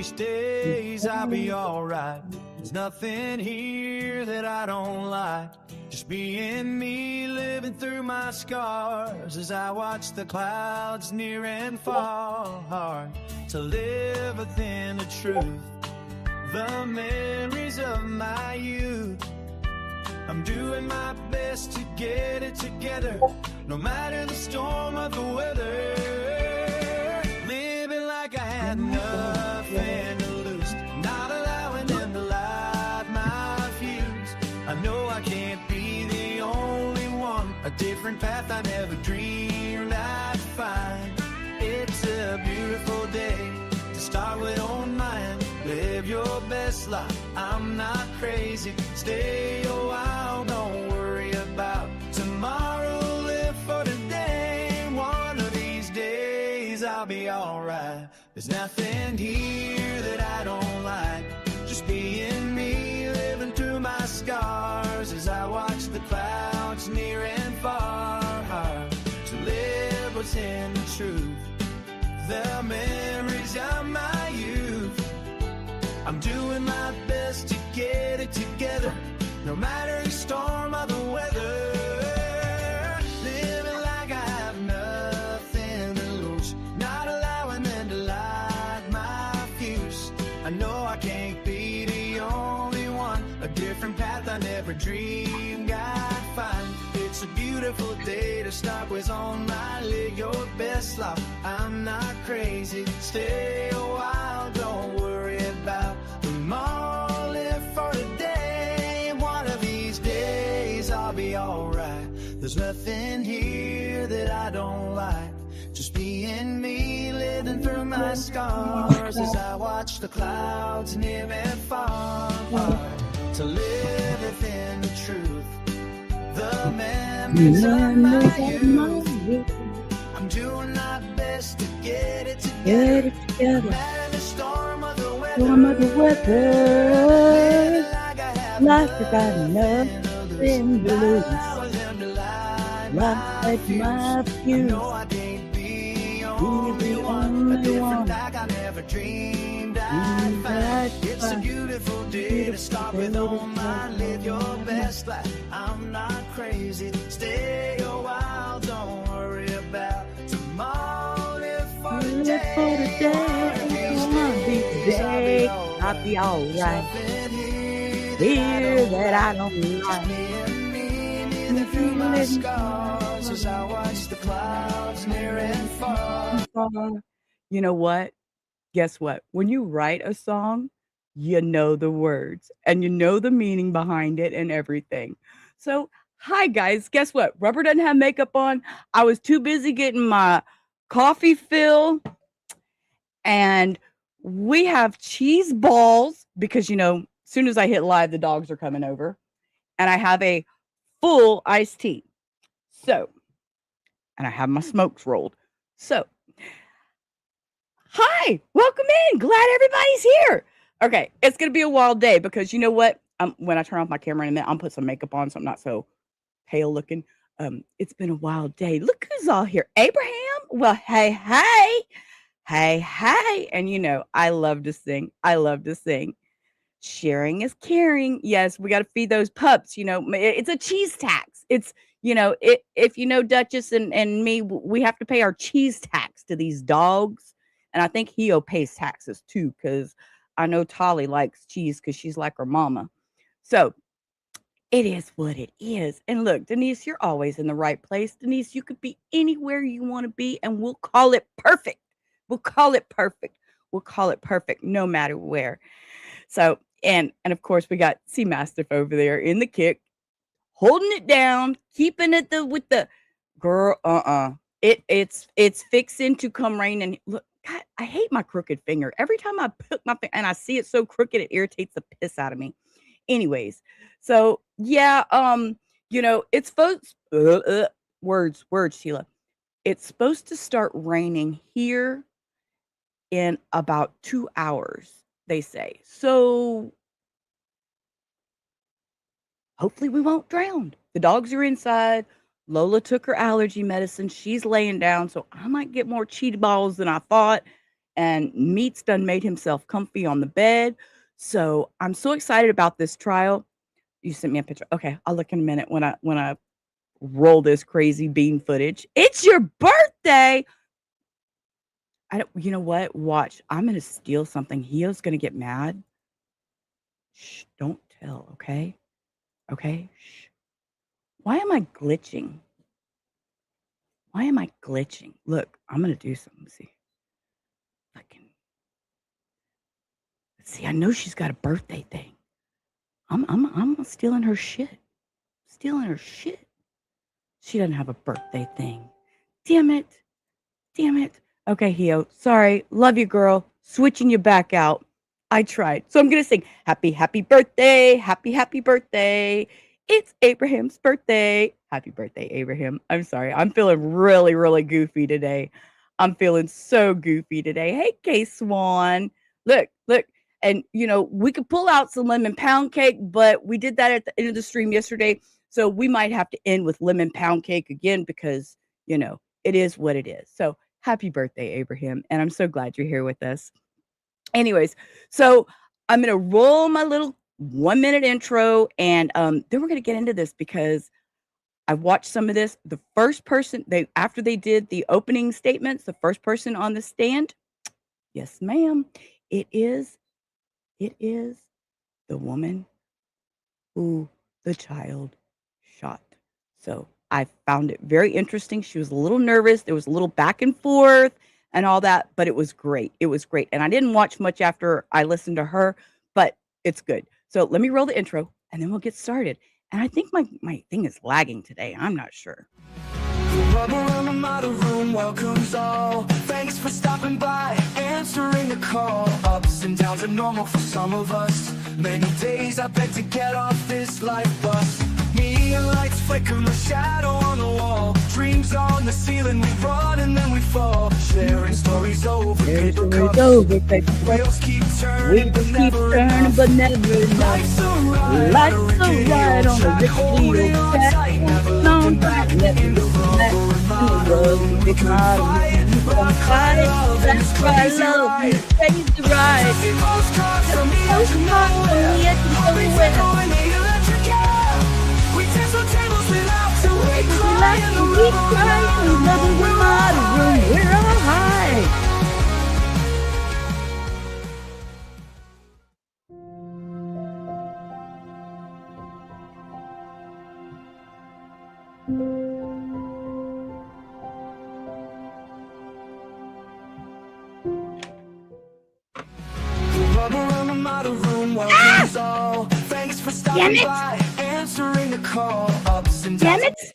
these days I'll be alright. There's nothing here that I don't like. Just being me, living through my scars as I watch the clouds near and far. Hard to live within the truth, the memories of my youth. I'm doing my best to get it together, no matter the storm of the weather. Living like I had nothing to lose, not allowing them to light my fuse. I know I can't be the only one, a different path I never dreamed I'd find. It's a beautiful day to start with own mind. Live your best life, I'm not crazy. Stay a while, don't worry about tomorrow. Live for today, one of these days I'll be alright. There's nothing here that I don't like. Just being me, living through my scars as I watch the clouds near and far. Hard to live what's in the truth, the memories of my youth. I'm doing my best to get it together, no matter the storm or the weather. Living like I have nothing to lose, not allowing them to light my fuse. I know I can't be the only one, a different path I never dreamed I'd find. It's a beautiful day to start with on my live your best life. I'm not crazy, stay a while, don't worry about tomorrow. Live for today, one of these days I'll be alright. There's nothing here that I don't like. Just being me, living through my scars as I watch the clouds near and far. To live within the truth, the memories of my youth. I'm doing my best to get it together, no matter the storm of the weather. Living like I have nothing to lose, light my fuse. I know I can't be the only one, a different path I never dreamed I'd find. It's a beautiful day to start with on my live your best life. I'm not crazy, stay a while, don't worry about tomorrow. Live for today, I'll be alright. Here that I don't like. Through my scars as I watch the clouds near and far. You know what? Guess what? When you write a song, you know the words and you know the meaning behind it and everything. So, hi guys, guess what? Rubber doesn't have makeup on. I was too busy getting my coffee fill, and we have cheese balls because, as soon as I hit live, the dogs are coming over, and I have a full iced tea. So, and I have my smokes rolled. So, hi, welcome in. Glad everybody's here. Okay, it's going to be a wild day because you know what? When I turn off my camera in a minute, I'm put some makeup on so I'm not so pale looking. It's been a wild day. Look who's all here. Abraham. Well, hey. And I love to sing. Sharing is caring. Yes, we got to feed those pups. It's a cheese tax. It's, if Duchess and me, we have to pay our cheese tax to these dogs. And I think Heo pays taxes too, because I know Tolly likes cheese because she's like her mama. So it is what it is. And look, Denise, you're always in the right place. Denise, you could be anywhere you want to be, and we'll call it perfect. We'll call it perfect no matter where. So, and of course, we got Sea Mastiff over there in the kick, holding it down, keeping it with the girl. It's fixing to come rain. And look, God, I hate my crooked finger. Every time I put my finger and I see it so crooked, it irritates the piss out of me. Anyways, so yeah, it's supposed words, Sheila. It's supposed to start raining here in about 2 hours, they say. So hopefully we won't drown. The dogs are inside. Lola took her allergy medicine. She's laying down, so I might get more cheetah balls than I thought. and Meat's done made himself comfy on the bed. So I'm so excited about this trial. You sent me a picture. Okay, I'll look in a minute when I roll this crazy bean footage. It's your birthday. I don't. You know what? Watch. I'm gonna steal something. Hio's gonna get mad. Shh! Don't tell. Okay. Okay. Shh. Why am I glitching? Why am I glitching? Look, I'm gonna do something. See. Fucking. See. I know she's got a birthday thing. I'm stealing her shit. Stealing her shit. She doesn't have a birthday thing. Damn it. Damn it. Okay, Hio. Sorry. Love you, girl. Switching you back out. I tried. So I'm going to sing happy, happy birthday. Happy, happy birthday. It's Abraham's birthday. Happy birthday, Abraham. I'm sorry. I'm feeling really, really goofy today. I'm feeling so goofy today. Hey, K-Swan. Look. And, we could pull out some lemon pound cake, but we did that at the end of the stream yesterday. So we might have to end with lemon pound cake again because, it is what it is. So happy birthday, Abraham. And I'm so glad you're here with us. Anyways, so I'm going to roll my little 1-minute intro and then we're going to get into this because I watched some of this. The first person, after they did the opening statements, the first person on the stand, yes, ma'am, it is the woman who the child shot. So I found it very interesting. She was a little nervous. There was a little back and forth and all that, but it was great. It was great. And I didn't watch much after I listened to her, but it's good. So let me roll the intro and then we'll get started. And I think my thing is lagging today. I'm not sure. Rubber on the model room welcomes all. Thanks for stopping by, answering the call. Ups and downs are normal for some of us. Many days I beg to get off this life bus. Neon lights flicker, my shadow on the wall. Dreams on the ceiling, we run and then we fall. Sharing stories over paper cups. Wheels keep turning, but never enough. Life's a ride on the rich wheel track. Never let me fall. We could fight, but I fight. That's crazy ride. Crazy ride. Just the postcards from the edge of nowhere. Always echoing the electric air. We dance on tables without to we cry in the rubber room. We're all high. Thanks for stopping by, answering the call. Ups and Damn downs. it.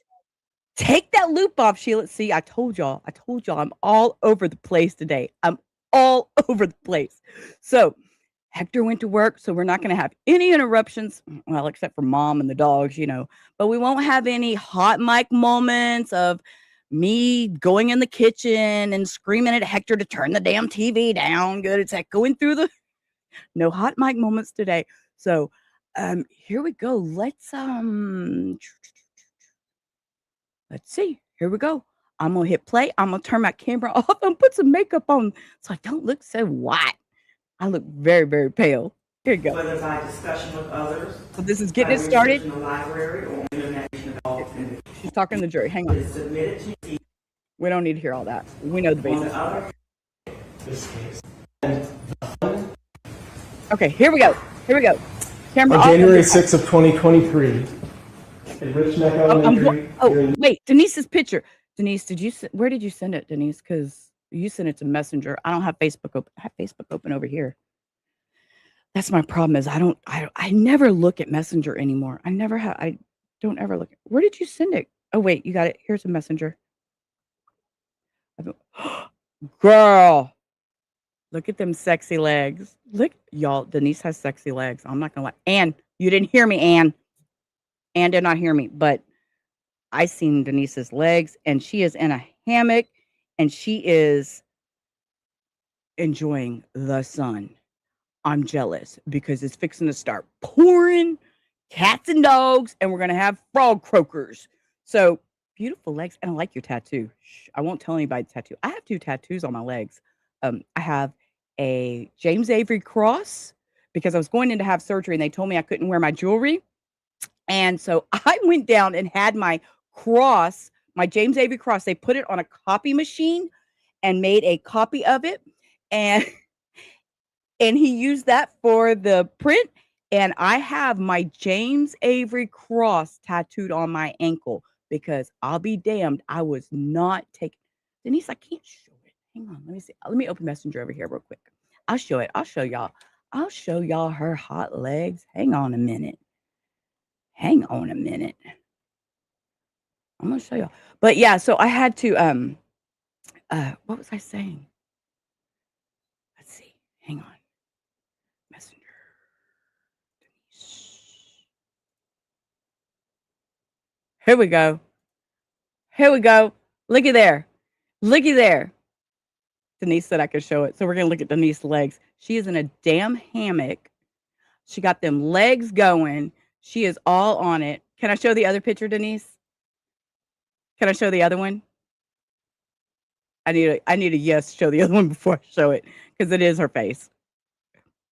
Take that loop off, Sheila. See, I told y'all I'm all over the place today. I'm all over the place. So Hector went to work, so we're not going to have any interruptions. Well, except for mom and the dogs, but we won't have any hot mic moments of me going in the kitchen and screaming at Hector to turn the damn TV down. Good. It's like going through no hot mic moments today. So, here we go. Let's see. Here we go. I'm going to hit play. I'm going to turn my camera off and put some makeup on so I don't look so white. I look very, very pale. Here you go. Whether by discussion with others, So this is getting it started. in the library or information involved in it. She's talking to the jury. Hang It on. is submitted to you We don't need to hear all that. We know the on basics. the other this case. Okay, here we go. Camera On off. January 6th of 2023, at Rich Neck Elementary. here in- Wait, Denise's picture. Denise, where did you send it, Denise? Because you sent it to Messenger. I don't have Facebook open. I have Facebook open over here. That's my problem is I never look at Messenger anymore. I don't ever look. Where did you send it? Oh, wait, you got it. Here's a Messenger. Girl, look at them sexy legs. Look, y'all, Denise has sexy legs. I'm not going to lie. Ann, you didn't hear me, Ann. Ann did not hear me, but I seen Denise's legs, and she is in a hammock, and she is enjoying the sun. I'm jealous because it's fixing to start pouring cats and dogs, and we're going to have frog croakers. So beautiful legs, and I like your tattoo. Shh, I won't tell anybody the tattoo. I have 2 tattoos on my legs. I have a James Avery cross because I was going in to have surgery and they told me I couldn't wear my jewelry. And so I went down and had my cross, my James Avery cross. They put it on a copy machine and made a copy of it. And and he used that for the print. And I have my James Avery cross tattooed on my ankle because I'll be damned, I was not taking. Denise, I can't show it. Hang on, let me see. Let me open Messenger over here real quick. I'll show it. I'll show y'all. I'll show y'all her hot legs. Hang on a minute. Hang on a minute. I'm gonna show y'all. But yeah, so I had to what was I saying? Let's see. Hang on. Messenger. Here we go. Here we go. Looky there. Looky there. Denise said I could show it. So we're gonna look at Denise's legs. She is in a damn hammock. She got them legs going. She is all on it. Can I show the other picture, Denise? Can I show the other one? I need a yes, show the other one before I show it, because it is her face.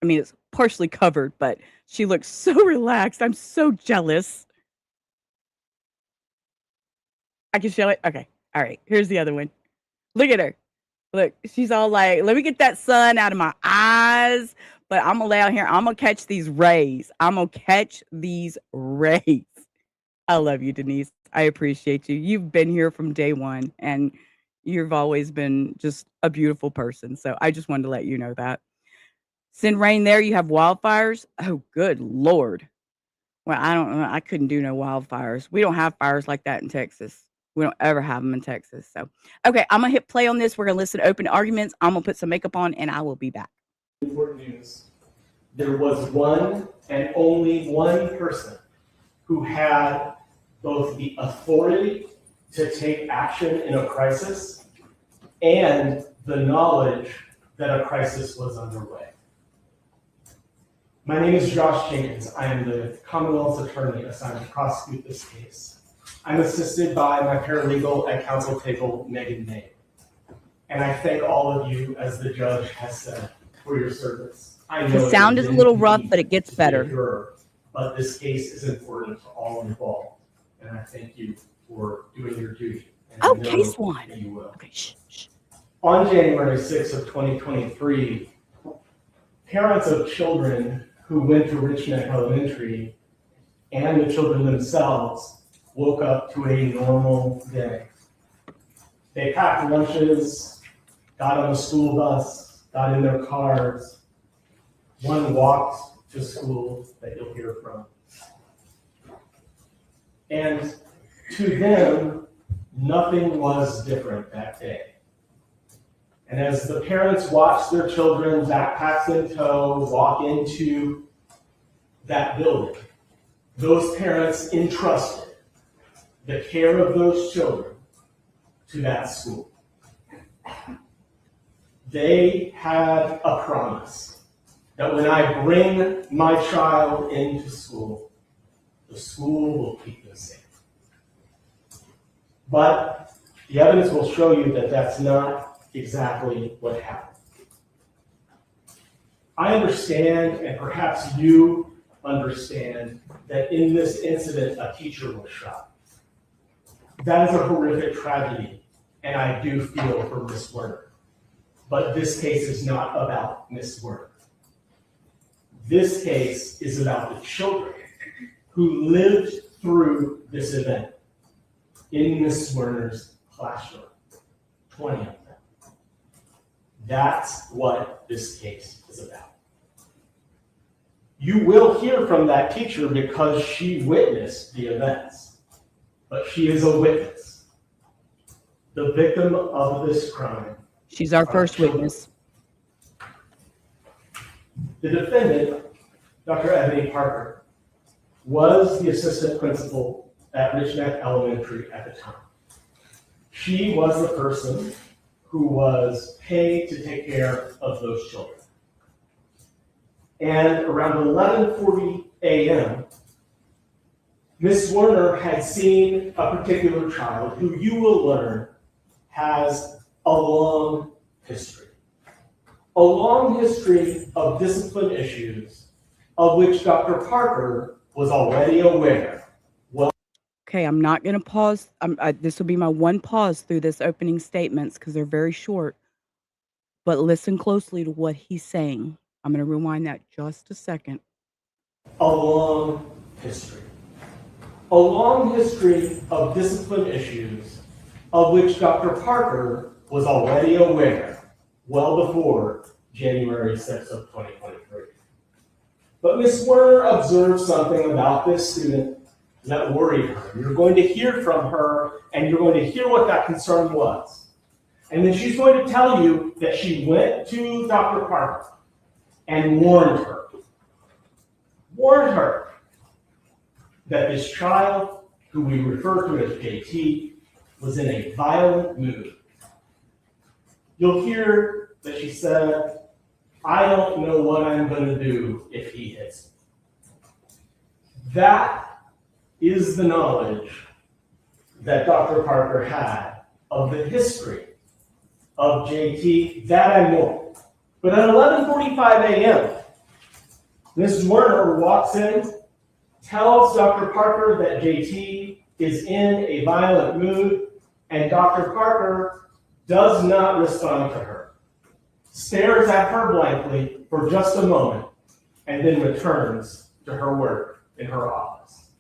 I mean, it's partially covered, but she looks so relaxed. I'm so jealous. I can show it? Okay. All right. Here's the other one. Look at her. Look, she's all like, let me get that sun out of my eyes. But I'm going to lay out here. I'm going to catch these rays. I'm going to catch these rays. I love you, Denise. I appreciate you. You've been here from day one, and you've always been just a beautiful person. So I just wanted to let you know that. Send rain there. You have wildfires. Oh, good Lord. Well, I don't know. I couldn't do no wildfires. We don't have fires like that in Texas. We don't ever have them in Texas. So, okay, I'm going to hit play on this. We're going to listen to open arguments. I'm going to put some makeup on, and I will be back. Important news. There was one and only one person who had both the authority to take action in a crisis and the knowledge that a crisis was underway. My name is Josh Jenkins. I am the Commonwealth's attorney assigned to prosecute this case. I'm assisted by my paralegal at counsel table, Megan May. And I thank all of you, as the judge has said, for your service. I know the sound is a little rough, but it gets better. But this case is important to all involved. And I thank you for doing your duty. Oh, case one. You will. Okay, shh. On January 6th of 2023, parents of children who went to Rich Neck Elementary and the children themselves woke up to a normal day. They packed lunches, got on the school bus, got in their cars. One walked to school that you'll hear from. And to them, nothing was different that day. And as the parents watched their children, backpacks in tow, walk into that building, those parents entrusted the care of those children to that school. They had a promise that when I bring my child into school, the school will keep them safe. But the evidence will show you that that's not exactly what happened. I understand, and perhaps you understand, that in this incident, a teacher was shot. That is a horrific tragedy, and I do feel for Ms. Zwerner. But this case is not about Ms. Zwerner. This case is about the children who lived through this event in Ms. Zwerner's classroom, 20 of them. That's what this case is about. You will hear from that teacher because she witnessed the events. But she is a witness. The victim of this crime. She's our first witness. The defendant, Dr. Ebony Parker, was the assistant principal at Rich Neck Elementary at the time. She was the person who was paid to take care of those children. And around 11:40 a.m., Ms. Zwerner had seen a particular child who you will learn has a long history. a long history of discipline issues of which Dr. Parker was already aware. Okay, I'm not going to pause. This will be my one pause through this opening statements because they're very short. But listen closely to what he's saying. I'm going to rewind that just a second. A long history. A long history of discipline issues of which Dr. Parker was already aware well before January 6th of 2023. But Ms. Werner observed something about this student that worried her. You're going to hear from her, and you're going to hear what that concern was. And then she's going to tell you that she went to Dr. Parker and warned her that this child, who we refer to as JT, was in a violent mood. You'll hear that she said, "I don't know what I'm going to do if he hits me." That is the knowledge that Dr. Parker had of the history of JT, that I know. But at 11:45 a.m., Ms. Werner walks in, tells Dr. Parker that JT is in a violent mood, and Dr. Parker does not respond to her, stares at her blankly for just a moment, and then returns to her work in her office.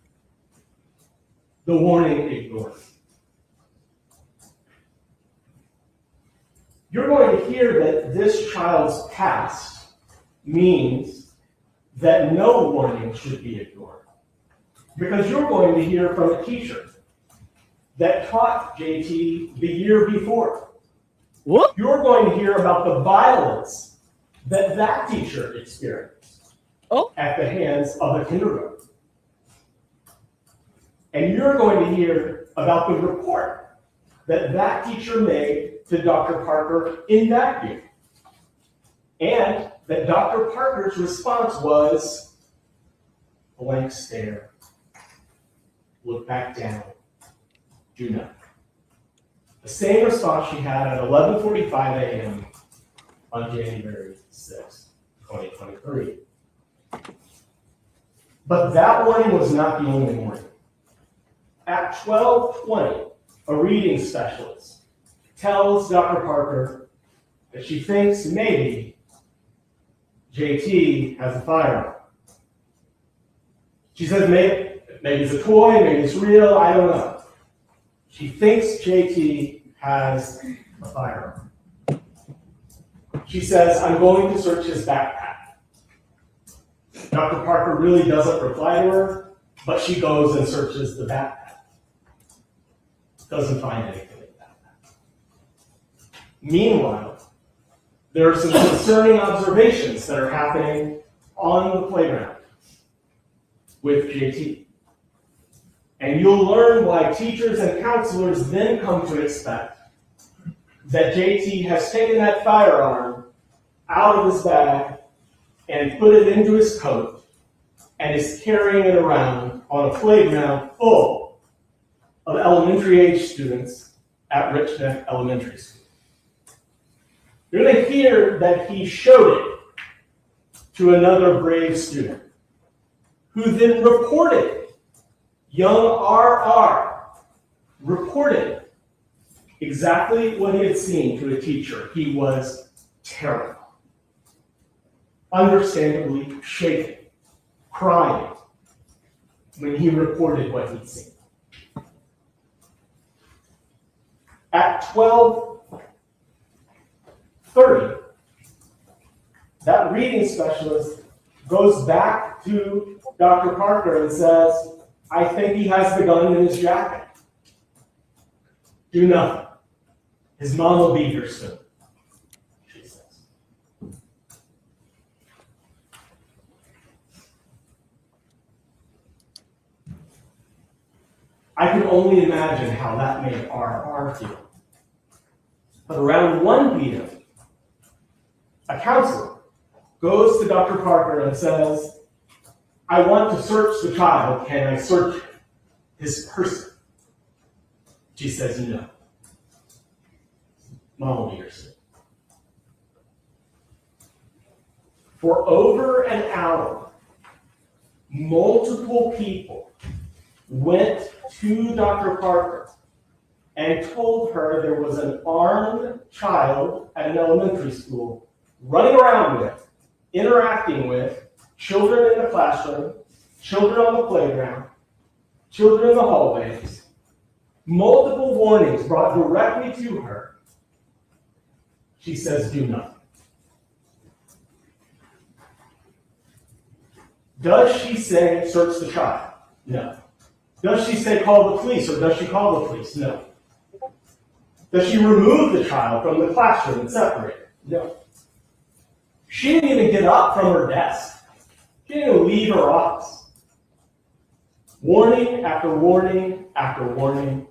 The warning ignored. You're going to hear that this child's past means that no warning should be ignored. Because you're going to hear from a teacher that taught JT the year before. What? You're going to hear about the violence that that teacher experienced at the hands of a kindergarten. And you're going to hear about the report that that teacher made to Dr. Parker in that year. And that Dr. Parker's response was blank stare, look back down, do nothing. The same response she had at 11:45 a.m. on January 6, 2023. But that warning was not the only warning. At 12:20, a reading specialist tells Dr. Parker that she thinks maybe JT has a firearm. She says maybe it's a toy, maybe it's real, I don't know. She thinks JT has a firearm. She says, "I'm going to search his backpack." Dr. Parker really doesn't reply to her, but she goes and searches the backpack. Doesn't find anything in that. Meanwhile, there are some concerning observations that are happening on the playground with JT. And you'll learn why teachers and counselors then come to expect that JT has taken that firearm out of his bag and put it into his coat and is carrying it around on a playground full of elementary age students at Rich Neck Elementary School. You're going to hear that he showed it to another brave student, who then reported, young RR reported exactly what he had seen to a teacher. He was terrified, understandably shaken, crying when he reported what he'd seen. At 12:30, that reading specialist goes back to Dr. Parker and says, "I think he has the gun in his jacket." Do nothing. His mom will be here soon, she says. I can only imagine how that made RR feel. But around 1 p.m., a counselor goes to Dr. Parker and says, "I want to search the child. Can I search his person?" She says, "No. Mom will be here soon." For over an hour, multiple people went to Dr. Parker and told her there was an armed child at an elementary school running around with, interacting with children in the classroom, children on the playground, children in the hallways. Multiple warnings brought directly to her. She says, do nothing. Does she say, search the child? No. Does she say, call the police, or does she call the police? No. Does she remove the child from the classroom and separate it? No. She didn't even get up from her desk. She didn't even leave her office. Warning after warning after warning,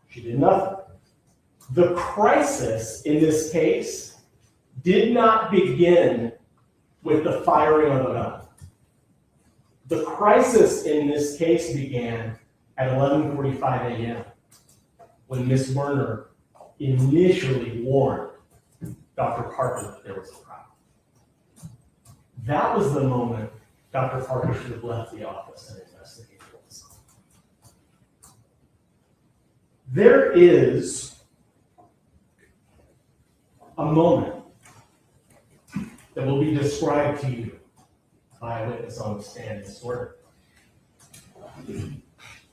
she did nothing. The crisis in this case did not begin with the firing of a gun. The crisis in this case began at 11:45 a.m. when Ms. Zwerner initially warned Dr. Parker that there was a problem. That was the moment Dr. Parker should have left the office and investigated this. There is a moment that will be described to you by a witness on the stand this morning,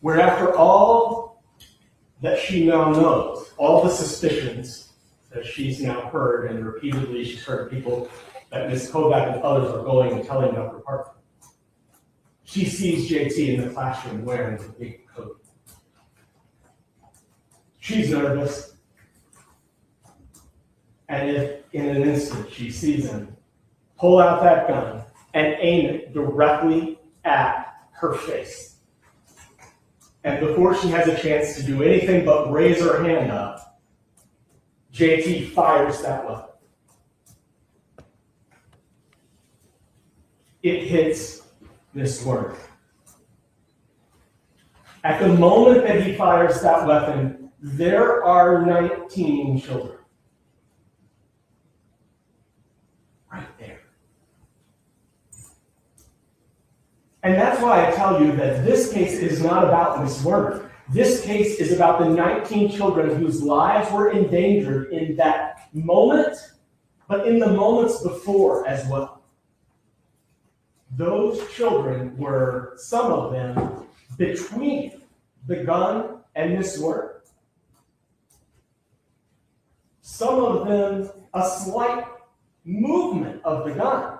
where after all that she now knows, all the suspicions that she's now heard, and repeatedly she's heard people that Ms. Kovac and others are going and telling Dr. Parker, she sees JT in the classroom wearing a big coat. She's nervous, and if in an instant she sees him pull out that gun and aim it directly at her face. And before she has a chance to do anything but raise her hand up, JT fires that weapon. It hits Ms. Zwerner. At the moment that he fires that weapon, there are 19 children. Right there. And that's why I tell you that this case is not about Ms. Zwerner. This case is about the 19 children whose lives were endangered in that moment, but in the moments before as well. Those children were, some of them, between the gun and Ms. Zwerner. Some of them, a slight movement of the gun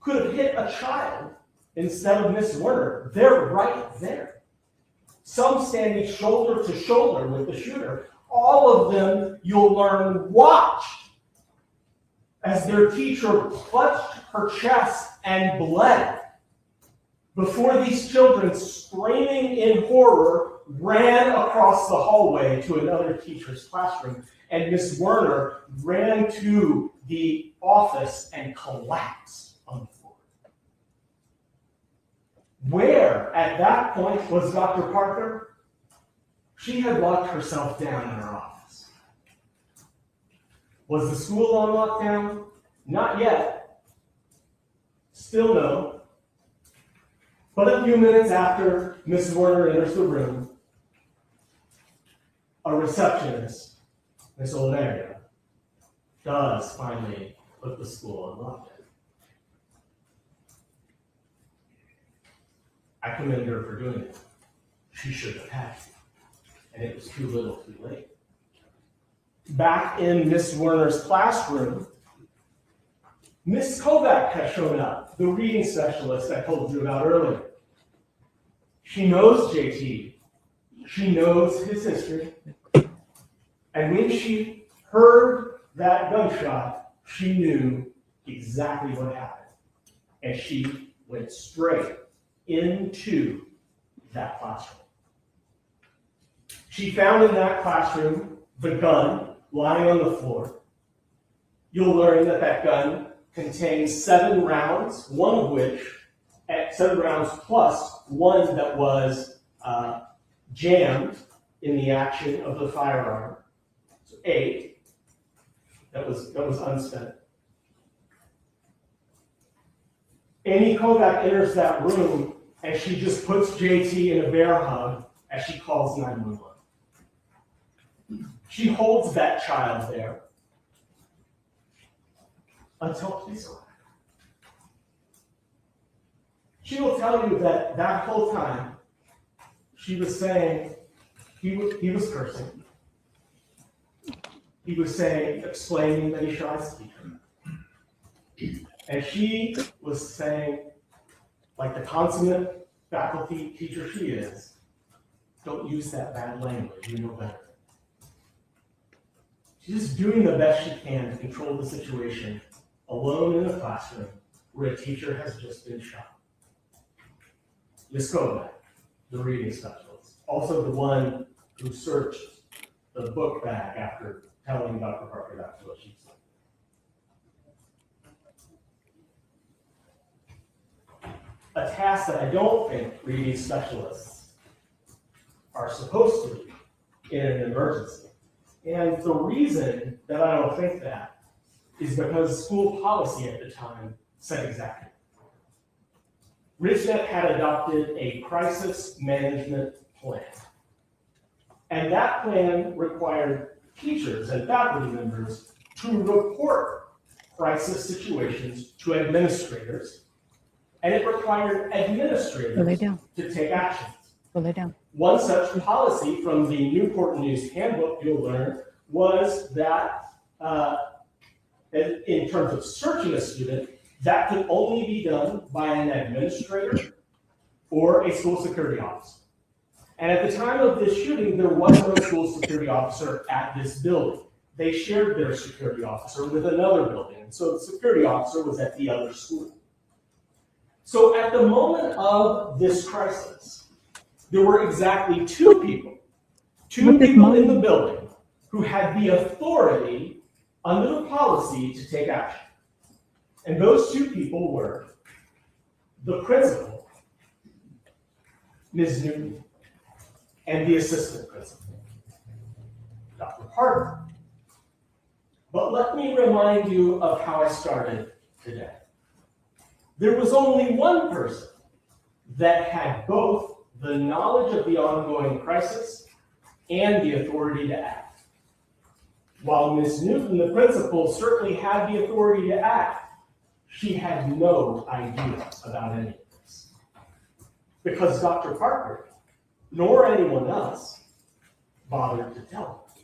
could have hit a child instead of Ms. Zwerner. They're right there. Some standing shoulder to shoulder with the shooter. All of them, you'll learn, watched as their teacher clutched her chest and bled before these children, screaming in horror, ran across the hallway to another teacher's classroom. And Ms. Zwerner ran to the office and collapsed on the floor. Where, at that point, was Dr. Parker? She had locked herself down in her office. Was the school on lockdown? Not yet. Still no. But a few minutes after Ms. Zwerner enters the room, a receptionist, Ms. Oleria, does finally put the school on lockdown. I commend her for doing it. She should have had to. And it was too little too late. Back in Ms. Zwerner's classroom, Ms. Kovac has shown up, the reading specialist I told you about earlier. She knows JT. She knows his history. And when she heard that gunshot, she knew exactly what happened. And she went straight into that classroom. She found in that classroom the gun lying on the floor. You'll learn that that gun contains 7 rounds, one of which, 7 rounds plus one that was jammed in the action of the firearm. So 8 that was unspent. Amy Kovac enters that room and she just puts JT in a bear hug as she calls 911. She holds that child there until police arrive. She will tell you that that whole time she was saying, he was cursing. He was saying, explaining that he tries to teach her. And she was saying, like the consummate faculty teacher she is, don't use that bad language, you know better. She's just doing the best she can to control the situation alone in a classroom where a teacher has just been shot. Ms. Kovac, the reading specialist, also the one who searched the book bag after telling Dr. Parker that's what she said. A task that I don't think reading specialists are supposed to be in an emergency. And the reason that I don't think that is because school policy at the time said exactly. RichNet had adopted a crisis management plan. And that plan required teachers and faculty members to report crisis situations to administrators, and it required administrators to take actions. One such policy from the Newport News Handbook, you'll learn, was that in terms of searching a student, that could only be done by an administrator or a school security officer. And at the time of this shooting, there was no school security officer at this building. They shared their security officer with another building. And so the security officer was at the other school. So at the moment of this crisis, there were exactly two people in the building who had the authority under the policy to take action. And those two people were the principal, Ms. Newton, and the assistant principal, Dr. Parker. But let me remind you of how I started today. There was only one person that had both the knowledge of the ongoing crisis and the authority to act. While Ms. Newton, the principal, certainly had the authority to act, she had no idea about any of this. Because Dr. Parker, nor anyone else, bothered to tell her.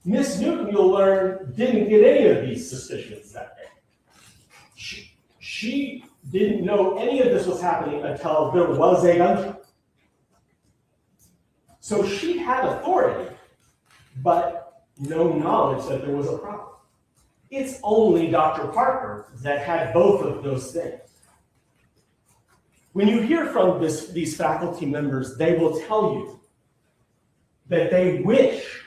Ms. Newton, you'll learn, didn't get any of these suspicions that day. She didn't know any of this was happening until there was a gunshot. So she had authority, but no knowledge that there was a problem. It's only Dr. Parker that had both of those things. When you hear from these faculty members, they will tell you that they wish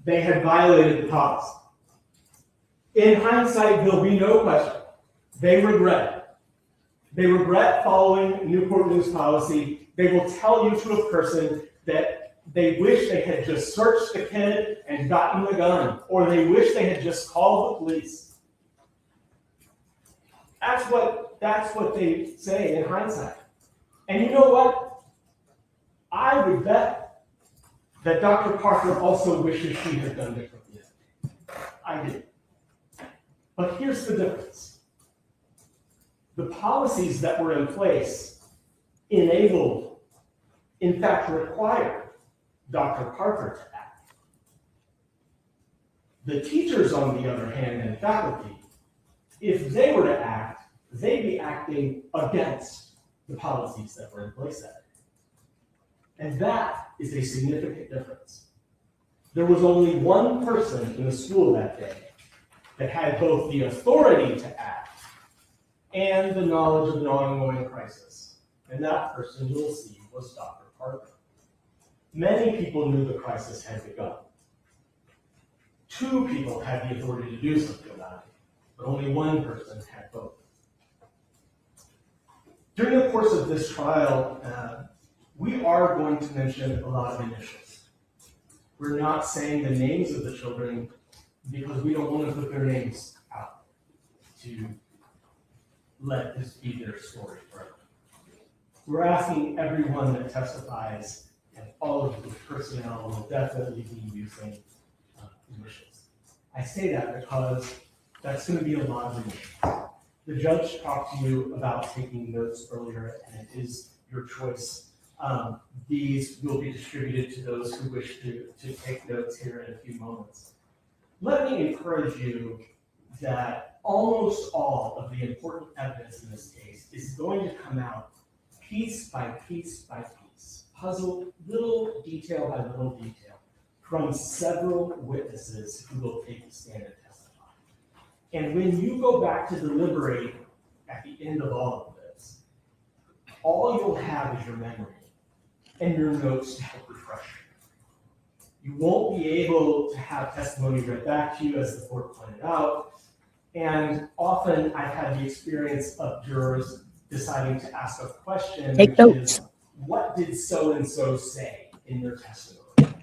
they had violated the policy. In hindsight, there'll be no question. They regret it. They regret following Newport News policy. They will tell you to a person that they wish they had just searched the kid and gotten the gun, or they wish they had just called the police. That's what they say in hindsight. And you know what? I would bet that Dr. Parker also wishes she had done differently. I do. But here's the difference. The policies that were in place enabled, in fact, required Dr. Parker to act. The teachers, on the other hand, and faculty, if they were to act, they'd be acting against the policies that were in place that day. And that is a significant difference. There was only one person in the school that day that had both the authority to act and the knowledge of an ongoing crisis. And that person, you'll see, was Dr. Parker. Many people knew the crisis had begun. Two people had the authority to do something about it, but only one person had both. During the course of this trial, we are going to mention a lot of initials. We're not saying the names of the children because we don't want to put their names out to let this be their story forever. We're asking everyone that testifies, and all of the personnel will definitely be using initials. I say that because that's going to be a lot of initials. The judge talked to you about taking notes earlier, and it is your choice. These will be distributed to those who wish to take notes here in a few moments. Let me encourage you that almost all of the important evidence in this case is going to come out piece by piece by piece, puzzle, little detail by little detail, from several witnesses who will take the stand and testify. And when you go back to deliberate at the end of all of this, all you'll have is your memory and your notes to help refresh you. You won't be able to have testimony read back to you, as the court pointed out. And often I've had the experience of jurors deciding to ask a question, Take which notes. is, what did so-and-so say in their testimony?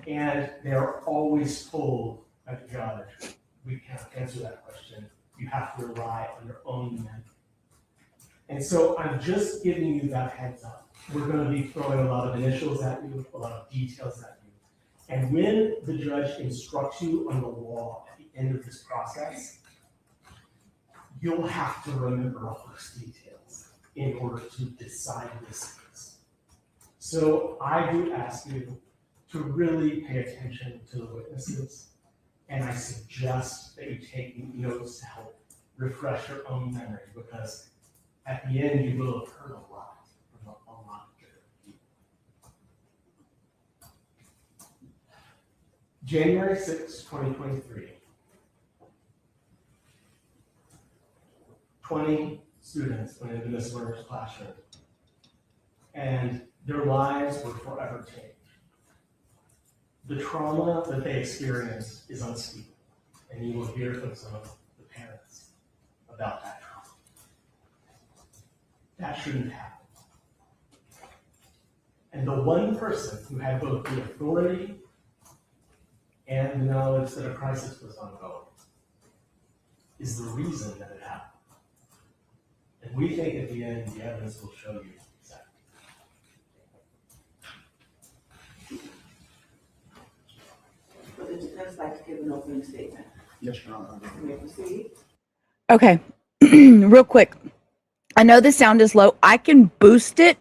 And they're always told by the judge, we can't answer that question. You have to rely on your own memory. And so I'm just giving you that heads up. We're going to be throwing a lot of initials at you, a lot of details at you. And when the judge instructs you on the law at the end of this process, you'll have to remember all those details in order to decide this case. So I do ask you to really pay attention to the witnesses, and I suggest that you take notes to help refresh your own memory, because at the end you will have heard a lot from a lot of different people. January 6, 2023. 20 students went into Ms. Zwerner's classroom, and their lives were forever changed. The trauma that they experienced is unspeakable, and you will hear from some of the parents about that trauma. That shouldn't happen. And the one person who had both the authority and the knowledge that a crisis was ongoing is the reason that it happened. And we think at the end, the evidence will show you exactly. Would the defense like to give an opening statement? Yes, Your Honor. You may proceed. Okay, real quick. I know the sound is low. I can boost it,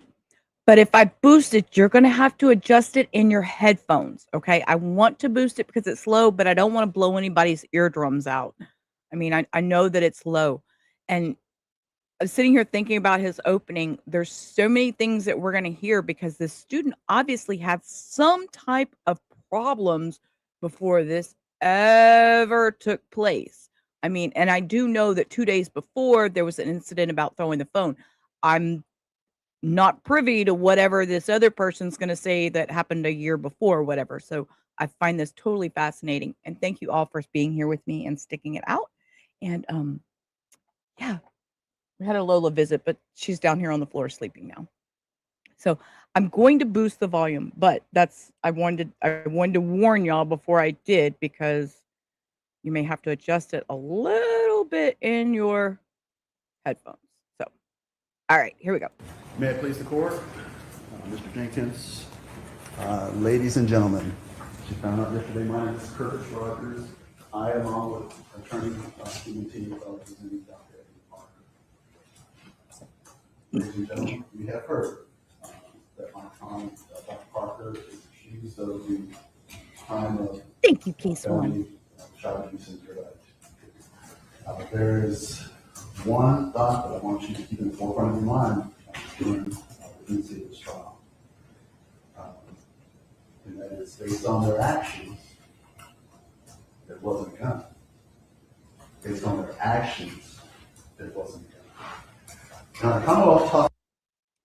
but if I boost it, you're going to have to adjust it in your headphones. Okay, I want to boost it because it's low, but I don't want to blow anybody's eardrums out. I mean, I know that it's low. And I'm sitting here thinking about his opening. There's so many things that we're going to hear because the student obviously had some type of problems before this ever took place. I mean, and I do know that 2 days before there was an incident about throwing the phone. I'm not privy to whatever this other person's going to say that happened a year before, or whatever. So I find this totally fascinating. And thank you all for being here with me and sticking it out. And yeah, we had a Lola visit, but she's down here on the floor sleeping now. So I'm going to boost the volume, but I wanted to warn y'all before I did, because you may have to adjust it a little bit in your headphones. So, all right, here we go. May it please the court, Mr. Jenkins, ladies and gentlemen. She found out yesterday, my name is Curtis Rogers. I am along with attorney Stephen T. representing Dr. Ebony Parker. Ladies and gentlemen, we have heard that my client, Dr. Parker, is accused of the crime of Thank you, case one. felony child abuse and neglect. There is one thought that I want you to keep in the forefront of your mind during the pendency of this trial. And that is, based on their actions, it wasn't a gun. Based on their actions, it wasn't a gun. Now, the Commonwealth talks.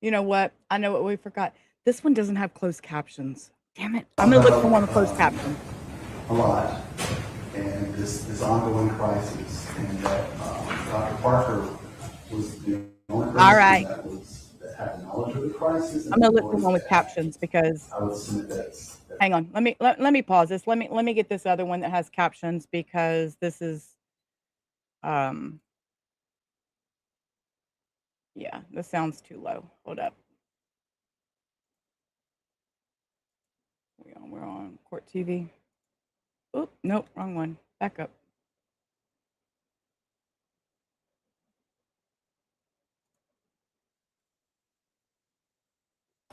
You know what? I know what we forgot. This one doesn't have closed captions. Damn it. I'm going to look for one with closed captions. A lot, and this ongoing crisis, and that Dr. Parker was the only person All right. that had knowledge of the crisis. I'm going to look for one with captions because I would submit that's hang on. Let me pause this. Let me get this other one that has captions, because this is Yeah, this sounds too low. Hold up. We're on Court TV. Oh, nope, wrong one. Back up.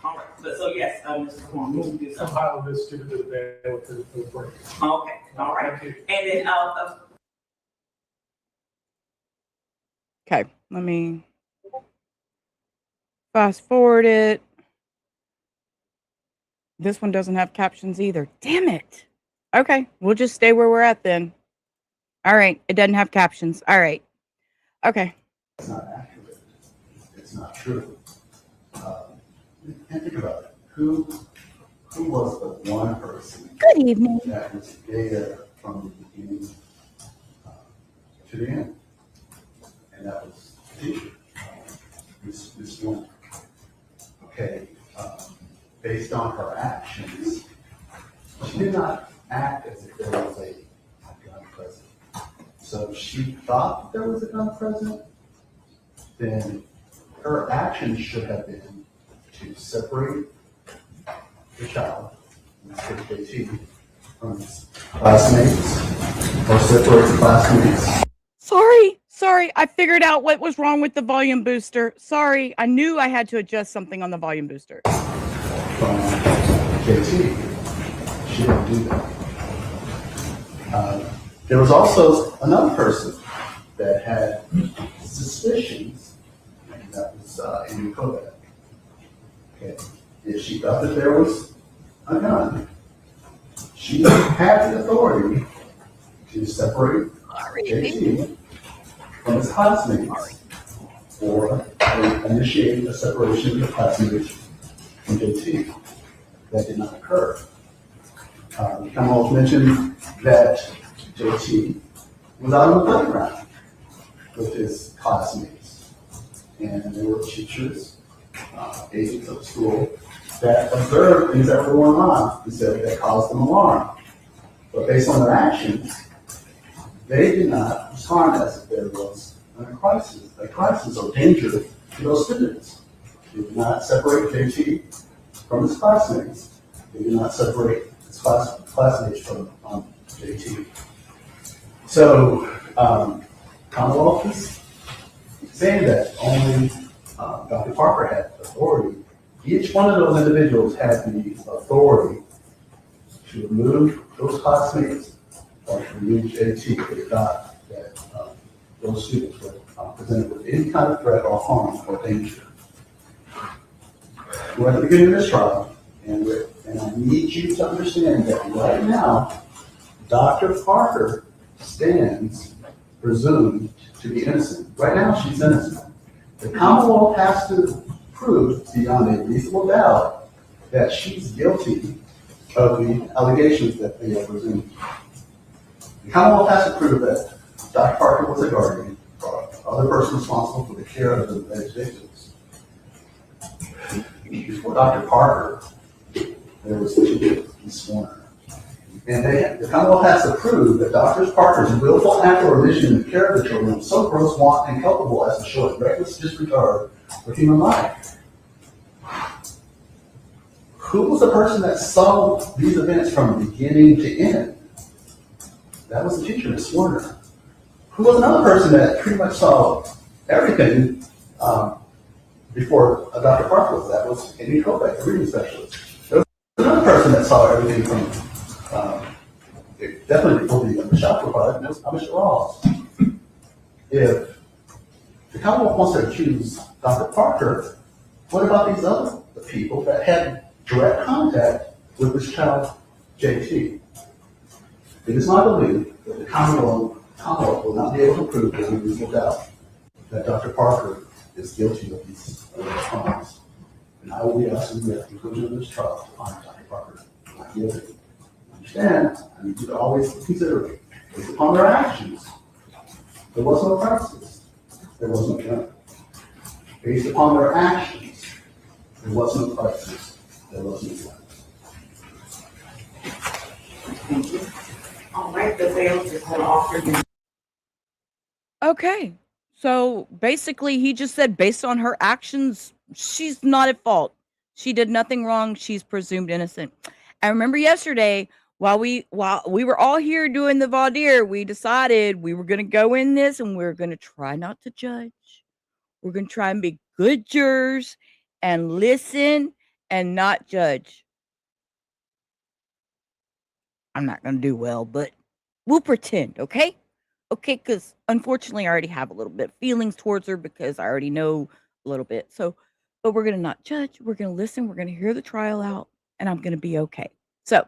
All right, so yes, Mr. Corn, you Somehow this student is available to the break. Okay, all right. Thank you. And then, Okay, let me fast forward it. This one doesn't have captions either. Damn it. Okay, we'll just stay where we're at then. All right, it doesn't have captions. All right. Okay. It's not accurate. It's not true. And think about it. Who was the one person Good evening. that was there from the beginning to the end? And that was the teacher, Miss Zwerner. Okay, based on her actions, she did not act as if there was a gun present. So if she thought there was a gun present, then her actions should have been to separate the child, in this case JT, from his classmates, or separate the classmates. Sorry. I figured out what was wrong with the volume booster. Sorry. I knew I had to adjust something on the volume booster. From JT. She didn't do that. There was also another person that had suspicions, and that was Amy Kovac. Okay. If she thought that there was a gun, she had the authority to separate JT from his classmates, or initiate a separation of the classmates from JT. That did not occur. Commonwealth mentioned that JT was out on the playground with his classmates, and there were teachers, agents of the school, that observed things that were going on and said that caused them alarm. But based on their actions, they did not respond as if there was a crisis or danger to those students. They did not separate JT from his classmates. They did not separate his classmates from JT. So, Commonwealth is saying that only Dr. Parker had authority. Each one of those individuals had the authority to remove those classmates or to remove JT if they thought that those students were presented with any kind of threat or harm or danger. We're at the beginning of this trial, and I need you to understand that right now, Dr. Parker stands presumed to be innocent. Right now, she's innocent. The Commonwealth has to prove beyond a reasonable doubt that she's guilty of the allegations that they are presumed. The Commonwealth has to prove that Dr. Parker was a guardian or other person responsible for the care of the alleged victims. Before Dr. Parker, there was Ms. Zwerner. And the Commonwealth has to prove that Dr. Parker's willful act or omission in the care of the children was so gross, wanton, and culpable as to show a reckless disregard for human life. Who was the person that saw these events from beginning to end? That was the teacher, Ms. Zwerner. Who was another person that pretty much saw everything before Dr. Parker was? That was Ebony Parker, the reading specialist. There was another person that saw everything from definitely before the shop were fired, and that was Mr. Ross. If the Commonwealth wants to accuse Dr. Parker, what about these other people that had direct contact with this child, JT? It is my belief that the Commonwealth will not be able to prove with any reasonable doubt that Dr. Parker is guilty of these crimes. And I will be asking at the conclusion of this trial to find Dr. Parker not guilty. Understand, I need you to always consider it. Based upon their actions, there was no crisis. There was no gun. Based upon their actions, there was no crisis. There was no gun. thank you. All right, the bail is going to offer you. Okay. So basically, he just said, based on her actions, she's not at fault. She did nothing wrong. She's presumed innocent. I remember yesterday, while we were all here doing the voir dire, we decided we were going to go in this and we are going to try not to judge. We're going to try and be good jurors and listen and not judge. I'm not going to do well, but we'll pretend, okay? Okay, because unfortunately, I already have a little bit of feelings towards her because I already know a little bit. So, but we're going to not judge. We're going to listen. We're going to hear the trial out, and I'm going to be okay. So,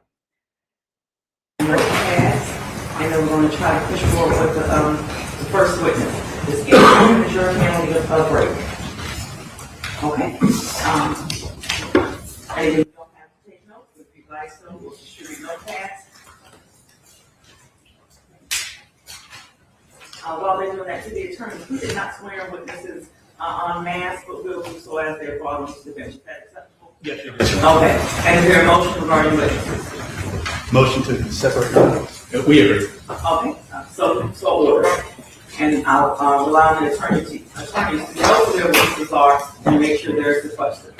And then we're going to try to push forward with the first witness. Just give the jury panel a break. Okay? And you don't have to take notes. If you'd like so, we'll distribute notepads. While they're doing that to the attorneys, we did not swear witnesses en masse, but we'll do so as they're brought onto the bench. Is that acceptable? Yes, you do. Okay. And is there a motion regarding witnesses? Motion to separate. We agree. Okay, so order. And I'll allow the attorneys to know who their witnesses are and make sure there's the question.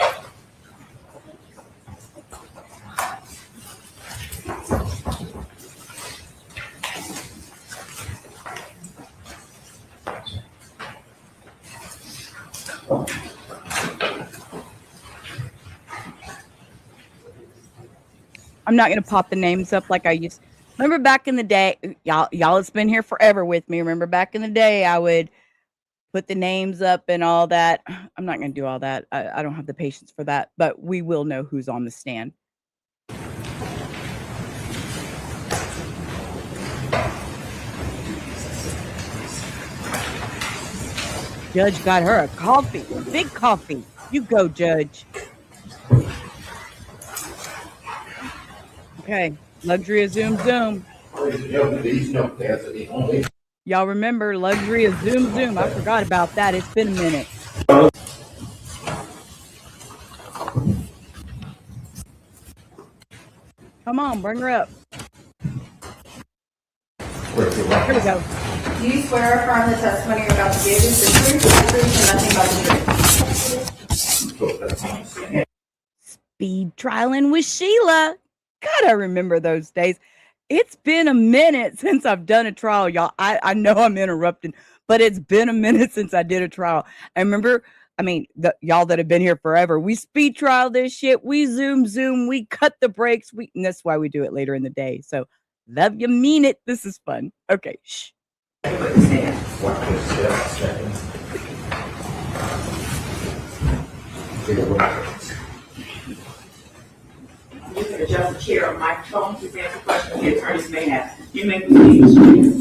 I'm not going to pop the names up like I used. Remember back in the day, y'all has been here forever with me. Remember back in the day, I would put the names up and all that. I'm not going to do all that. I don't have the patience for that, but we will know who's on the stand. Judge got her a coffee, a big coffee. You go, Judge. Okay, luxury of Zoom Zoom. Y'all remember luxury of Zoom Zoom? I forgot about that. It's been a minute. Come on, bring her up. Here we go. Do you swear or affirm the testimony you're about to give is the truth, the truth, and nothing but the truth? Speed trialing with Sheila. God, I remember those days. It's been a minute since I've done a trial, y'all. I know I'm interrupting, but it's been a minute since I did a trial. I remember, y'all that have been here forever, we speed trial this shit. We zoom, we cut the brakes. And that's why we do it later in the day. So love you, mean it. This is fun. Okay, shh. You can adjust the chair or microphone to answer questions the attorneys may have. You may proceed.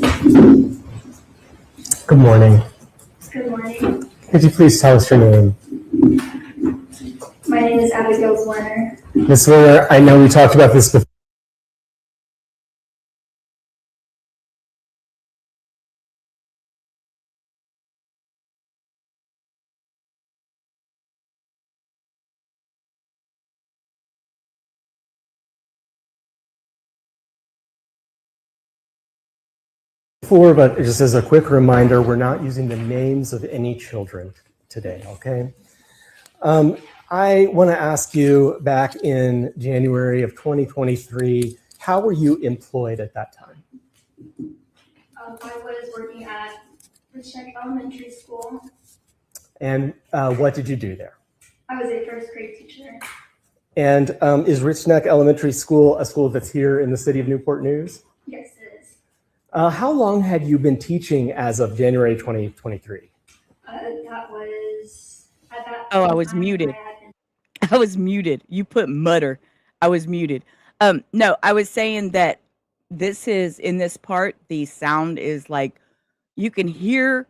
Good morning. Good morning. Could you please tell us your name? My name is Abigail Zwerner. Ms. Zwerner, I know we talked about this before. But just as a quick reminder, we're not using the names of any children today, okay? I want to ask you, back in January of 2023, how were you employed at that time? I was working at Richneck Elementary School. And what did you do there? I was a first grade teacher. And is Richneck Elementary School a school that's here in the city of Newport News? Yes, it is. How long had you been teaching as of January 2023? That was at that Oh, I was muted. I was muted. You put mutter. I was muted. No, I was saying that this is, in this part, the sound is like, you can hear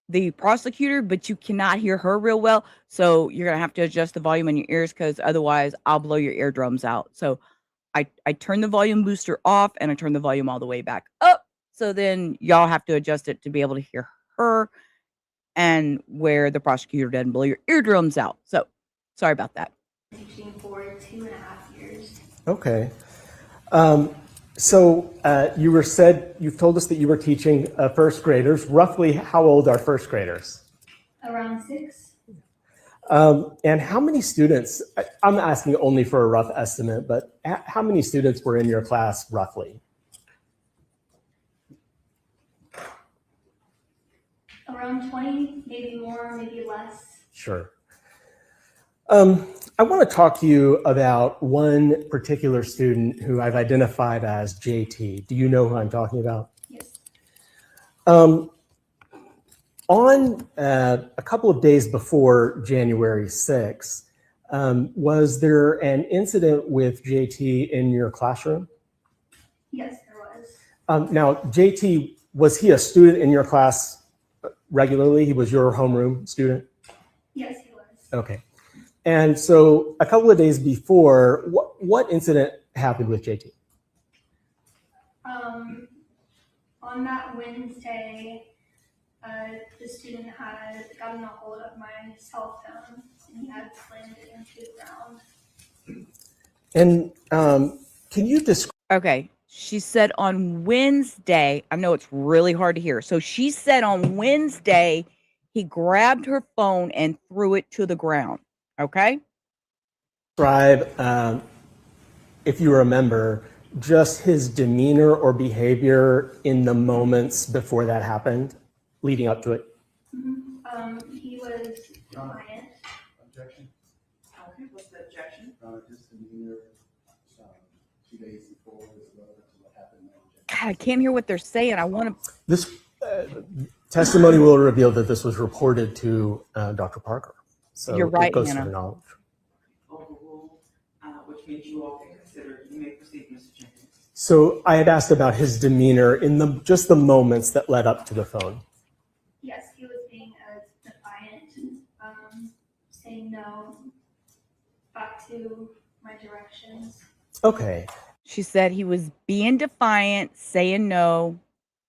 the prosecutor, but you cannot hear her real well. So you're going to have to adjust the volume in your ears, because otherwise I'll blow your eardrums out. So I turn the volume booster off and I turn the volume all the way back up. So then y'all have to adjust it to be able to hear her, and where the prosecutor doesn't blow your eardrums out. So sorry about that. Teaching for 2.5 years. Okay. So you've told us that you were teaching first graders. Roughly how old are first graders? Around 6. And how many students, I'm asking only for a rough estimate, but how many students were in your class roughly? Around 20, maybe more, maybe less. Sure. I want to talk to you about one particular student who I've identified as JT. Do you know who I'm talking about? Yes. On a couple of days before January 6th, was there an incident with JT in your classroom? Yes, there was. Now, JT, was he a student in your class regularly? He was your homeroom student? Yes, he was. Okay. And so a couple of days before, what incident happened with JT? On that Wednesday, the student had gotten a hold of my cell phone and he had slammed it into the ground. And can you describe? Okay. She said on Wednesday, I know it's really hard to hear. So she said on Wednesday, he grabbed her phone and threw it to the ground. Okay. Describe, if you remember, just his demeanor or behavior in the moments before that happened, leading up to it. He was defiant. Objection? Okay, what's the objection? His demeanor 2 days before is relevant to what happened. God, I can't hear what they're saying. I want to. This testimony will reveal that this was reported to Dr. Parker. So You're right, it goes to Hannah. her knowledge. Overruled, which means you all can consider. You may proceed, Mr. Jenkins. So I had asked about his demeanor in just the moments that led up to the phone. Yes, he was being defiant, saying no back to my directions. Okay. She said he was being defiant, saying no,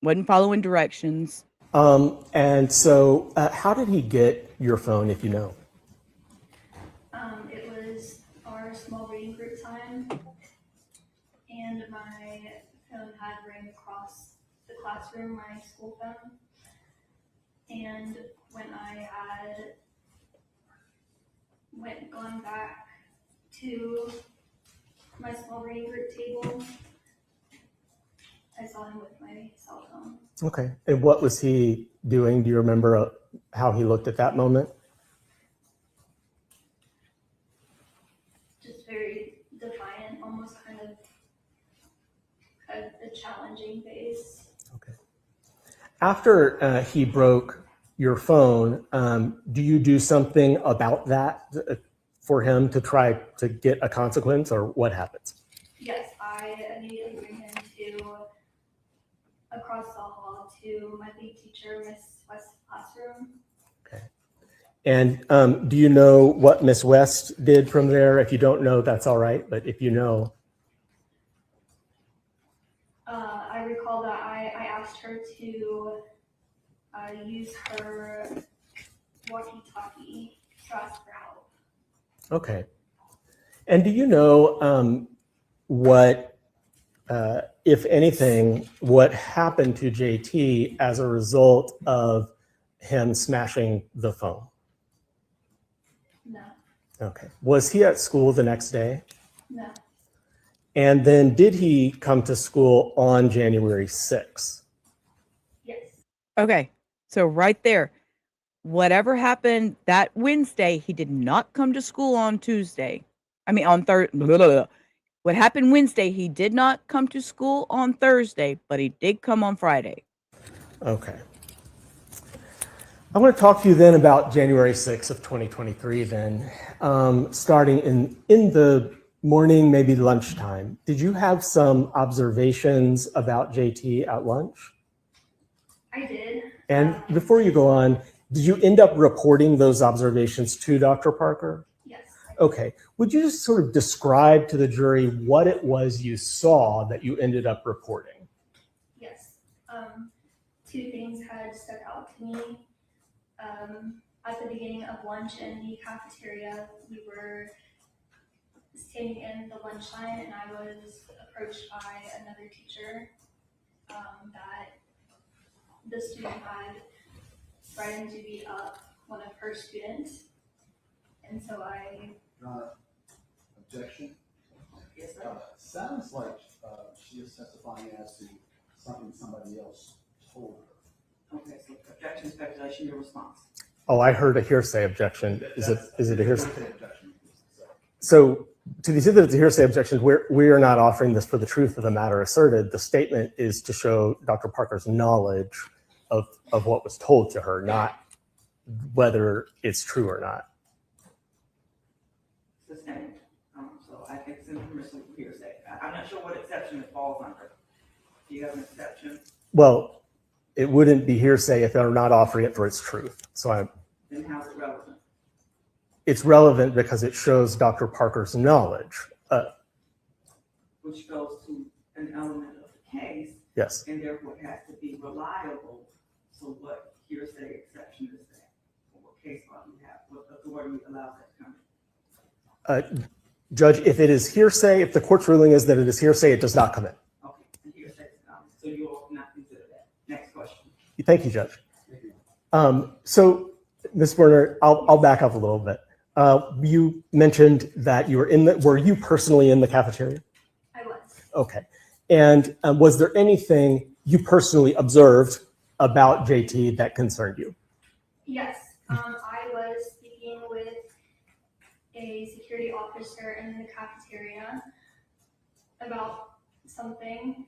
wasn't following directions. And so how did he get your phone, if you know? It was our small reading group time, and my phone had rang across the classroom, my school phone. And when I had gone back to my small reading group table, I saw him with my cell phone. Okay. And what was he doing? Do you remember how he looked at that moment? Just very defiant, almost kind of a challenging face. Okay. After he broke your phone, do you do something about that for him to try to get a consequence, or what happens? Yes, I immediately bring him across the hall to my lead teacher, Miss West's classroom. Okay. And do you know what Miss West did from there? If you don't know, that's all right. But if you know. I recall that I asked her to use her walkie-talkie to ask for help. Okay. And do you know what, if anything, what happened to JT as a result of him smashing the phone? No, Okay. Was he at school the next day? no, And then did he come to school on January 6th? yes, Okay. So right there, whatever happened that Wednesday, he did not come to school on Tuesday. I mean, on Thursday. What happened Wednesday, he did not come to school on Thursday, but he did come on Friday. Okay. I want to talk to you then about January 6th of 2023 then, starting in the morning, maybe lunchtime. Did you have some observations about JT at lunch? I did. And before you go on, did you end up reporting those observations to Dr. Parker? Yes. Okay. Would you just sort of describe to the jury what it was you saw that you ended up reporting? Yes. Two things had stuck out to me. At the beginning of lunch in the cafeteria, we were standing in the lunch line, and I was approached by another teacher that the student had threatened to beat up one of her students. And so I... Your Honor, objection? Yes, sir. Sounds like she is testifying as to something somebody else told her. Okay, so objection, speculation, your response. Oh, I heard a hearsay objection. Is it a hearsay? Objection. So to the extent that it's a hearsay objection, we are not offering this for the truth of the matter asserted. The statement is to show Dr. Parker's knowledge of what was told to her, not whether it's true or not. Sustained. So I think it's impermissible hearsay. I'm not sure what exception it falls under. Do you have an exception? Well, it wouldn't be hearsay if they're not offering it for its truth. So Then how's it relevant? it's relevant because it shows Dr. Parker's knowledge. Which goes to an element of the case, Yes. and therefore it has to be reliable. So what hearsay exception is that? Or what case law do you have? What authority allows that to come in? Judge, if it is hearsay, if the court's ruling is that it is hearsay, it does not come in. Okay, and hearsay, so you will not consider that. Next question. Thank you, Judge. So, Ms. Werner, I'll back up a little bit. You mentioned that you were you personally in the cafeteria? I was. Okay. And was there anything you personally observed about JT that concerned you? Yes, I was speaking with a security officer in the cafeteria about something,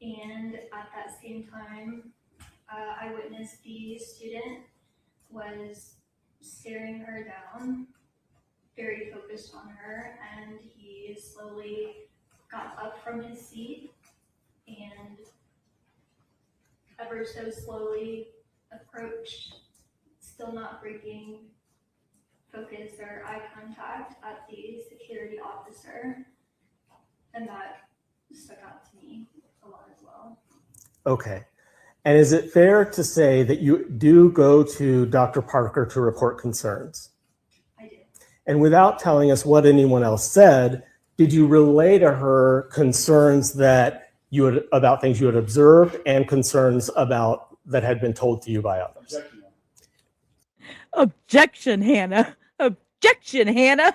and at that same time, I witnessed the student was staring her down, very focused on her, and he slowly got up from his seat and ever so slowly approached, still not breaking focus or eye contact at the security officer, and that stuck out to me a lot as well. Okay. And is it fair to say that you do go to Dr. Parker to report concerns? I did. And without telling us what anyone else said, did you relay to her concerns about things you had observed and concerns about that had been told to you by others? Objection, Hannah. Objection, Hannah.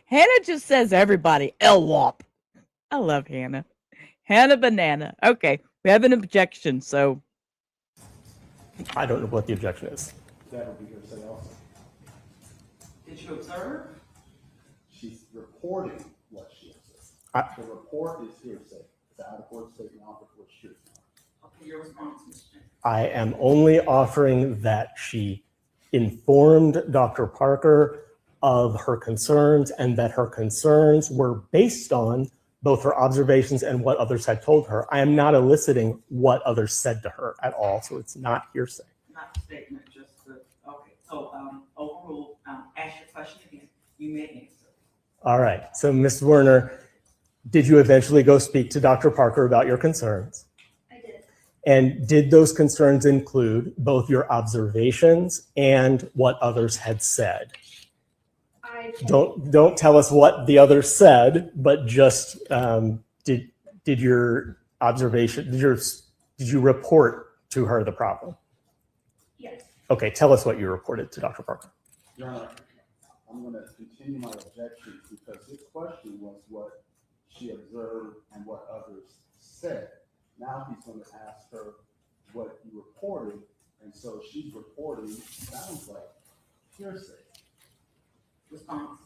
Hannah just says everybody LWOP. I love Hannah. Hannah Banana. Okay, we have an objection, so. I don't know what the objection is. That would be hearsay also. Did you observe? She's reporting what she observed. The report is hearsay. It's out of court statement offered for truth. Okay, your response, Mr. James. I am only offering that she informed Dr. Parker of her concerns and that her concerns were based on both her observations and what others had told her. I am not eliciting what others said to her at all, so it's not hearsay. Not the statement, just the, okay. So, overruled, ask your question again. You may answer. All right, so Ms. Werner, did you eventually go speak to Dr. Parker about your concerns? I did. And did those concerns include both your observations and what others had said? Don't tell us what the others said, but just did your observation, did you report to her the problem? Yes. Okay, tell us what you reported to Dr. Parker. Your Honor, I'm going to continue my objections because this question was what she observed and what others said. Now he's going to ask her what you reported, and so she's reporting, sounds like hearsay. Response.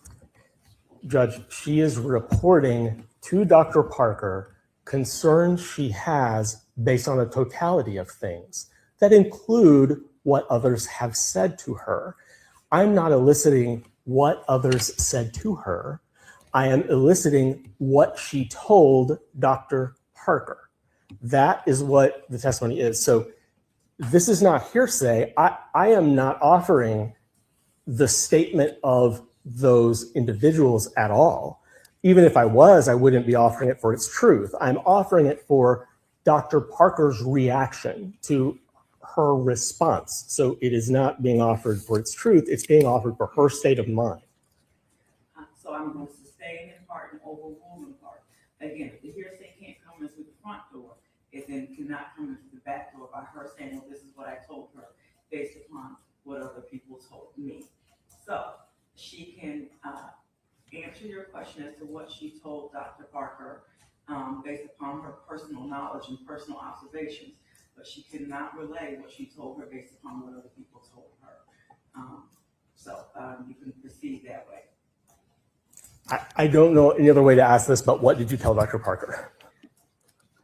Judge, she is reporting to Dr. Parker concerns she has based on a totality of things that include what others have said to her. I'm not eliciting what others said to her. I am eliciting what she told Dr. Parker. That is what the testimony is. So this is not hearsay. I am not offering the statement of those individuals at all. Even if I was, I wouldn't be offering it for its truth. I'm offering it for Dr. Parker's reaction to her response. So it is not being offered for its truth. It's being offered for her state of mind. so I'm going to sustain in part and overrule in part. Again, if the hearsay can't come in through the front door, it then cannot come in through the back door by her saying, well, this is what I told her, based upon what other people told me. So she can answer your question as to what she told Dr. Parker based upon her personal knowledge and personal observations, but she cannot relay what she told her based upon what other people told her. So you can proceed that way. I don't know any other way to ask this, but what did you tell Dr. Parker?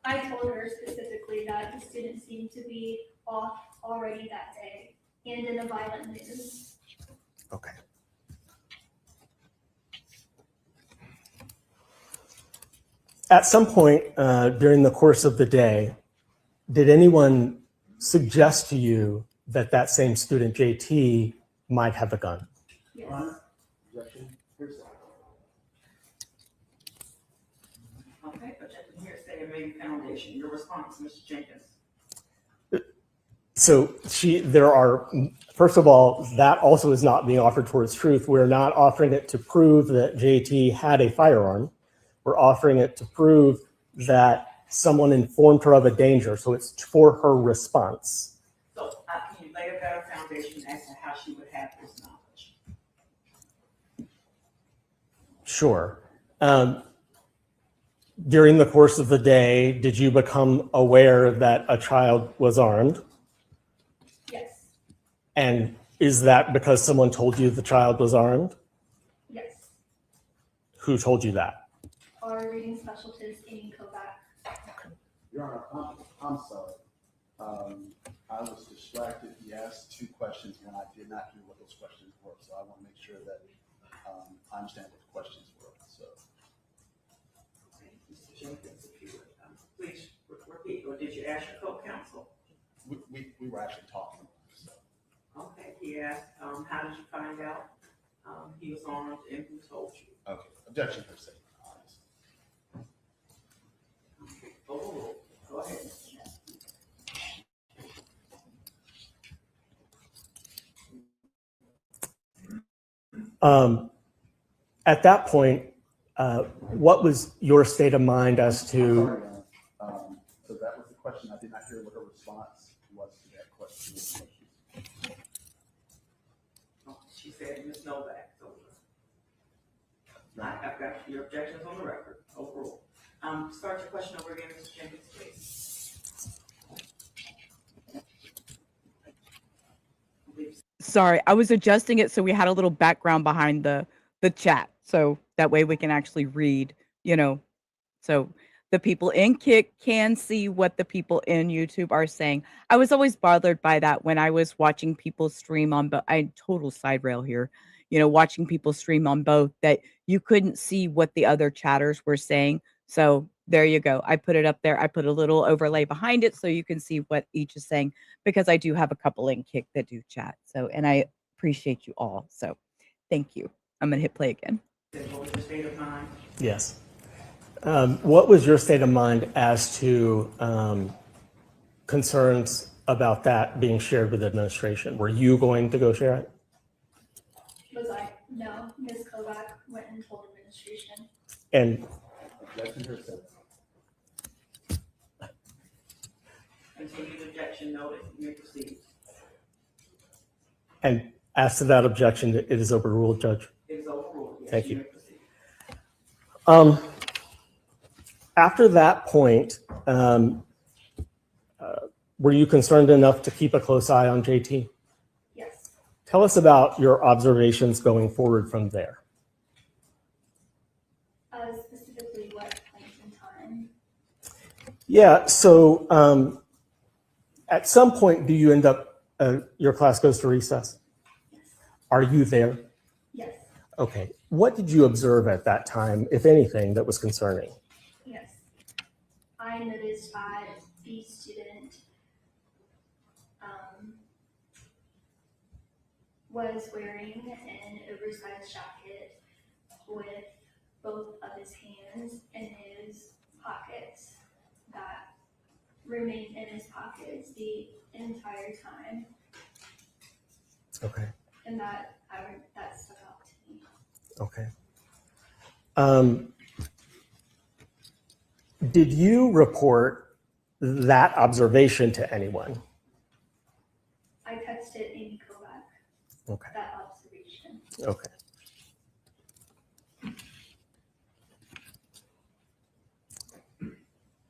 I told her specifically that the student seemed to be off already that day and in a violent mood. Okay. At some point during the course of the day, did anyone suggest to you that that same student, JT, might have a gun? Yes. Objection. Hearsay. Okay, objection, hearsay, and main foundation. Your response, Mr. Jenkins. So there are, first of all, that also is not being offered towards truth. We're not offering it to prove that JT had a firearm. We're offering it to prove that someone informed her of a danger. So it's for her response. So can you lay a better foundation as to how she would have this knowledge? Sure. During the course of the day, did you become aware that a child was armed? Yes. And is that because someone told you the child was armed? Yes. Who told you that? Our reading specialist, Amy Kovac. Your Honor, I'm sorry. I was distracted. He asked two questions and I did not hear what those questions were. So I want to make sure that I understand what the questions were. So. Okay, Mr. Jenkins, if you would please repeat, or did you ask your co-counsel? We were actually talking. So. Okay, he asked, how did you find out he was armed and who told you? Okay, objection per se. Okay, overruled. Go ahead, Mr. Jenkins. At that point, what was your state of mind as to? So that was the question. I did not hear what her response was to that question. Oh, she said Ms. Novak. So I've got your objections on the record. Overruled. Start your question over again, Mr. Jenkins, please. Sorry, I was adjusting it so we had a little background behind the chat, so that way we can actually read, so the people in Kick can see what the people in YouTube are saying. I was always bothered by that when I was watching people stream on, but I total side rail here, watching people stream on both, that you couldn't see what the other chatters were saying. So there you go. I put it up there. I put a little overlay behind it so you can see what each is saying, because I do have a couple in Kick that do chat. So, and I appreciate you all. So thank you. I'm going to hit play again. What was your state of mind? Yes. What was your state of mind as to concerns about that being shared with administration? Were you going to go share it? Was I? No. Ms. Kovac went and told administration. And Objection per se. Continued objection noted. You may proceed. And as to that objection, it is overruled, Judge. It is overruled. Yes, Thank you. may proceed. After that point, were you concerned enough to keep a close eye on JT? Yes. Tell us about your observations going forward from there. Specifically what point in time? Yeah, so at some point, do you end up, your class goes to recess? Yes. Are you there? Yes. Okay. What did you observe at that time, if anything, that was concerning? Yes. I noticed that the student was wearing an oversized jacket with both of his hands in his pockets that remained in his pockets the entire time, Okay. and that stuck out to me. Okay. Did you report that observation to anyone? I texted Amy Kovac Okay. that observation. Okay.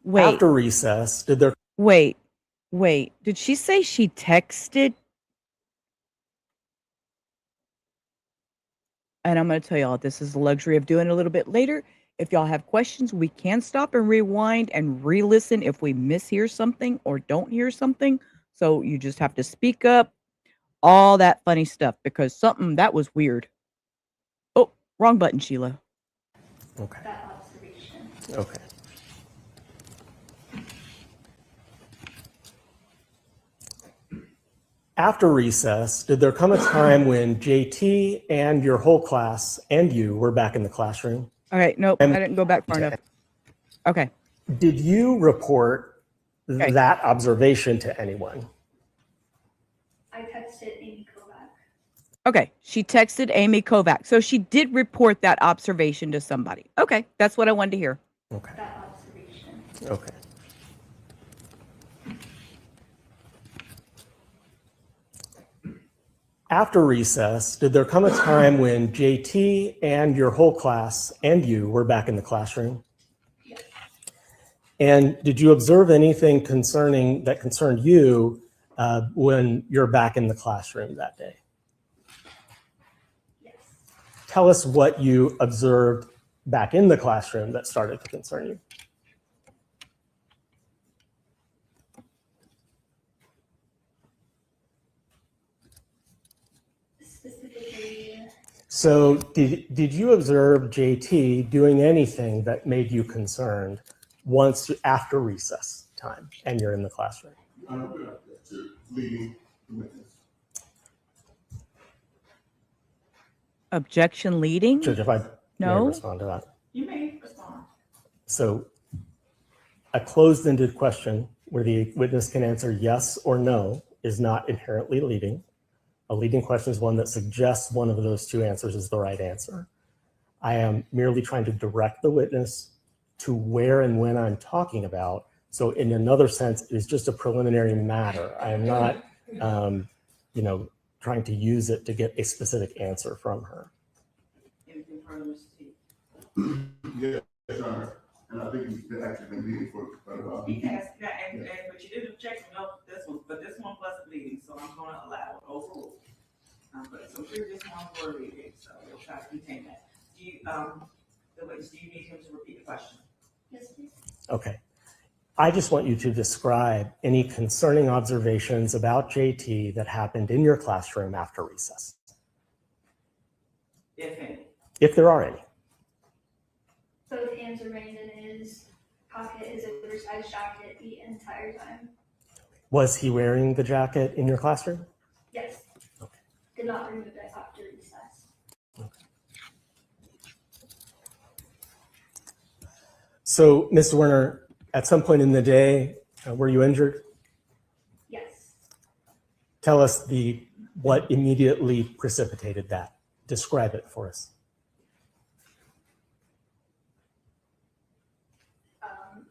Wait, After recess, did there? wait. Did she say she texted? And I'm going to tell y'all, this is the luxury of doing it a little bit later. If y'all have questions, we can stop and rewind and re-listen if we mishear something or don't hear something. So you just have to speak up, all that funny stuff, because something that was weird. Oh, wrong button, Sheila. Okay. That observation. Okay. After recess, did there come a time when JT and your whole class and you were back in the classroom? All right, nope, And- I didn't go back far enough. Okay. Did you report Okay. that observation to anyone? I texted Amy Kovac. Okay, she texted Amy Kovac. So she did report that observation to somebody. Okay, that's what I wanted to hear. Okay. That observation. Okay. After recess, did there come a time when JT and your whole class and you were back in the classroom? Yes. And did you observe anything that concerned you when you're back in the classroom that day? Yes. Tell us what you observed back in the classroom that started to concern you. Specifically, So did you observe JT doing anything that made you concerned once after recess time and you're in the classroom? To leading the witness. Objection leading? Judge, if I may No. respond to that. You may respond. So a closed-ended question where the witness can answer yes or no is not inherently leading. A leading question is one that suggests one of those two answers is the right answer. I am merely trying to direct the witness to where and when I'm talking about. So in another sense, it is just a preliminary matter. I am not, trying to use it to get a specific answer from her. Anything further, Mr. T? Yes, Your Honor. And I think he's been actually been leading for quite a while. He has, but you didn't object to no, this one wasn't leading, so I'm gonna allow it overruled. But some previous ones were leading, so we'll try to contain that. Do you, the witness, do you need him to repeat the question? yes, please. Okay. I just want you to describe any concerning observations about JT that happened in your classroom after recess, If any. if there are any. Both hands remained in his pocket, his oversized jacket the entire time. Was he wearing the jacket in your classroom? Yes. Okay. Did not remove it after recess. So, Ms. Zwerner, at some point in the day, were you injured? Yes. Tell us what immediately precipitated that. Describe it for us.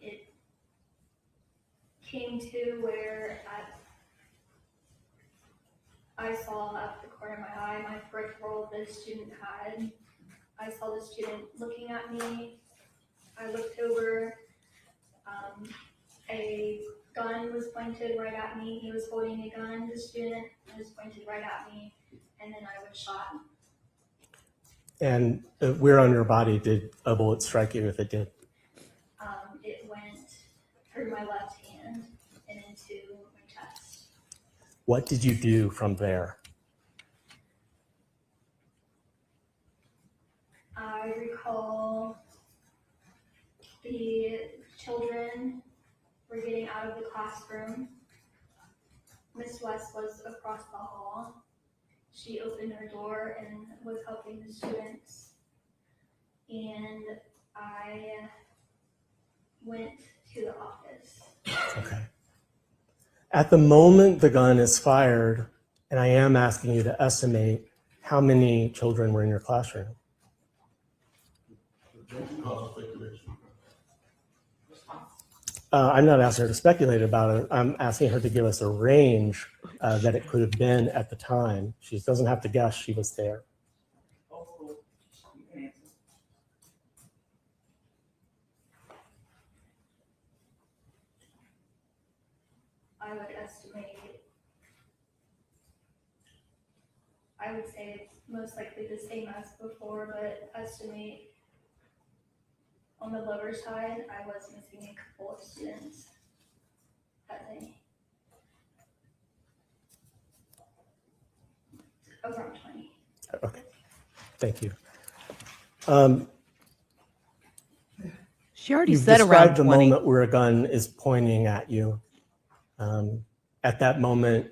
It came to where I saw at the corner of my eye, my peripheral, the student had. I saw the student looking at me. I looked over. A gun was pointed right at me. He was holding a gun, the student, was pointed right at me, and then I was shot. And where on your body did a bullet strike you if it did? It went through my left hand and into my chest. What did you do from there? I recall the children were getting out of the classroom. Miss West was across the hall. She opened her door and was helping the students. And I went to the office. Okay. At the moment the gun is fired, and I am asking you to estimate how many children were in your classroom. Objection calls for speculation. I'm not asking her to speculate about it. I'm asking her to give us a range that it could have been at the time. She doesn't have to guess, she was there. Also, you can answer. I would estimate, I would say it's most likely the same as before, but estimate on the lower side, I was missing a couple of students that day. Around 20. Okay, thank you. She already You've said around described the 20. moment where a gun is pointing at you. At that moment,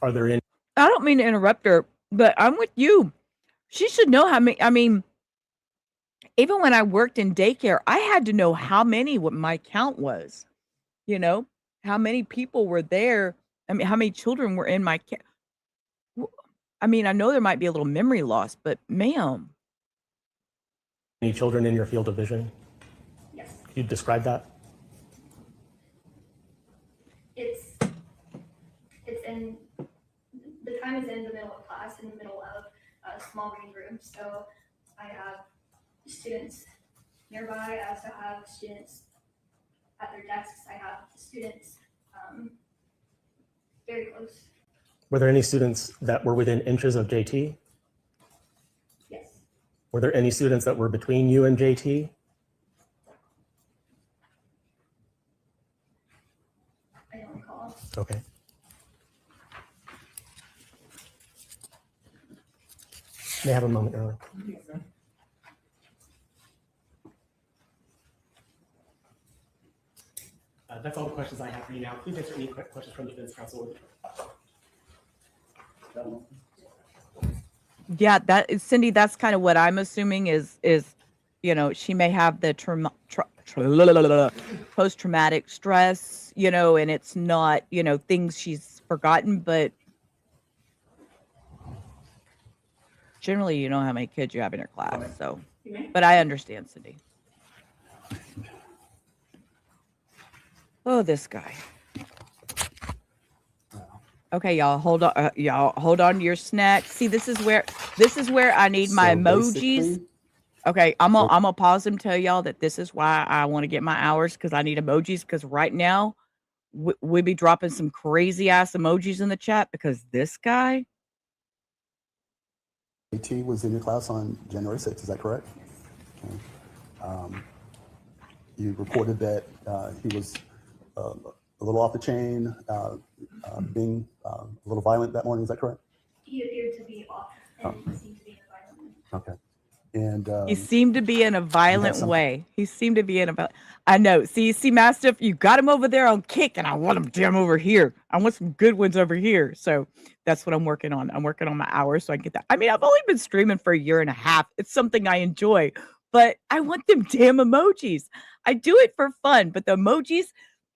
are there any? I don't mean to interrupt her, but I'm with you. She should know how many. I mean, even when I worked in daycare, I had to know how many, what my count was, you know, how many people were there. I mean, how many children were in my care. I mean, I know there might be a little memory loss, but ma'am. Any children in your field of vision? Yes. Could you describe that? It's in, the time is in the middle of class, in the middle of a small reading room. So I have students nearby. I also have students at their desks. I have students very close. Were there any students that were within inches of JT? Yes. Were there any students that were between you and JT? I don't recall. Okay. May I have a moment, Your Honor? That's all the questions I have for you now. Please answer any questions from the defense counsel. Yeah, that is Cindy. That's kind of what I'm assuming is, you know, she may have the post-traumatic stress, you know, and it's not, you know, things she's forgotten, but generally you know how many kids you have in your class. So, but I understand, Cindy. Oh, this guy. Okay, y'all hold on. Y'all hold on to your snacks. See, this is where I need my So emojis. basically, Okay, I'm gonna pause and tell y'all that this is why I want to get my hours, because I need emojis. Because right now we be dropping some crazy ass emojis in the chat because this guy. JT was in your class on January 6th, is that correct? Okay. You reported that he was a little off the chain, being a little violent that morning, is that correct? He appeared to be off and seemed to be in a violent mood. Okay. And He seemed to be in a violent way. He seemed to be in a. I know. See, Mastiff, you got him over there on kick, and I want him damn over here. I want some good ones over here. So that's what I'm working on. I'm working on my hours so I can get that. I mean, I've only been streaming for a year and a half. It's something I enjoy, but I want them damn emojis. I do it for fun, but the emojis,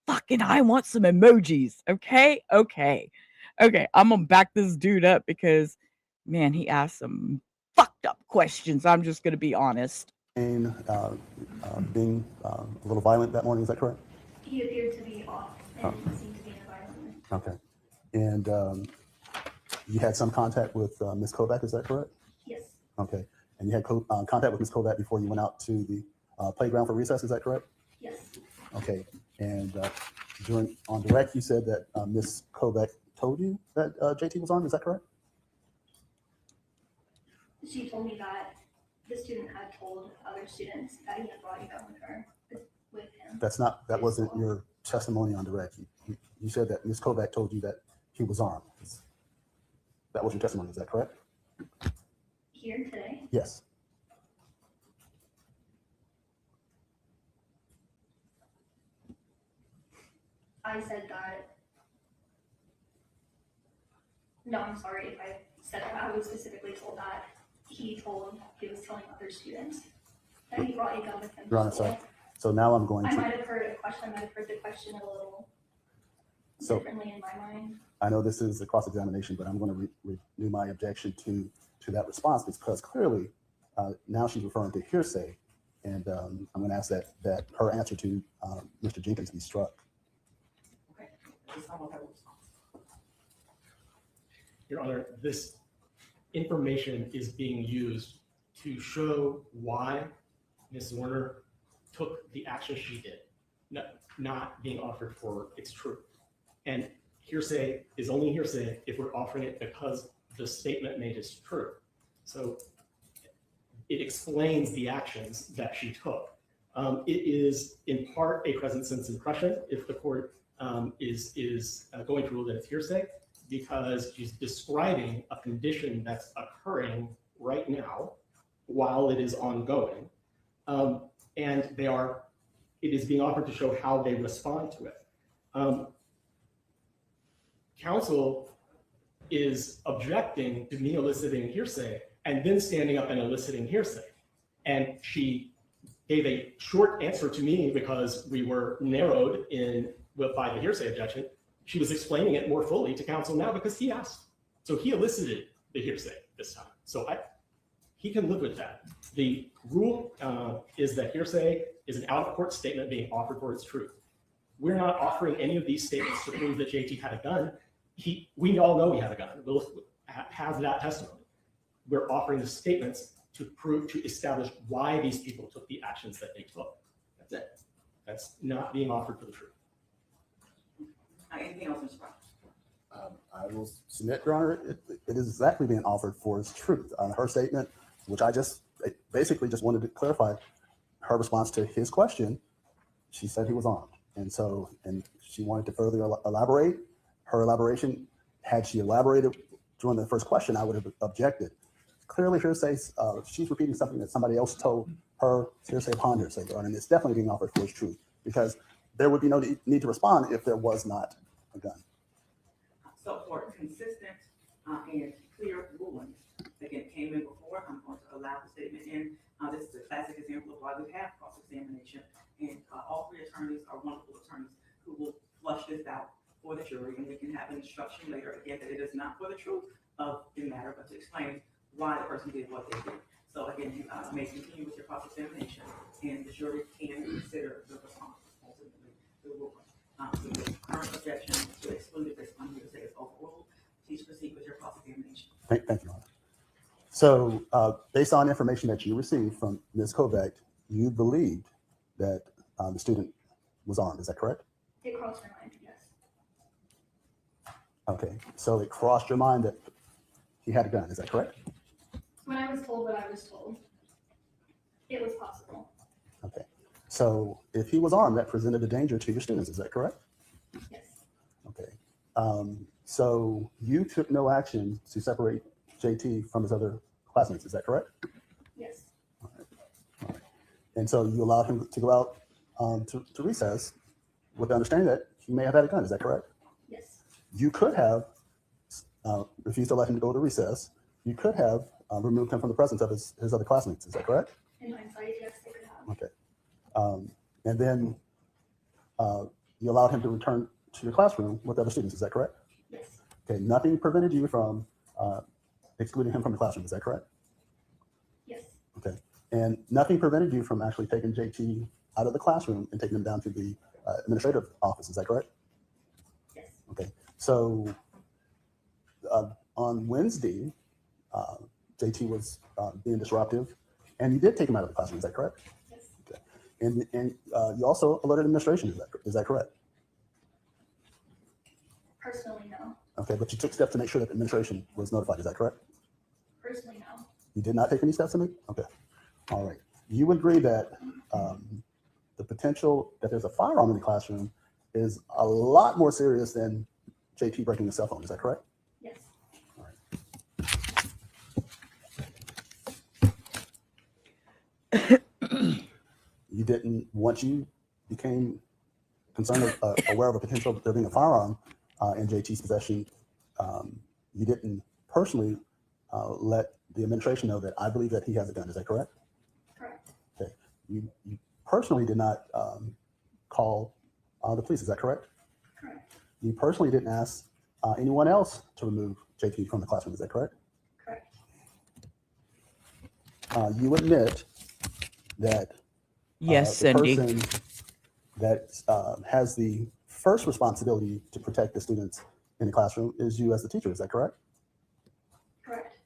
fucking, I want some emojis. Okay. I'm gonna back this dude up because, man, he asked some fucked up questions. I'm just gonna be honest. being a little violent that morning, is that correct? He appeared to be off and seemed to be in a violent mood. Okay. And you had some contact with Ms. Kovac, is that correct? Yes. Okay. And you had contact with Ms. Kovac before you went out to the playground for recess, is that correct? Yes. Okay. And on direct, you said that Ms. Kovac told you that JT was armed, is that correct? She told me that the student had told other students that he had brought a gun with him. That wasn't your testimony on direct. You said that Ms. Kovac told you that he was armed. That was your testimony, is that correct? Here today? Yes. I said that. No, I'm sorry if I said that. I was specifically told that he was telling other students that he brought a gun with him. Your Honor, sorry. So now I'm going I to. might have heard a question. I might have heard the question a little differently in my mind. I know this is a cross-examination, but I'm going to renew my objection to that response because clearly now she's referring to hearsay And I'm going to ask that her answer to Mr. Jenkins be struck. Okay, just someone have a response. Your Honor, this information is being used to show why Ms. Zwerner took the action she did, not being offered for its truth. And hearsay is only hearsay if we're offering it because the statement made is true. So it explains the actions that she took. It is in part a present sense impression if the court is going to rule that it's hearsay, because she's describing a condition that's occurring right now while it is ongoing. And it is being offered to show how they respond to it. Counsel is objecting to me eliciting hearsay and then standing up and eliciting hearsay. And she gave a short answer to me because we were narrowed by the hearsay objection. She was explaining it more fully to counsel now because he asked. So he elicited the hearsay this time. So he can live with that. The rule is that hearsay is an out-of-court statement being offered for its truth. We're not offering any of these statements to prove that JT had a gun. We all know he had a gun. We'll have that testimony. We're offering the statements to establish why these people took the actions that they took. That's it. That's not being offered for the truth. Anything else, Mr. Brown? I will submit, Your Honor, it is exactly being offered for its truth. Her statement, which I basically just wanted to clarify, her response to his question, she said he was armed. And she wanted to further elaborate. Her elaboration, had she elaborated during the first question, I would have objected. Clearly, hearsay, she's repeating something that somebody else told her, hearsay upon hearsay, Your Honor, and it's definitely being offered for its truth, because there would be no need to respond if there was not a gun. So for consistent and clear rulings, again, came in before, I'm going to allow the statement in. This is a classic example of why we have cross-examination. And all three attorneys are wonderful attorneys who will flush this out for the jury, and we can have an instruction later, again, that it is not for the truth of the matter, but to explain why the person did what they did. So again, you may continue with your cross-examination, and the jury can consider the response, ultimately, the ruling. So the current objection to exclude this on hearsay is overruled. Please proceed with your cross-examination. Thank you, Your Honor. So based on information that you received from Ms. Kovac, you believed that the student was armed, is that correct? It crossed my mind, yes. Okay, so it crossed your mind that he had a gun, is that correct? When I was told what I was told, it was possible. Okay, so if he was armed, that presented a danger to your students, is that correct? Yes. Okay, so you took no action to separate JT from his other classmates, is that correct? Yes. All right. And so you allowed him to go out to recess with the understanding that he may have had a gun, is that correct? Yes. You could have refused to let him go to recess. You could have removed him from the presence of his other classmates, is that correct? In hindsight, yes, they could have. Okay. And then you allowed him to return to your classroom with other students, is that correct? Yes. Okay, nothing prevented you from excluding him from the classroom, is that correct? Yes. Okay, and nothing prevented you from actually taking JT out of the classroom and taking him down to the administrative office, is that correct? Yes. Okay, so on Wednesday, JT was being disruptive, and you did take him out of the classroom, is that correct? Yes. Okay, and you also alerted administration, is that correct? Personally, no. Okay, but you took steps to make sure that the administration was notified, is that correct? Personally, no. You did not take any steps to make? Okay, all right. You agree that the potential that there's a firearm in the classroom is a lot more serious than JT breaking the cell phone, is that correct? Yes. All right. You didn't, once you became concerned, aware of a potential there being a firearm in JT's possession, you didn't personally let the administration know that I believe that he has a gun, is that correct? Correct. Okay. You personally did not call the police, is that correct? Correct. You personally didn't ask anyone else to remove JT from the classroom, is that correct? Correct. You admit that Yes, the Cindy. person that has the first responsibility to protect the students in the classroom is you as the teacher. Is that correct? Correct.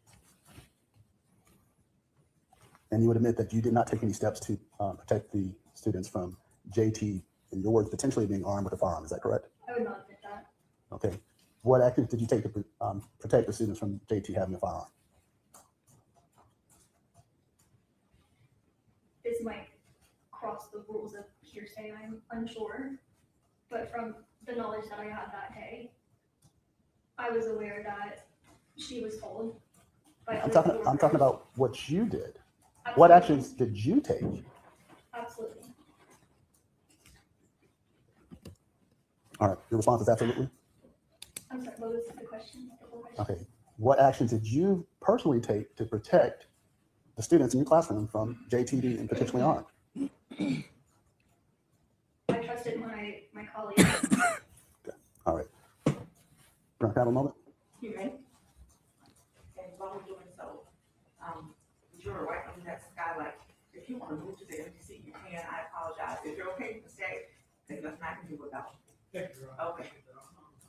And you would admit that you did not take any steps to protect the students from JT, in your words, potentially being armed with a firearm. Is that correct? I would not admit that. Okay. What actions did you take to protect the students from JT having a firearm? This might cross the rules of hearsay, I'm unsure. But from the knowledge that I had that day, I was aware that she was told by I'm other talking coworkers. about what you did. What Absolutely. actions did you take? Absolutely. All right, your response is absolutely? I'm sorry, what was the question? The whole question? Okay. What actions did you personally take to protect the students in your classroom from JT being potentially armed? I trusted my colleagues. All right. We're going to have a moment. You ready? And while we're doing so, you're right on that skylight. If you want to move to the empty seat, you can. I apologize. If you're okay with the stay, there's nothing I can do without you. Thank you, Your Honor. Okay.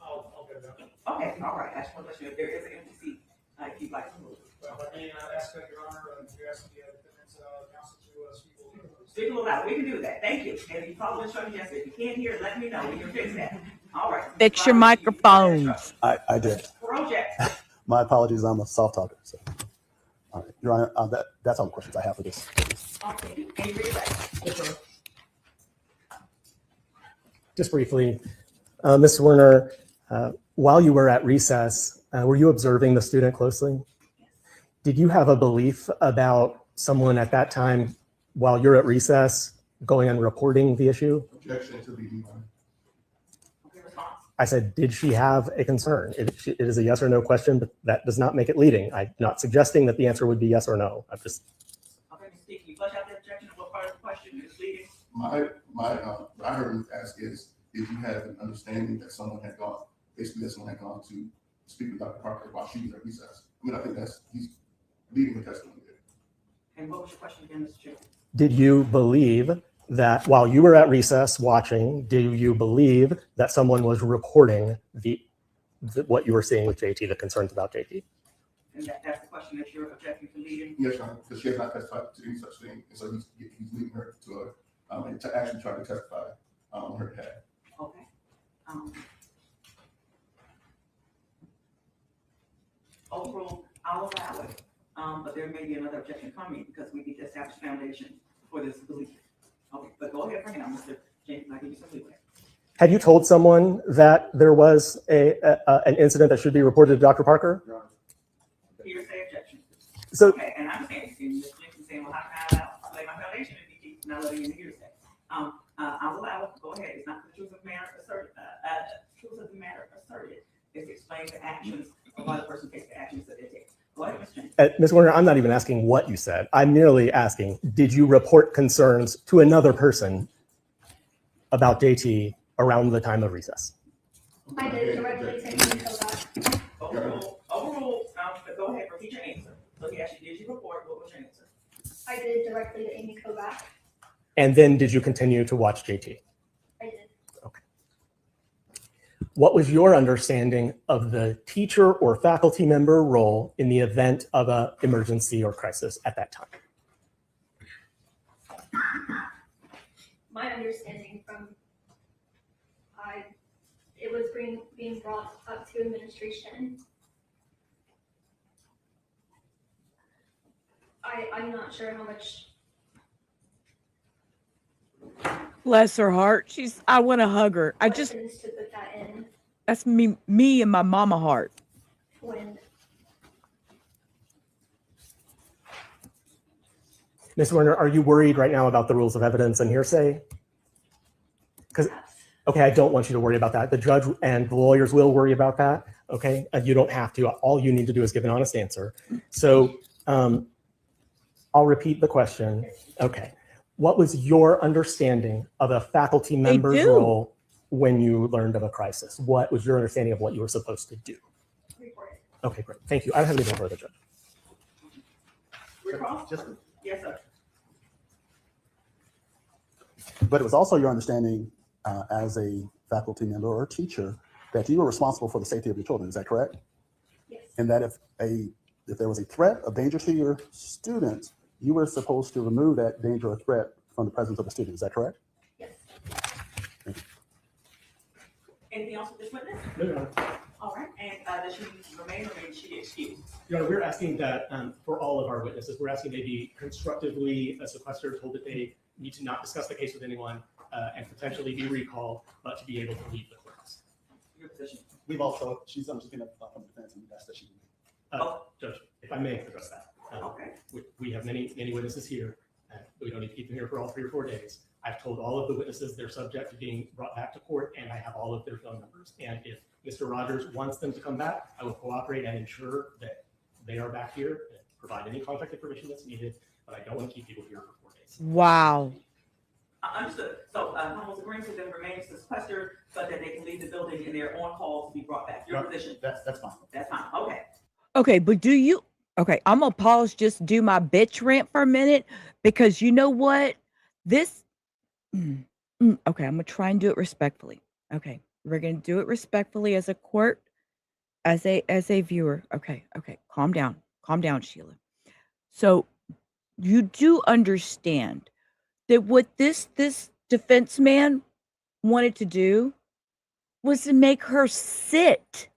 I'll get that. Okay, all right. I just want to let you know if there is an empty seat, if you'd like to move. Well, I mean, I ask that, Your Honor, you ask the defense counsel to speak a little bit. Speak a little loud. We can do that. Thank you. And if you follow instructions, yes, if you can't hear, let me know. We can fix that. All right. Fix your microphones. I did. Project. My apologies. I'm a soft talker. So. All right, Your Honor, that's all the questions I have for this. Okay. Can you read it back? Yes, sir. Just briefly, Ms. Werner, while you were at recess, were you observing the student closely? Did you have a belief about someone at that time, while you're at recess, going and reporting the issue? Objection to leading. Okay, response. I said, did she have a concern? It is a yes or no question, but that does not make it leading. I'm not suggesting that the answer would be yes or no. I'm just. Okay, Ms. Steve, can you flesh out the objection? What part of the question is leading? What I heard him ask is, if you have an understanding that someone had gone, basically that someone had gone to speak with Dr. Parker while she was at recess. I mean, I think he's leading the testimony there. And what was your question again, Mr. Chair? Did you believe that while you were at recess watching, do you believe that someone was reporting what you were seeing with JT, the concerns about JT? And that's the question that you're objecting to leading? Yes, Your Honor, because she has not testified to any such thing, and so he's leading her to and to actually try to testify on her behalf. Okay. Overruled, I'll allow it, but there may be another objection coming because we need to establish foundation for this belief. Okay, but go ahead for now, Mr. Jenkins, I'll give you some leeway. Had you told someone that there was an incident that should be reported to Dr. Parker? Hearsay objection. So, Okay, and I'm saying, Ms. Jenkins saying, well, how can I lay my foundation if you keep not letting in the hearsay? I'll allow it, go ahead, it's not the truth of the matter asserted, it's explain the actions of why the person takes the actions that they take. Go ahead, Ms. Jenkins. Ms. Werner, I'm not even asking what you said. I'm merely asking, did you report concerns to another person about JT around the time of recess? I did directly to Amy Kovac. Overruled, but go ahead, repeat your answer. So he asked you, did you report, what was your answer? I did directly to Amy Kovac. And then did you continue to watch JT? I did. Okay. What was your understanding of the teacher or faculty member role in the event of an emergency or crisis at that time? My understanding from it was being brought up to administration. I'm not sure how much. Bless her heart. I want to hug her. Questions to put that in that's me and my mama heart. when Ms. Werner, are you worried right now about the rules of evidence and hearsay? Because, okay, I don't want you to worry about that. The judge and the lawyers will worry about that, okay? And you don't have to. All you need to do is give an honest answer. So I'll repeat the question. Okay. What was your understanding of a faculty member's role when you learned of a crisis? What was your understanding of what you were supposed to do? report it. Okay, great. Thank you. I don't have anything further, Judge. Recall? Yes, sir. But it was also your understanding as a faculty member or teacher that you were responsible for the safety of your children. Is that correct? Yes. And that if there was a threat of danger to your students, you were supposed to remove that danger or threat from the presence of the student. Is that correct? Yes. Anything else with this witness? No, Your Honor. All right, and does she need to remain or maybe she get excused? Your Honor, we're asking that for all of our witnesses, we're asking they be constructively sequestered, told that they need to not discuss the case with anyone and potentially be recalled, but to be able to leave the courthouse. Your position. We've also, she's speaking up from the defense and that's that she. Judge, if I may address that. Okay. We have many witnesses here. We don't need to keep them here for all 3 or 4 days. I've told all of the witnesses they're subject to being brought back to court, and I have all of their phone numbers. And if Mr. Rogers wants them to come back, I will cooperate and ensure that they are back here and provide any contact information that's needed, but I don't want to keep people here for 4 days. Wow. Understood. So, Hummel's agreeing to them remain sequestered, but that they can leave the building and they're on call to be brought back. Your position. That's fine. That's fine. Okay. Okay, but do you? Okay, I'm gonna pause, just do my bitch rant for a minute, because you know what? This. Okay, I'm gonna try and do it respectfully. Okay, we're gonna do it respectfully as a court, as a viewer. Okay, calm down, Sheila. So, you do understand that what this defense man wanted to do was to make her sit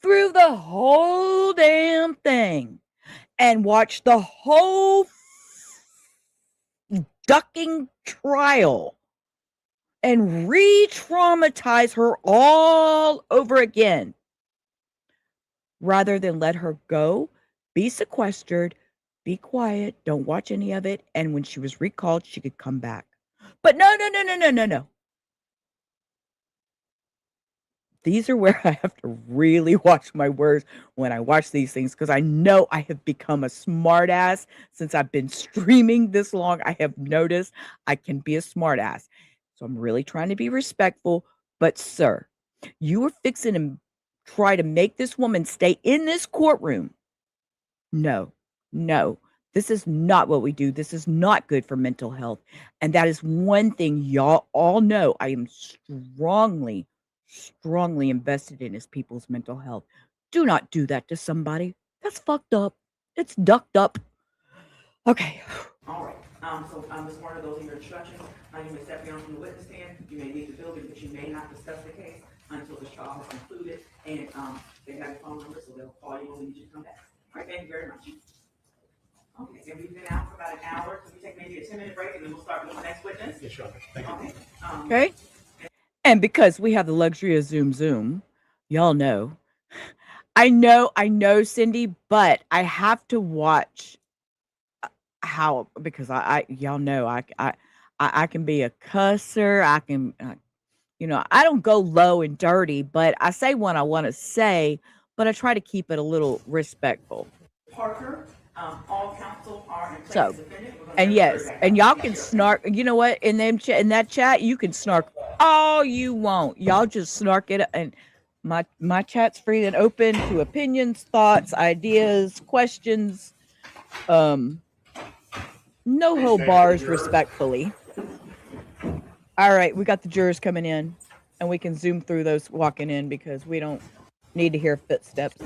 through the whole damn thing and watch the whole ducking trial and re-traumatize her all over again, rather than let her go, be sequestered, be quiet, don't watch any of it, and when she was recalled, she could come back. But no. These are where I have to really watch my words when I watch these things, because I know I have become a smartass since I've been streaming this long. I have noticed I can be a smartass. So I'm really trying to be respectful. But sir, you were fixing to try to make this woman stay in this courtroom. No. This is not what we do. This is not good for mental health. And that is one thing y'all all know. I am strongly invested in is people's mental health. Do not do that to somebody. That's fucked up. It's ducked up. Okay. All right. So, Ms. Warner, those are your instructions. You may step down from the witness stand. You may leave the building, but you may not discuss the case until the trial has concluded. And they have your phone number, so they'll call you when we need you to come back. All right. Thank you very much. Okay. And we've been out for about an hour. So we take maybe a 10-minute break, and then we'll start with the next witness. Yes, Your Honor. Thank you. Okay. Okay. And because we have the luxury of Zoom, y'all know. I know, Cindy, but I have to watch how, because y'all know I can be a cusser. I can, I don't go low and dirty, but I say what I want to say, but I try to keep it a little respectful. Parker, all counsel are in place. So, and yes, and y'all can snark. You know what? In that chat, you can snark all you want. Y'all just snark it, and my chat's free and open to opinions, thoughts, ideas, questions. No hold bars, respectfully. All right, we got the jurors coming in, and we can zoom through those walking in because we don't need to hear footsteps.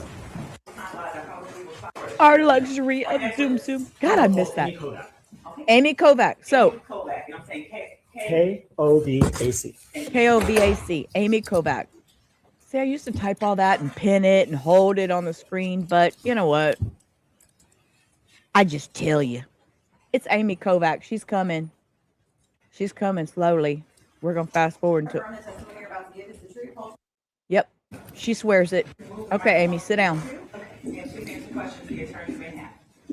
Our luxury of Zoom. God, I missed that. Amy Kovac. So, Kovac. Kovac. Amy Kovac. See, I used to type all that and pin it and hold it on the screen, but you know what? I just tell you. It's Amy Kovac. She's coming. She's coming slowly. We're going to fast forward into it. Yep. She swears it. Okay, Amy, sit down.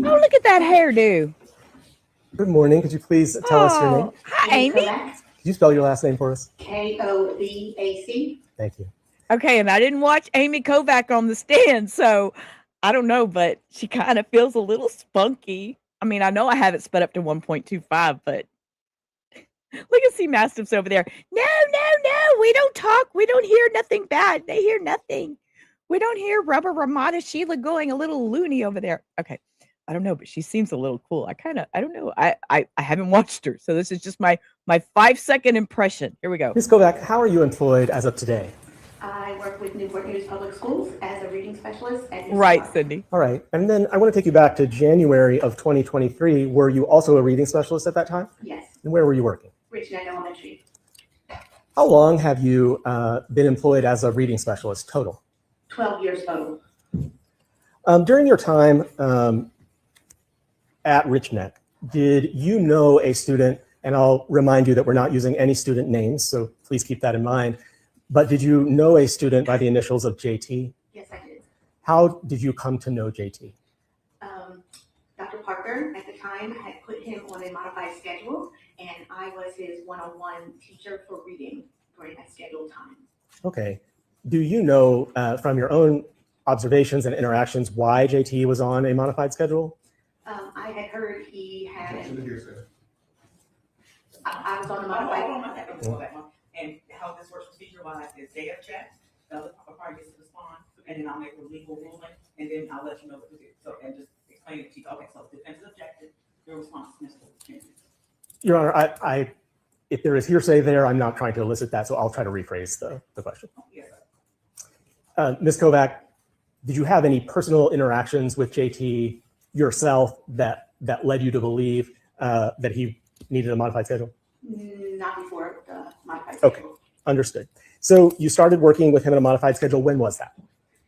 Oh, look at that hairdo. Good morning. Could you please tell us your name? Hi, Amy. Could you spell your last name for us? Kovac. Thank you. Okay, and I didn't watch Amy Kovac on the stand, so I don't know, but she kind of feels a little spunky. I mean, I know I have it sped up to 1.25, but look at C Mastiffs over there. No, we don't talk. We don't hear nothing bad. They hear nothing. We don't hear Rubber Ramada Sheila going a little loony over there. Okay. I don't know, but she seems a little cool. I don't know. I haven't watched her, so this is just my 5-second impression. Here we go. Ms. Kovac, how are you employed as of today? I work with Newport News Public Schools as a reading specialist at East Right, Park. Cindy. All right. And then I want to take you back to January of 2023. Were you also a reading specialist at that time? Yes, And where were you working? Richmond Elementary. How long have you been employed as a reading specialist total? 12 years total. During your time at Richneck, did you know a student, and I'll remind you that we're not using any student names, so please keep that in mind, but did you know a student by the initials of JT? Yes, I did. How did you come to know JT? Dr. Parker at the time had put him on a modified schedule, and I was his one-on-one teacher for reading during that scheduled time. Okay. Do you know from your own observations and interactions why JT was on a modified schedule? I had heard he had, Objection to hearsay. I was on a Hold modified. on one second, before that one. And how this works procedure-wise is they object, the other party gets to respond, and then I'll make a legal ruling, and then I'll let you know what to do. So, and just explain it to you. Okay, so defense is objected, your response, Mr. Jenkins. Your Honor, if there is hearsay there, I'm not trying to elicit that, so I'll try to rephrase the question. Yes, sir. Ms. Kovac, did you have any personal interactions with JT yourself that led you to believe that he needed a modified schedule? Not before the modified Okay. schedule. Understood. So you started working with him in a modified schedule. When was that?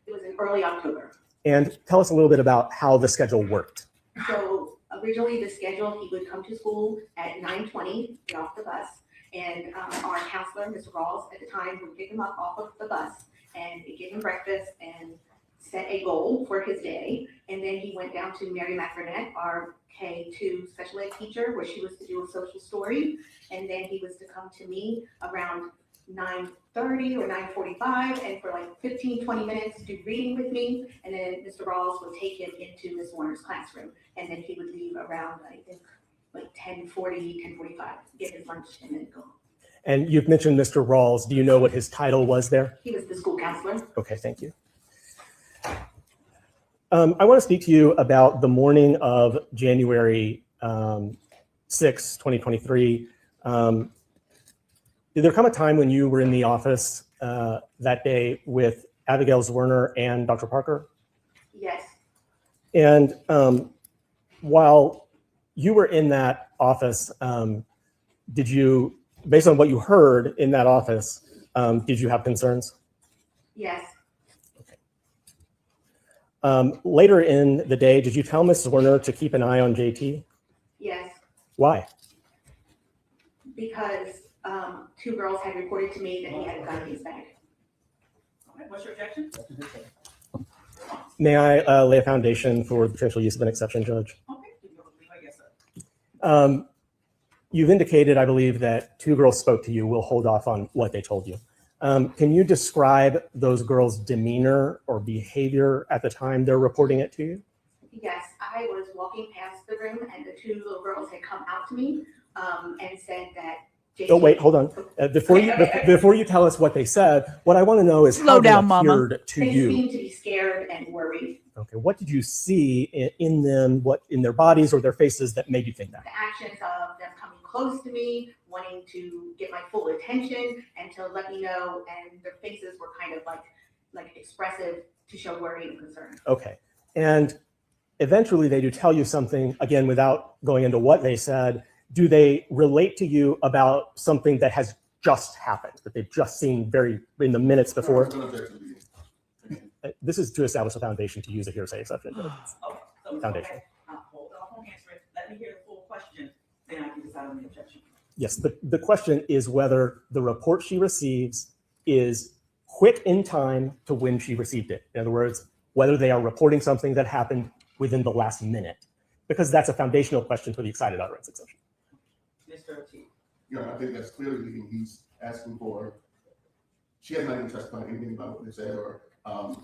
It was in early October. And tell us a little bit about how the schedule worked. So originally the schedule, he would come to school at 9:20, get off the bus, and our counselor, Mr. Rawls, at the time would pick him up off of the bus and give him breakfast and set a goal for his day. And then he went down to Mary Macronette, our K2 special ed teacher, where she was to do a social story. And then he was to come to me around 9:30 or 9:45, and for like 15, 20 minutes do reading with me. And then Mr. Rawls would take him into Ms. Warner's classroom. And then he would leave around, I think, like 10:40, 10:45, get his lunch and then go. And you've mentioned Mr. Rawls. Do you know what his title was there? He was the school counselor. Okay, thank you. I want to speak to you about the morning of January 6, 2023. Did there come a time when you were in the office that day with Abigail Zwerner and Dr. Parker? Yes, And while you were in that office, did you, based on what you heard in that office, did you have concerns? yes, Later in the day, did you tell Ms. Zwerner to keep an eye on JT? yes, Why? because two girls had reported to me that he had a gun in his bag. Okay, what's your objection? May I lay a foundation for the potential use of an exception, Judge? Okay, yes, sir. You've indicated, I believe, that two girls spoke to you. We'll hold off on what they told you. Can you describe those girls' demeanor or behavior at the time they're reporting it to you? Yes, I was walking past the room and the two little girls had come out to me and said that. Oh, wait, hold on. Before you tell us what they said, what I want to know is Slow how they down, Mama. appeared to They you. seemed to be scared and worried. Okay, what did you see in them, what in their bodies or their faces that made you think that? The actions of them coming close to me, wanting to get my full attention and to let me know, and their faces were kind of like expressive to show worry and concern. Okay, and eventually they do tell you something, again, without going into what they said. Do they relate to you about something that has just happened, that they've just seen in the minutes before? This is to establish a foundation to use a hearsay exception. Oh, so, Foundation. okay. Hold off on answering. Let me hear the full question, then I can decide on the objection. Yes, the question is whether the report she receives is quick in time to when she received it. In other words, whether they are reporting something that happened within the last minute, because that's a foundational question for the excited utterance exception. Mr. Ortiz. I think that's clearly leading. He's asking for, she has not even testified anything about what they said or how,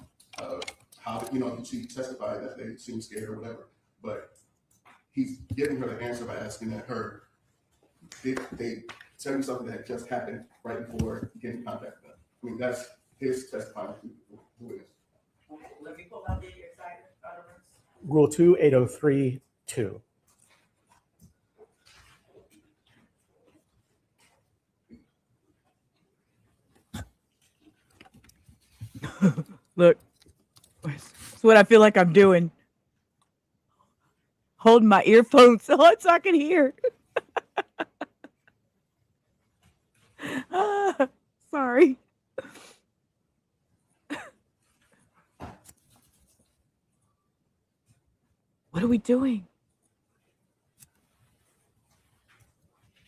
she testified that they seemed scared or whatever, but he's giving her the answer by asking that her, did they tell you something that had just happened right before you get in contact with them? I mean, that's his testifying to who it is. Okay, let me pull out the excited utterance Rule 28032. Look, it's what I feel like I'm doing. Holding my earphones so I can hear. Sorry. What are we doing?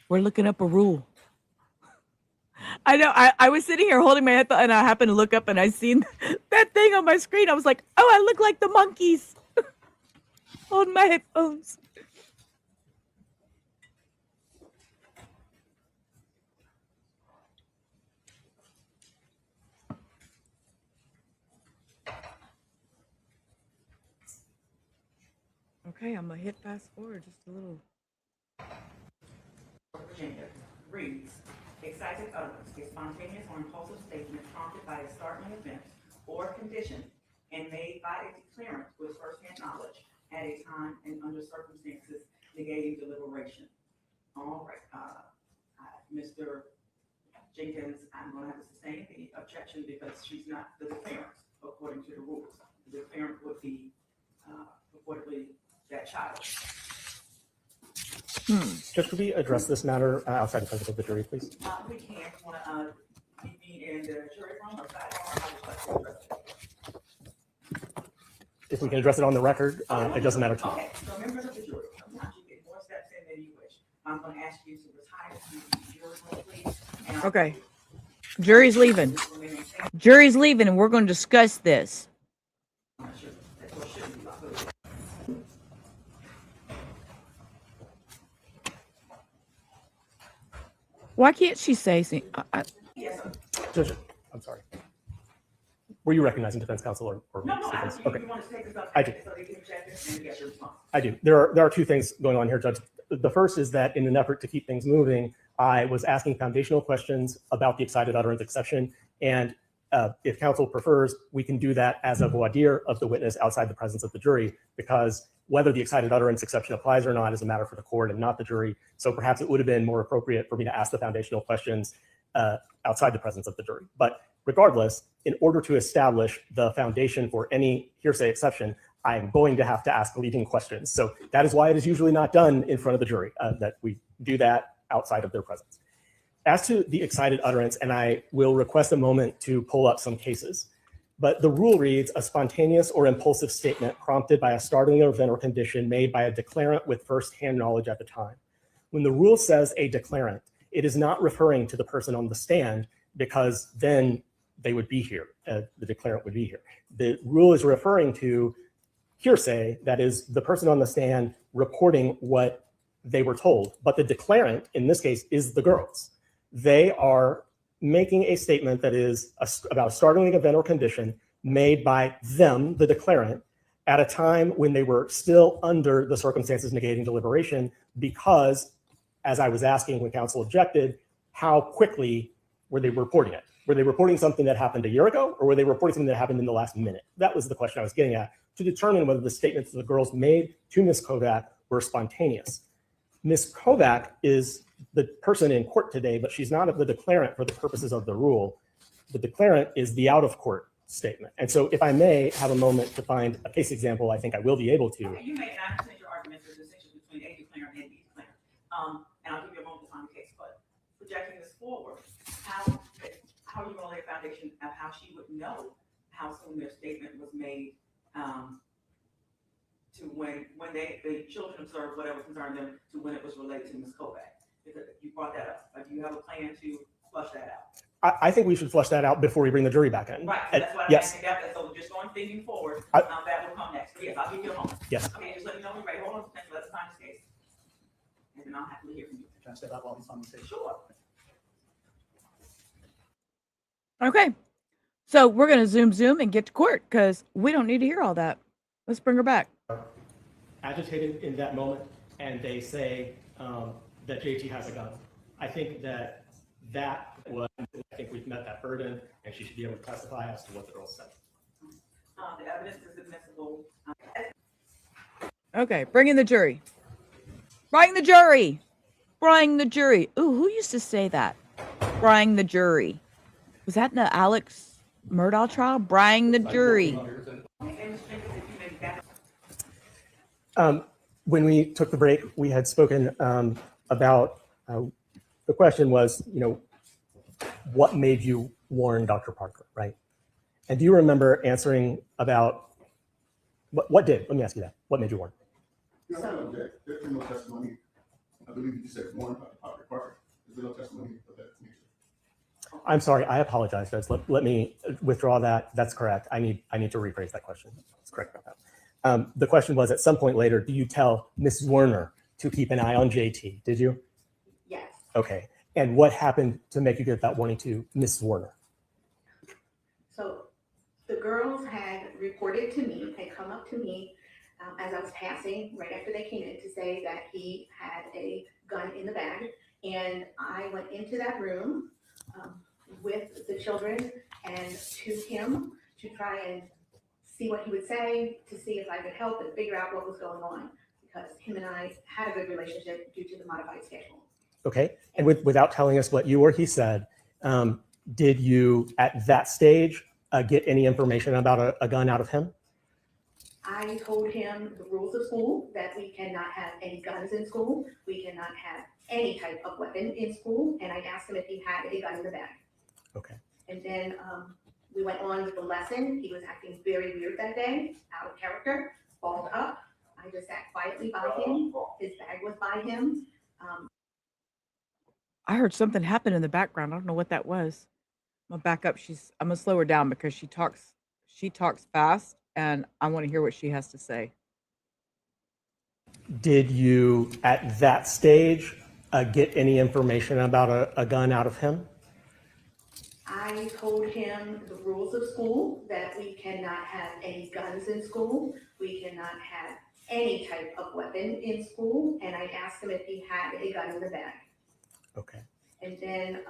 We're looking up a rule. I know. I was sitting here holding my headphone, and I happened to look up, and I seen that thing on my screen. I was like, "Oh, I look like the monkeys." Holding my headphones. Okay, I'm gonna hit fast forward just a little. Virginia reads, excited utterance, a spontaneous or impulsive statement prompted by a startling event or condition and made by a declarant with firsthand knowledge at a time and under circumstances negating deliberation. All right, Mr. Jenkins, I'm gonna have to sustain the objection because she's not the declarant according to the rules. The declarant would be purportedly that child. Judge, could we address this matter outside the presence of the jury, please? We can't want to be in the jury room or sidebar. I would like to address it. If we can address it on the record, it doesn't matter to me. Okay, so members of the jury, sometimes you get more steps in than you wish. I'm going to ask you to retire to the jury room, please. And Okay. Jury's leaving. Jury's leaving, and we're going to discuss this. I'm not sure that's what should be like. Why can't she say something? Yes, sir. Judge, I'm sorry. Were you recognizing defense counsel or No, I defense? don't. Okay. You want to take this up? I do. So they can object it and get your response. I do. There are two things going on here, Judge. The first is that in an effort to keep things moving, I was asking foundational questions about the excited utterance exception. And if counsel prefers, we can do that as a voir dire of the witness outside the presence of the jury, because whether the excited utterance exception applies or not is a matter for the court and not the jury. So perhaps it would have been more appropriate for me to ask the foundational questions outside the presence of the jury. But regardless, in order to establish the foundation for any hearsay exception, I'm going to have to ask leading questions. So that is why it is usually not done in front of the jury, that we do that outside of their presence. As to the excited utterance, and I will request a moment to pull up some cases, but the rule reads, a spontaneous or impulsive statement prompted by a startling event or condition made by a declarant with firsthand knowledge at the time. When the rule says a declarant, it is not referring to the person on the stand, because then they would be here, the declarant would be here. The rule is referring to hearsay, that is the person on the stand reporting what they were told. But the declarant, in this case, is the girls. They are making a statement that is about a startling event or condition made by them, the declarant, at a time when they were still under the circumstances negating deliberation, because, as I was asking when counsel objected, how quickly were they reporting it? Were they reporting something that happened a year ago, or were they reporting something that happened in the last minute? That was the question I was getting at, to determine whether the statements that the girls made to Ms. Kovac were spontaneous. Ms. Kovac is the person in court today, but she's not the declarant for the purposes of the rule. The declarant is the out-of-court statement. And so if I may have a moment to find a case example, I think I will be able to. Okay, you may not understand your argument. There's a distinction between a declarant and the declarant. And I'll give you a moment to find the case, but projecting this forward, how are you going to lay a foundation of how she would know how soon their statement was made to when the children observed whatever concerned them to when it was related to Ms. Kovac? Because you brought that up. Do you have a plan to flush that out? I think we should flush that out before we bring the jury back in. Right, so that's what I'm Yes. asking about. So just going thinking forward, I- that will come next. But yes, I'll give you a moment. Yes. Okay, just let me know when you're ready. Hold on, let's find this case. And then I'll happily hear from you. Can I step out while he's on the stage? Sure. Okay. So we're going to zoom and get to court because we don't need to hear all that. Let's bring her back. Agitated in that moment, and they say that JT has a gun. I think that I think we've met that burden, and she should be able to testify as to what the girls said. The evidence is admissible. Okay, bring in the jury. Bring the jury. Bring the jury. Ooh, who used to say that? Bring the jury. Was that in the Alex Murdaugh trial? Bring the jury. When we took the break, we had spoken about the question was, what made you warn Dr. Parker, right? And do you remember answering about what did? Let me ask you that. What made you warn? There's no testimony. I believe you said warn Dr. Parker. Is there no testimony of that nature? I'm sorry. I apologize, Judge. Let me withdraw that. That's correct. I need to rephrase that question. That's correct about that. The question was, at some point later, do you tell Ms. Zwerner to keep an eye on JT? Did you? Yes. Okay. And what happened to make you give that warning to Ms. Zwerner? So the girls had reported to me, had come up to me as I was passing right after they came in to say that he had a gun in the bag. And I went into that room with the children and to him to try and see what he would say, to see if I could help and figure out what was going on, because him and I had a good relationship due to the modified schedule. Okay. And without telling us what you or he said, did you at that stage get any information about a gun out of him? I told him the rules of school, that we cannot have any guns in school. We cannot have any type of weapon in school. And I asked him if he had a gun in the bag. Okay. And then we went on with the lesson. He was acting very weird that day, out of character, balled up. I just sat quietly by him. His bag was by him. I heard something happen in the background. I don't know what that was. I'm gonna back up. I'm gonna slow her down because she talks fast, and I want to hear what she has to say. Did you at that stage get any information about a gun out of him? I told him the rules of school, that we cannot have any guns in school. We cannot have any type of weapon in school. And I asked him if he had a gun in the bag. Okay. And then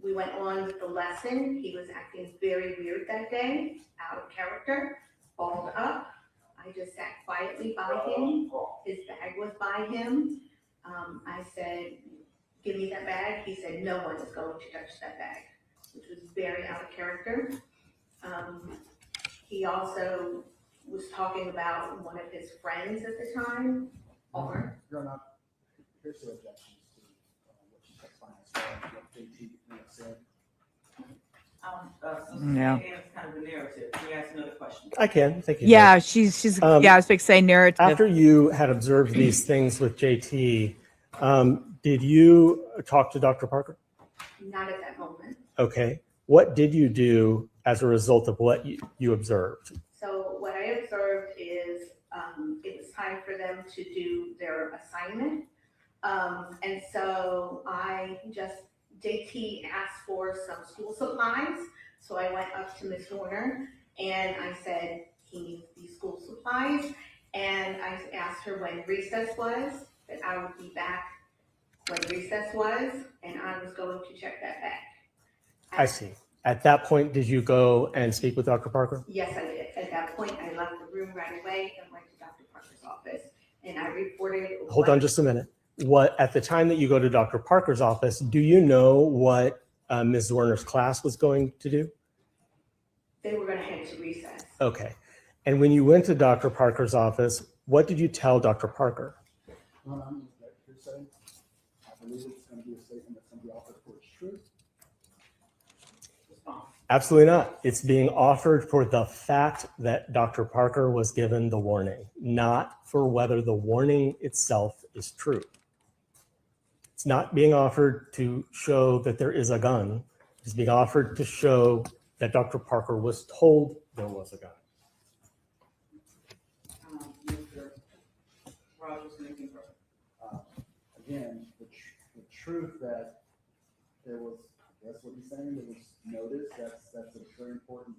we went on with the lesson. He was acting very weird that day, out of character, balled up. I just sat quietly by him. His bag was by him. I said, give me that bag. He said, no one is going to touch that bag, which was very out of character. He also was talking about one of his friends at the time, Omar. You're not, here's the objections to what you testified, what JT said. Yeah. It's kind of a narrative. Can you ask another question? I can. Thank you. Yeah, she's yeah, I was fixing to say narrative. After you had observed these things with JT, did you talk to Dr. Parker? Not at that moment. Okay. What did you do as a result of what you observed? So what I observed is it was time for them to do their assignment. And so JT asked for some school supplies. So I went up to Ms. Zwerner and I said, he needs these school supplies. And I asked her when recess was, that I would be back when recess was, and I was going to check that bag. I see. At that point, did you go and speak with Dr. Parker? Yes, I did. At that point, I left the room right away and went to Dr. Parker's office, and I reported. Hold on just a minute. At the time that you go to Dr. Parker's office, do you know what Ms. Zwerner's class was going to do? They were going to head to recess. Okay. And when you went to Dr. Parker's office, what did you tell Dr. Parker? You're saying, I believe it's going to be a statement that's going to be offered for its truth. Absolutely not. It's being offered for the fact that Dr. Parker was given the warning, not for whether the warning itself is true. It's not being offered to show that there is a gun. It's being offered to show that Dr. Parker was told there was a gun. Mr. Rogers, anything further? Again, the truth that there was, that's what he's saying, there was notice, that's a very important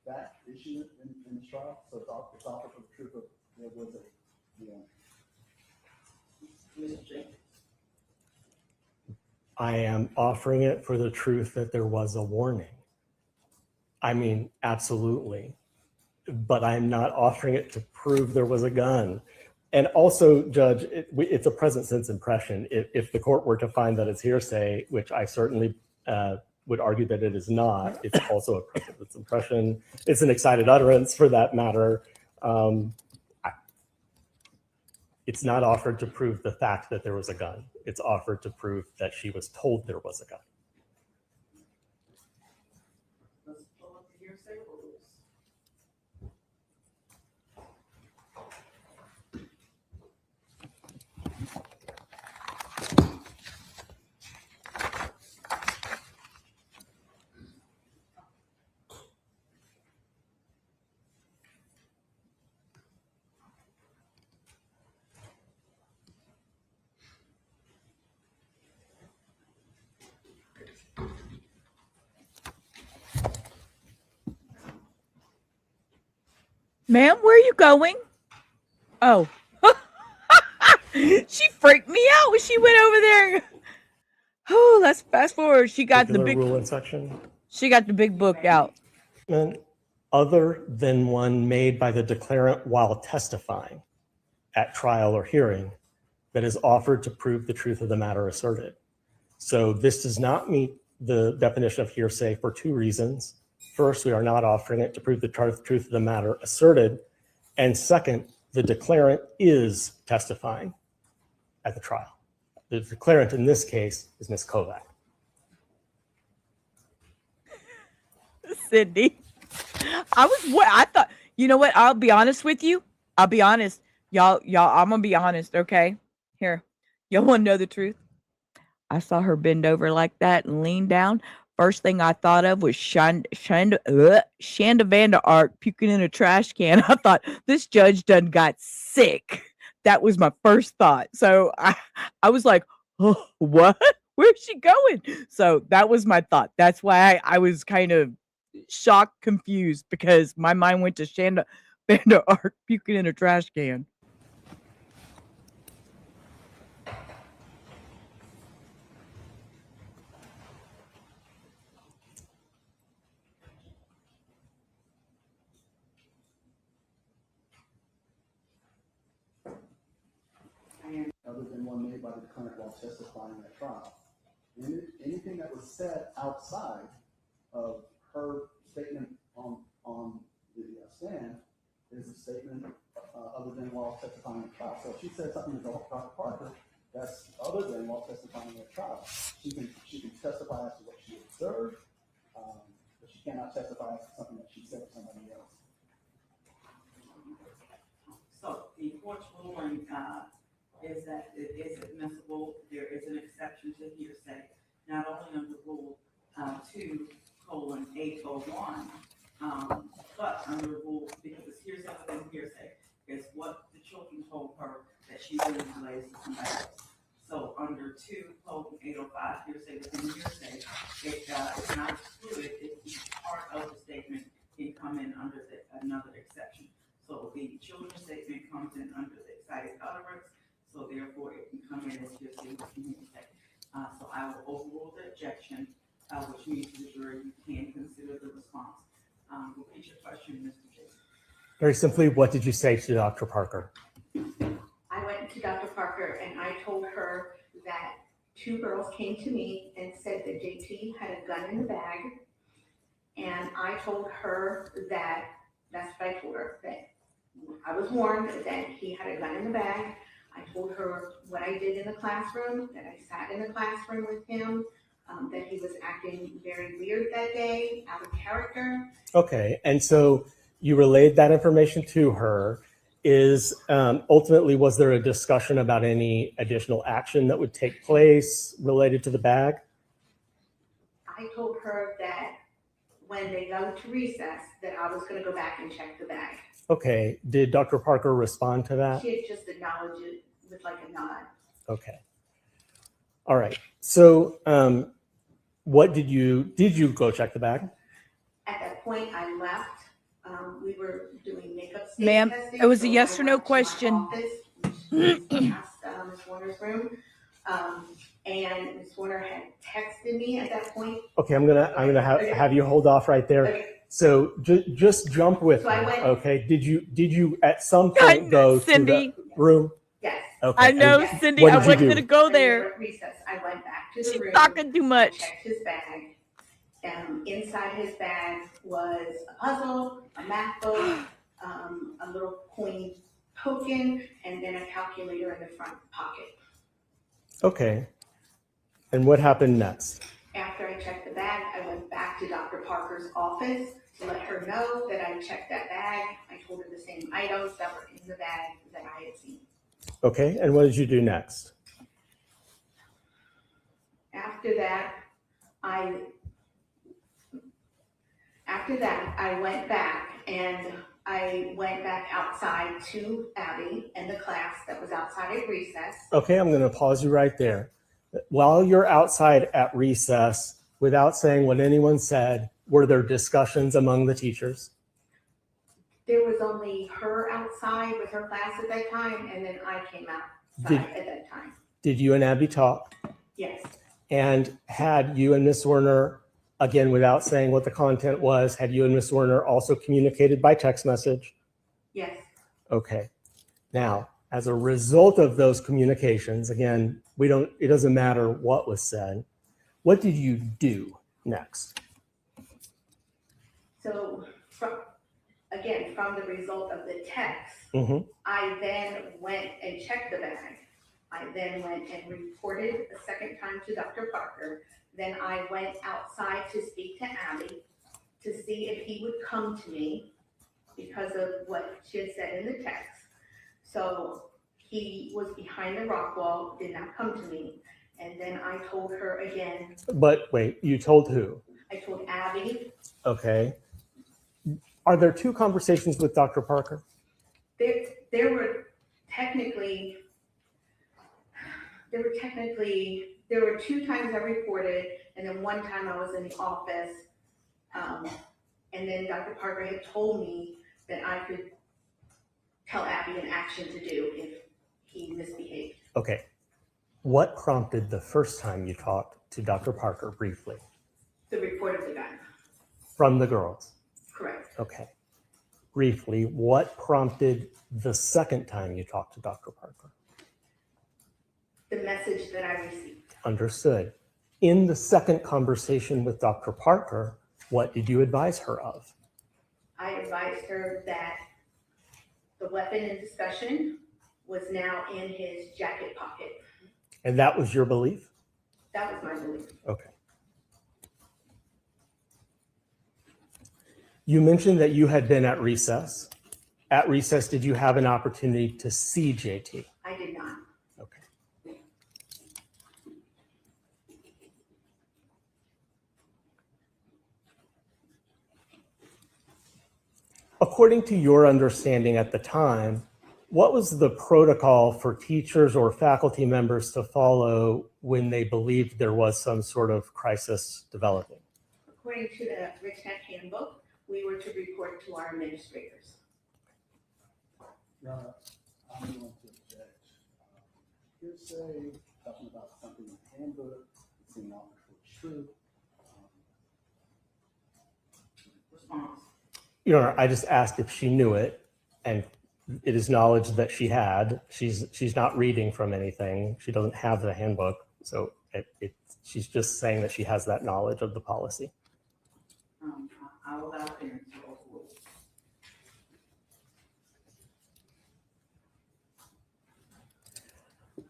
fact issue in the trial. So it's offered for the truth of there was a Mr. Jenkins. I am offering it for the truth that there was a warning. I mean, absolutely. but I'm not offering it to prove there was a gun. And also, Judge, it's a present sense impression. If the court were to find that it's hearsay, which I certainly would argue that it is not, it's also a present sense impression. It's an excited utterance for that matter. It's not offered to prove the fact that there was a gun. It's offered to prove that she was told there was a gun. Let's pull up the hearsay rules. Ma'am, where are you going? Oh. She freaked me out when she went over there. Oh, let's fast forward. She got the big rule and section. She got the big book out. Other than one made by the declarant while testifying at trial or hearing that is offered to prove the truth of the matter asserted. So this does not meet the definition of hearsay for two reasons. First, we are not offering it to prove the truth of the matter asserted. And second, the declarant is testifying at the trial. The declarant in this case is Ms. Kovac. Sydney. I thought, you know what? I'll be honest with you. I'll be honest. Y'all, I'm gonna be honest, okay? Here. Y'all wanna know the truth? I saw her bend over like that and lean down. First thing I thought of was Shanda Vander Ark puking in a trash can. I thought, this judge done got sick. That was my first thought. So I was like, oh, what? Where's she going? So that was my thought. That's why I was kind of shocked, confused, because my mind went to Shanda Vander Ark puking in a trash can. Other than one made by the declarant while testifying at trial. Anything that was said outside of her statement on the stand is a statement other than while testifying at trial. So if she said something to Dr. Parker that's other than while testifying at trial, she can testify as to what she observed, but she cannot testify as to something that she said to somebody else. So the court's ruling is that it is admissible. There is an exception to hearsay, not only under Rule 2:801, but under Rule, because it's hearsay within hearsay, is what the children told her that she really relates to somebody else. So under 2:805, hearsay within hearsay, it's not excluded if each part of the statement can come in under another exception. So the children's statement comes in under the excited utterance, so therefore it can come in as hearsay within hearsay. So I will overrule the objection, which means to the jury you can consider the response. Repeat your question, Mr. Jason. Very simply, what did you say to Dr. Parker? I went to Dr. Parker and I told her that two girls came to me and said that JT had a gun in the bag. And I told her that, that's what I told her, that I was warned that he had a gun in the bag. I told her what I did in the classroom, that I sat in the classroom with him, that he was acting very weird that day, out of character. Okay, and so you relayed that information to her. Is ultimately, was there a discussion about any additional action that would take place related to the bag? I told her that when they go to recess, that I was going to go back and check the bag. Okay, did Dr. Parker respond to that? She had just acknowledged it with like a nod. Okay. All right. So what did you go check the bag? At that point, I left. We were doing makeup stage Ma'am, testing, it was a so yes I or no went to my question. office, which is past Ms. Warner's room. And Ms. Warner had texted me at that point. Okay, I'm gonna have you hold off right there. Okay. So just jump with So me, I went- okay? Did you at some point go Cindy. to the room? Yes. Okay. I know, Yes. Cindy. What I did you wasn't do? gonna go And we there. were at recess. I went back to the She's room. talking too I much. checked his bag. Inside his bag was a puzzle, a math book, a little coin token, and then a calculator in the front pocket. Okay. And what happened next? After I checked the bag, I went back to Dr. Parker's office to let her know that I checked that bag. I told her the same items that were in the bag that I had seen. Okay. And what did you do next? After that, I went back and I went back outside to Abby and the class that was outside at recess. Okay, I'm going to pause you right there. While you're outside at recess, without saying what anyone said, were there discussions among the teachers? There was only her outside with her class at that time, and then I came outside at that time. Did you and Abby talk? Yes, And had you and Miss Zwerner, again, without saying what the content was, had you and Miss Zwerner also communicated by text message? yes. Okay. Now, as a result of those communications, again, it doesn't matter what was said. What did you do next? So from the result of the text, Mhm. I then went and checked the bag. I then went and reported a second time to Dr. Parker. Then I went outside to speak to Abby to see if he would come to me because of what she had said in the text. So he was behind the rock wall, did not come to me. And then I told her again, But wait, you told who? I told Abby, Okay. Are there two conversations with Dr. Parker? there were technically, there were 2 times I reported, and then 1 time I was in the office. And then Dr. Parker had told me that I could tell Abby an action to do if he misbehaved. Okay. What prompted the first time you talked to Dr. Parker briefly? The report of the gun, From the girls? correct. Okay. Briefly, what prompted the second time you talked to Dr. Parker? The message that I received. Understood. In the second conversation with Dr. Parker, what did you advise her of? I advised her that the weapon in discussion was now in his jacket pocket. And that was your belief? That was my belief. Okay. You mentioned that you had been at recess. At recess, did you have an opportunity to see JT? I did not. Okay. According to your understanding at the time, what was the protocol for teachers or faculty members to follow when they believed there was some sort of crisis developing? According to the Richmond handbook, we were to report to our administrators. Your Honor, I'm going to object. Hearsay, talking about something in the handbook, it's not true. Response. Your Honor, I just asked if she knew it, and it is knowledge that she had. She's not reading from anything. She doesn't have the handbook, so she's just saying that she has that knowledge of the policy. I will allow parents to overrule.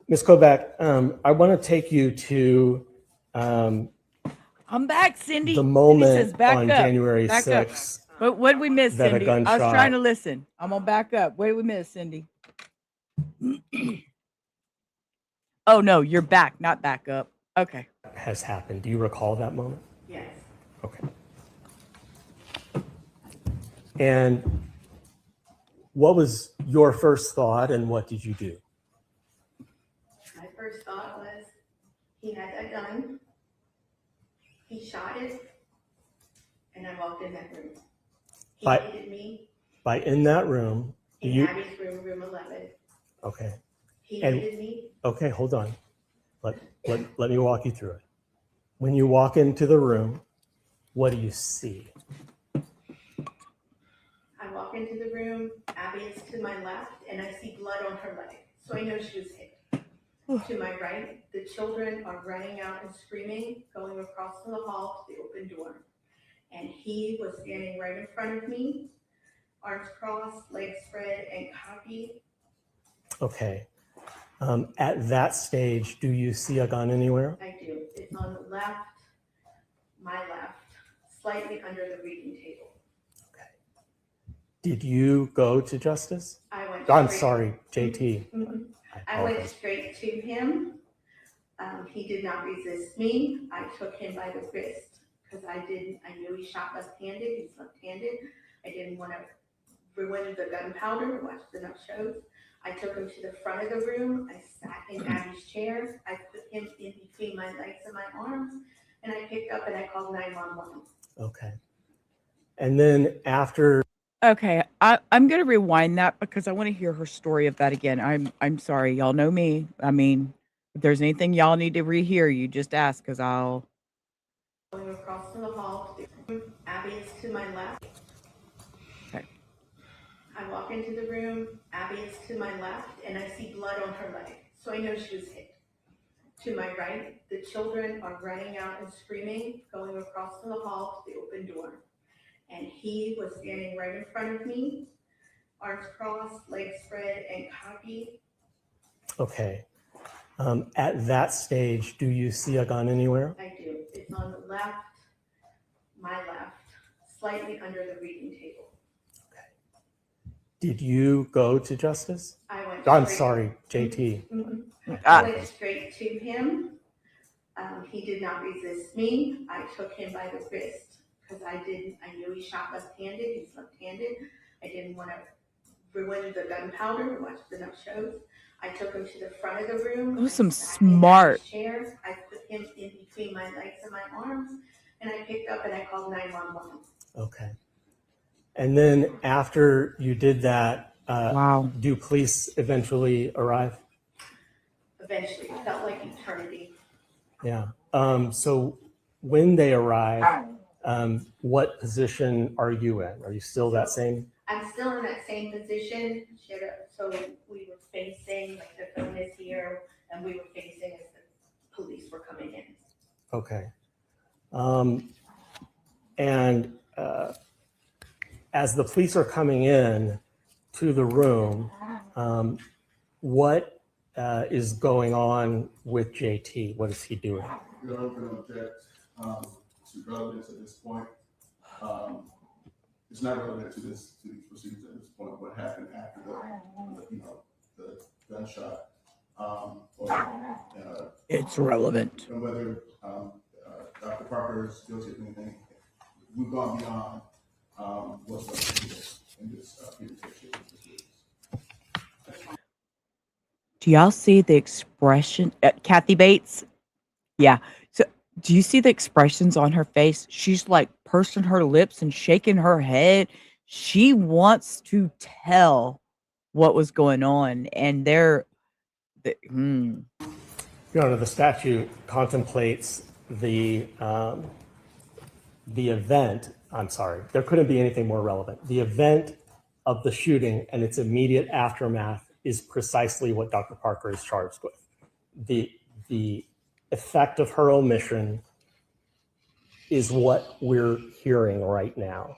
Ms. Kovac, I want to take you to I'm back, Cindy. the Cindy moment says back on up. January Back up. 6th. What did we miss, that a Cindy? I was gunshot- trying to listen. I'm gonna back up. What did we miss, Cindy? Oh no, you're back, not back up. Okay. Has happened. Do you recall that moment? Yes. Okay. And what was your first thought and what did you do? My first thought was, he had that gun, he shot it, and I walked in that room. He By- needed me By in that room, in you, Abby's room, room 11. okay. He And- needed me. Okay, hold on. Let me walk you through it. When you walk into the room, what do you see? room, Abby is to my left, and I see blood on her leg, so I know she was hit. To my right, the children are running out and screaming, going across the hall to the open door. And he was standing right in front of me, arms crossed, legs spread, and cocky. Okay. At that stage, do you see a gun anywhere? I do. It's on the left, my left, slightly under the reading table. Okay. Did you go to Justice? I went. I'm straight- sorry, JT. Mhm. I apologize. went straight to him. He did not resist me. I took him by the wrist because I knew he shot left-handed. He's left-handed. I didn't want to ruin the gunpowder, watched enough shows. I took him to the front of the room. I sat in Abby's chair. I put him in between my legs and my arms, and I picked up and I called 911. Okay. And then after. Okay, I'm gonna rewind that because I want to hear her story of that again. I'm sorry, y'all know me. I mean, if there's anything y'all need to rehear, you just ask because I'll. Going across to the hall, Abby is to my left. Okay. I walk into the room, Abby is to my left, and I see blood on her leg, so I know she was hit. To my right, the children are running out and screaming, going across the hall to the open door. And he was standing right in front of me, arms crossed, legs spread, and cocky. Okay. At that stage, do you see a gun anywhere? I do. It's on the left, my left, slightly under the reading table. Okay. Did you go to Justice? I went. I'm straight- sorry, JT. Mhm. Ah. I went straight to him. He did not resist me. I took him by the wrist because I knew he shot left-handed. He's left-handed. I didn't want to ruin the gunpowder, watched enough shows. I took him to the front of the room. That was some I sat in smart. Abby's chair. I put him in between my legs and my arms, and I picked up and I called 911. Okay. And then after you did that, Wow. do police eventually arrive? Eventually, it felt like eternity. Yeah. So when they arrive, what position are you in? Are you still that same? I'm still in that same position. So we were facing, like the phone is here, and we were facing as the police were coming in. Okay. And as the police are coming in to the room, what is going on with JT? What is he doing? You're not going to object to relevance at this point. It's not relevant to these proceedings at this point. What happened after the gunshot? It's relevant. And whether Dr. Parker is guilty of anything, we've gone beyond what's relevant in this presentation. Do y'all see the expression, Kathy Bates? Yeah. So do you see the expressions on her face? She's like pursing her lips and shaking her head. She wants to tell what was going on, and Your Honor, the statute contemplates the event. I'm sorry, there couldn't be anything more relevant. The event of the shooting and its immediate aftermath is precisely what Dr. Parker is charged with. The effect of her omission is what we're hearing right now.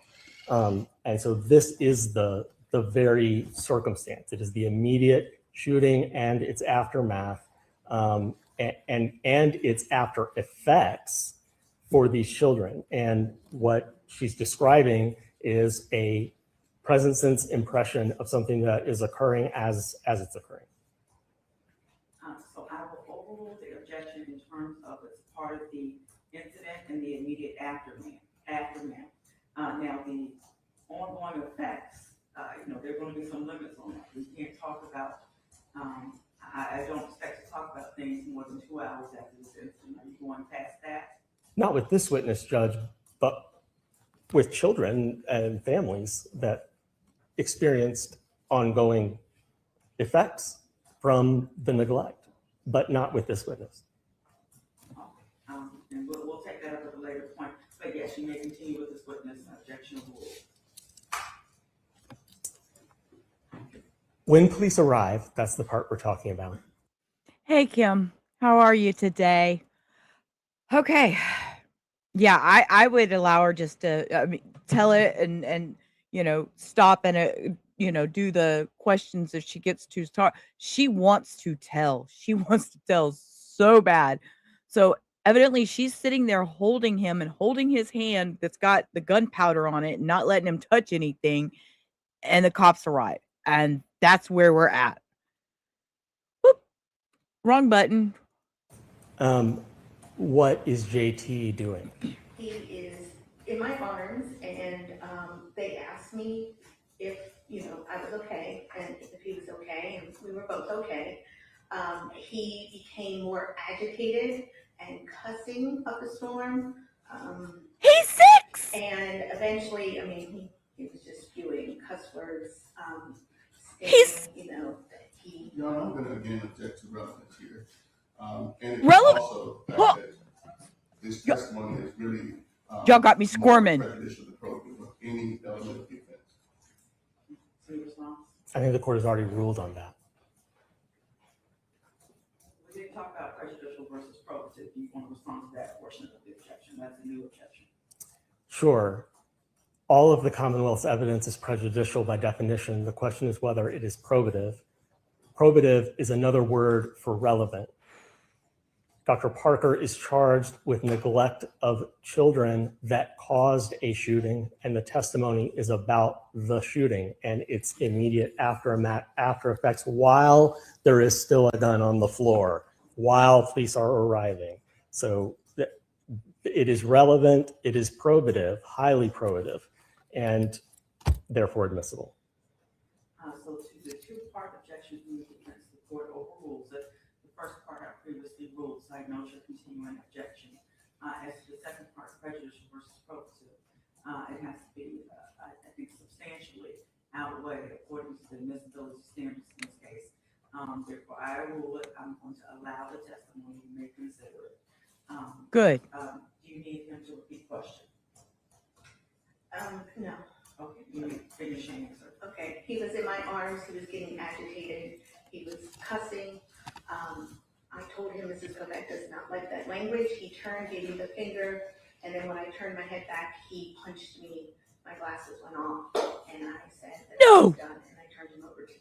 And so this is the very circumstance. It is the immediate shooting and its aftermath, and its after effects for these children. And what she's describing is a present sense impression of something that is occurring as it's occurring. So I will overrule the objection in terms of it's part of the incident and the immediate aftermath. Now the ongoing effects, there are going to be some limits on that. We can't talk about, I don't expect to talk about things more than 2 hours after this incident. Are you going past that? Not with this witness, Judge, but with children and families that experienced ongoing effects from the neglect, but not with this witness. And we'll take that up at a later point. But yes, you may continue with this witness. Objection ruled. When police arrive, that's the part we're talking about. Hey, Kim, how are you today? Okay. Yeah, I would allow her just to tell it and stop and do the questions if she gets to talk. She wants to tell. She wants to tell so bad. So evidently she's sitting there holding him and holding his hand that's got the gunpowder on it and not letting him touch anything. And the cops arrive. And that's where we're at. Whoop. Wrong button. What is JT doing? He is in my arms, and they asked me if, I was okay, and if he was okay, and we were both okay. He became more agitated and cussing up a storm. He's 6! And eventually, he was just spewing cuss words. He's that he. Your Honor, I'm going to again object to relevance here. And it's Relevant? also that this testimony is really Y'all got me squirming. prejudicial to program with any element of the offense. I think the court has already ruled on that. We didn't talk about prejudicial versus probative. You want to respond to that portion of the objection? That's a new objection. Sure. All of the Commonwealth's evidence is prejudicial by definition. The question is whether it is probative. Probative is another word for relevant. Dr. Parker is charged with neglect of children that caused a shooting, and the testimony is about the shooting and its immediate after effects while there is still a gun on the floor, while police are arriving. So it is relevant, it is probative, highly probative, and therefore admissible. So to the two-part objection from the defense, the court overrules it. The first part I previously ruled, so I note your continuing objection. As to the second part, prejudicial versus probative, it has to be, I think, substantially outweighed according to the admissibility standards in this case. Therefore, I rule it. I'm going to allow the testimony. You may consider it. Good. Do you need him to repeat the question? No. Okay, you may finish your answer. Okay, he was in my arms, he was getting agitated, he was cussing. I told him Mrs. Kovac does not like that language. He turned, gave me the finger, and then when I turned my head back, he punched me. My glasses went off, and I said that I was done, and I turned him over to the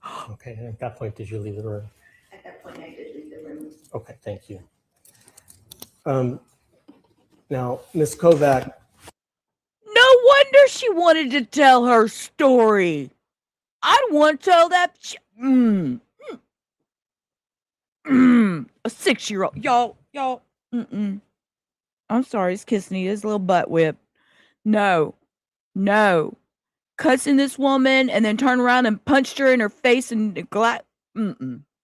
police. Okay, and at that point, did you leave the room? At that point, I did leave the room. Okay, thank you. Now, Ms. Kovac. No wonder she wanted to tell her story. I'd want to tell that. A 6-year-old. Y'all. I'm sorry, it's kissing his little butt whip. No. Cussing this woman and then turn around and punched her in her face and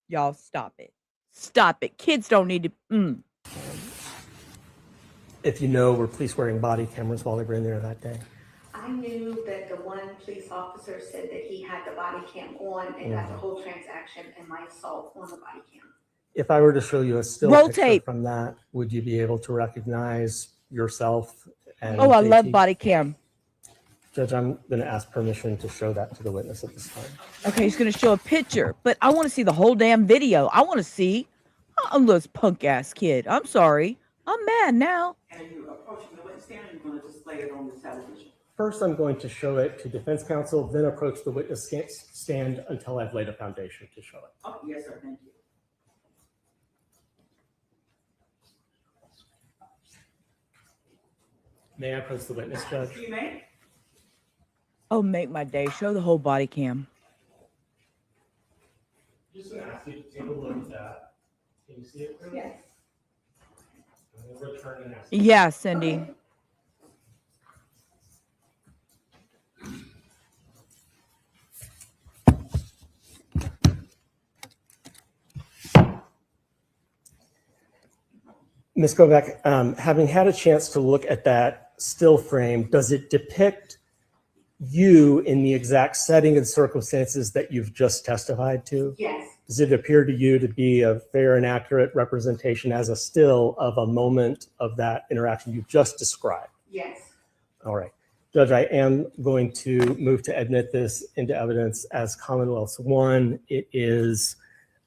Y'all stop it. Stop it. Kids don't need to. If you know, were police wearing body cameras while they were in there that day? I knew that the one police officer said that he had the body cam on and got the whole transaction and my assault on the body cam. If I were to show you a still Roll picture tape from that, would you be able to recognize yourself? And I JT? love body cam. Judge, I'm going to ask permission to show that to the witness at this time. Okay, he's going to show a picture, but I want to see the whole damn video. I want to see this punk ass kid. I'm sorry. I'm mad now. And are you approaching the witness stand, or are you going to display it on the television? First, I'm going to show it to defense counsel, then approach the witness stand until I've laid a foundation to show it. Oh, yes, sir. Thank you. May I approach the witness, Judge? You may. Oh, make my day. Show the whole body cam. Just going to ask you to take a look at that. Can you see it clearly? Yes. I'm going to return and ask. Yeah, Cindy. Ms. Kovac, having had a chance to look at that still frame, does it depict you in the exact setting and circumstances that you've just testified to? Yes. Does it appear to you to be a fair and accurate representation as a still of a moment of that interaction you just described? Yes. All right. Judge, I am going to move to admit this into evidence as Commonwealth's one. It is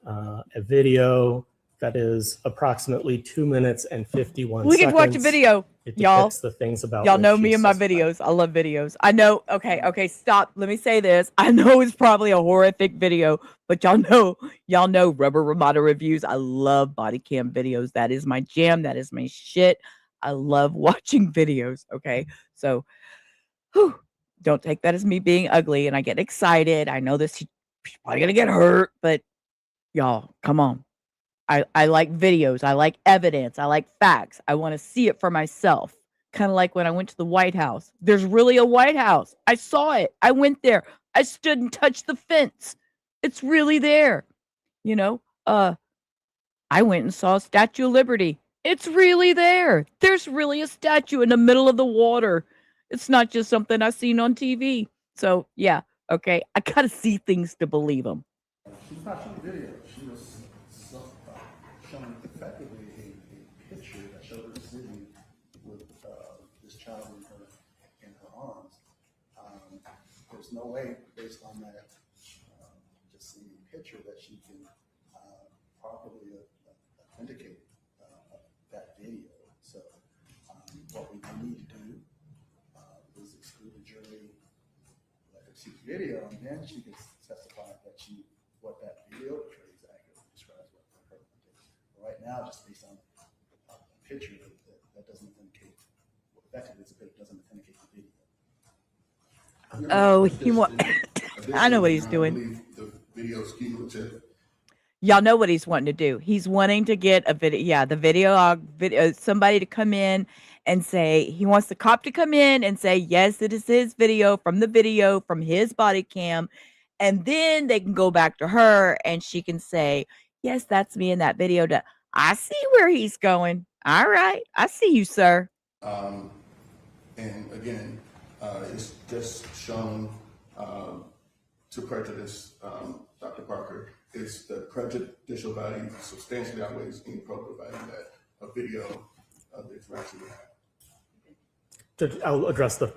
a video that is approximately 2 minutes and 51 We seconds. can watch a video, It y'all. depicts the things about Y'all which know she me is and my suspect. videos. I love videos. I know. Okay, stop. Let me say this. I know it's probably a horrific video, but y'all know Rubber Ramada reviews. I love body cam videos. That is my jam. That is my shit. I love watching videos. Okay, so don't take that as me being ugly and I get excited. I know this she's probably gonna get hurt, but y'all, come on. I like videos. I like evidence. I like facts. I want to see it for myself. Kind of like when I went to the White House. There's really a White House. I saw it. I went there. I stood and touched the fence. It's really there. You know, I went and saw Statue of Liberty. It's really there. There's really a statue in the middle of the water. It's not just something I've seen on TV. So, yeah, okay. I got to see things to believe them. She's not showing video. She was showing effectively a picture that showed her sitting with this child in her arms. There's no way, based on that, just seeing a picture, that she can properly authenticate that video. So what we need to do is exclude the jury, let her see the video, and then she can testify that what that video portrays accurately describes what her did. Right now, just based on a picture that doesn't authenticate, effectively it's a picture, doesn't authenticate the video. Oh, he want. I know what he's doing. I believe the video is cumulative. Y'all know what he's wanting to do. He's wanting to get a video. Yeah, the video, somebody to come in and say, he wants the cop to come in and say, yes, it is his video from his body cam. And then they can go back to her and she can say, yes, that's me in that video. I see where he's going. All right. I see you, sir. And again, it's just shown to prejudice Dr. Parker. It's the prejudicial value substantially outweighs any probative value that a video of the interaction would have. Judge, I'll address the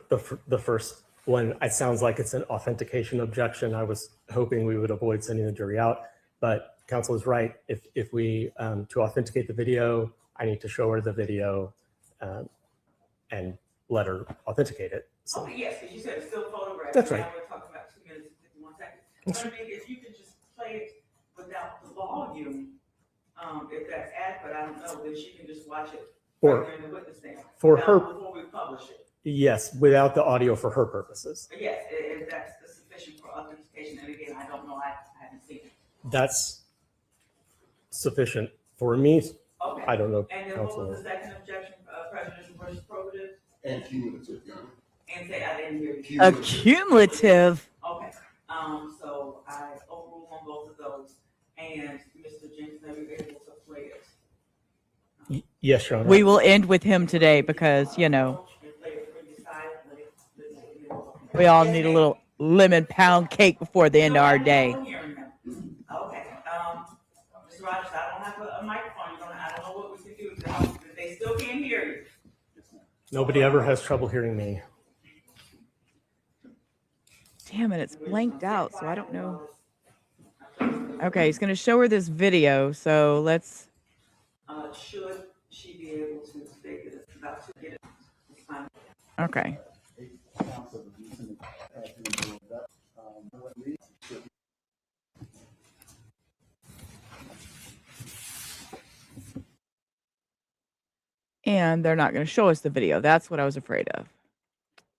first one. It sounds like it's an authentication objection. I was hoping we would avoid sending the jury out, but counsel is right. If we, to authenticate the video, I need to show her the video and let her authenticate it. So. Okay, yes, because you said it's still photographed. That's right. Now we're talking about 2 minutes and 51 seconds. I mean, if you could just play it without the volume, if that's adequate, I don't know, then she can just watch it right there in the witness stand. For her, Before we publish it. Yes, without the audio for her purposes. But yes, if that's sufficient for authentication, and again, I don't know, I haven't seen it. That's sufficient for me. Okay. I don't know. And then what was the second objection, prejudicial versus probative? And cumulative, Your Honor. And say, I didn't hear you. Cumulative. Okay, so I overrule on both of those, and Mr. Jenkins, are you able to play it? Yes, Your Honor. We will end with him today because, you know, we all need a little lemon pound cake before the end of our day. Okay, Mr. Rogers, I don't have a microphone, I don't know what we can do, if they still can't hear you. Nobody ever has trouble hearing me. Damn it, it's blanked out, so I don't know. Okay, he's going to show her this video, so let's. Should she be able to state that it's about to get it? Okay. And they're not going to show us the video. That's what I was afraid of.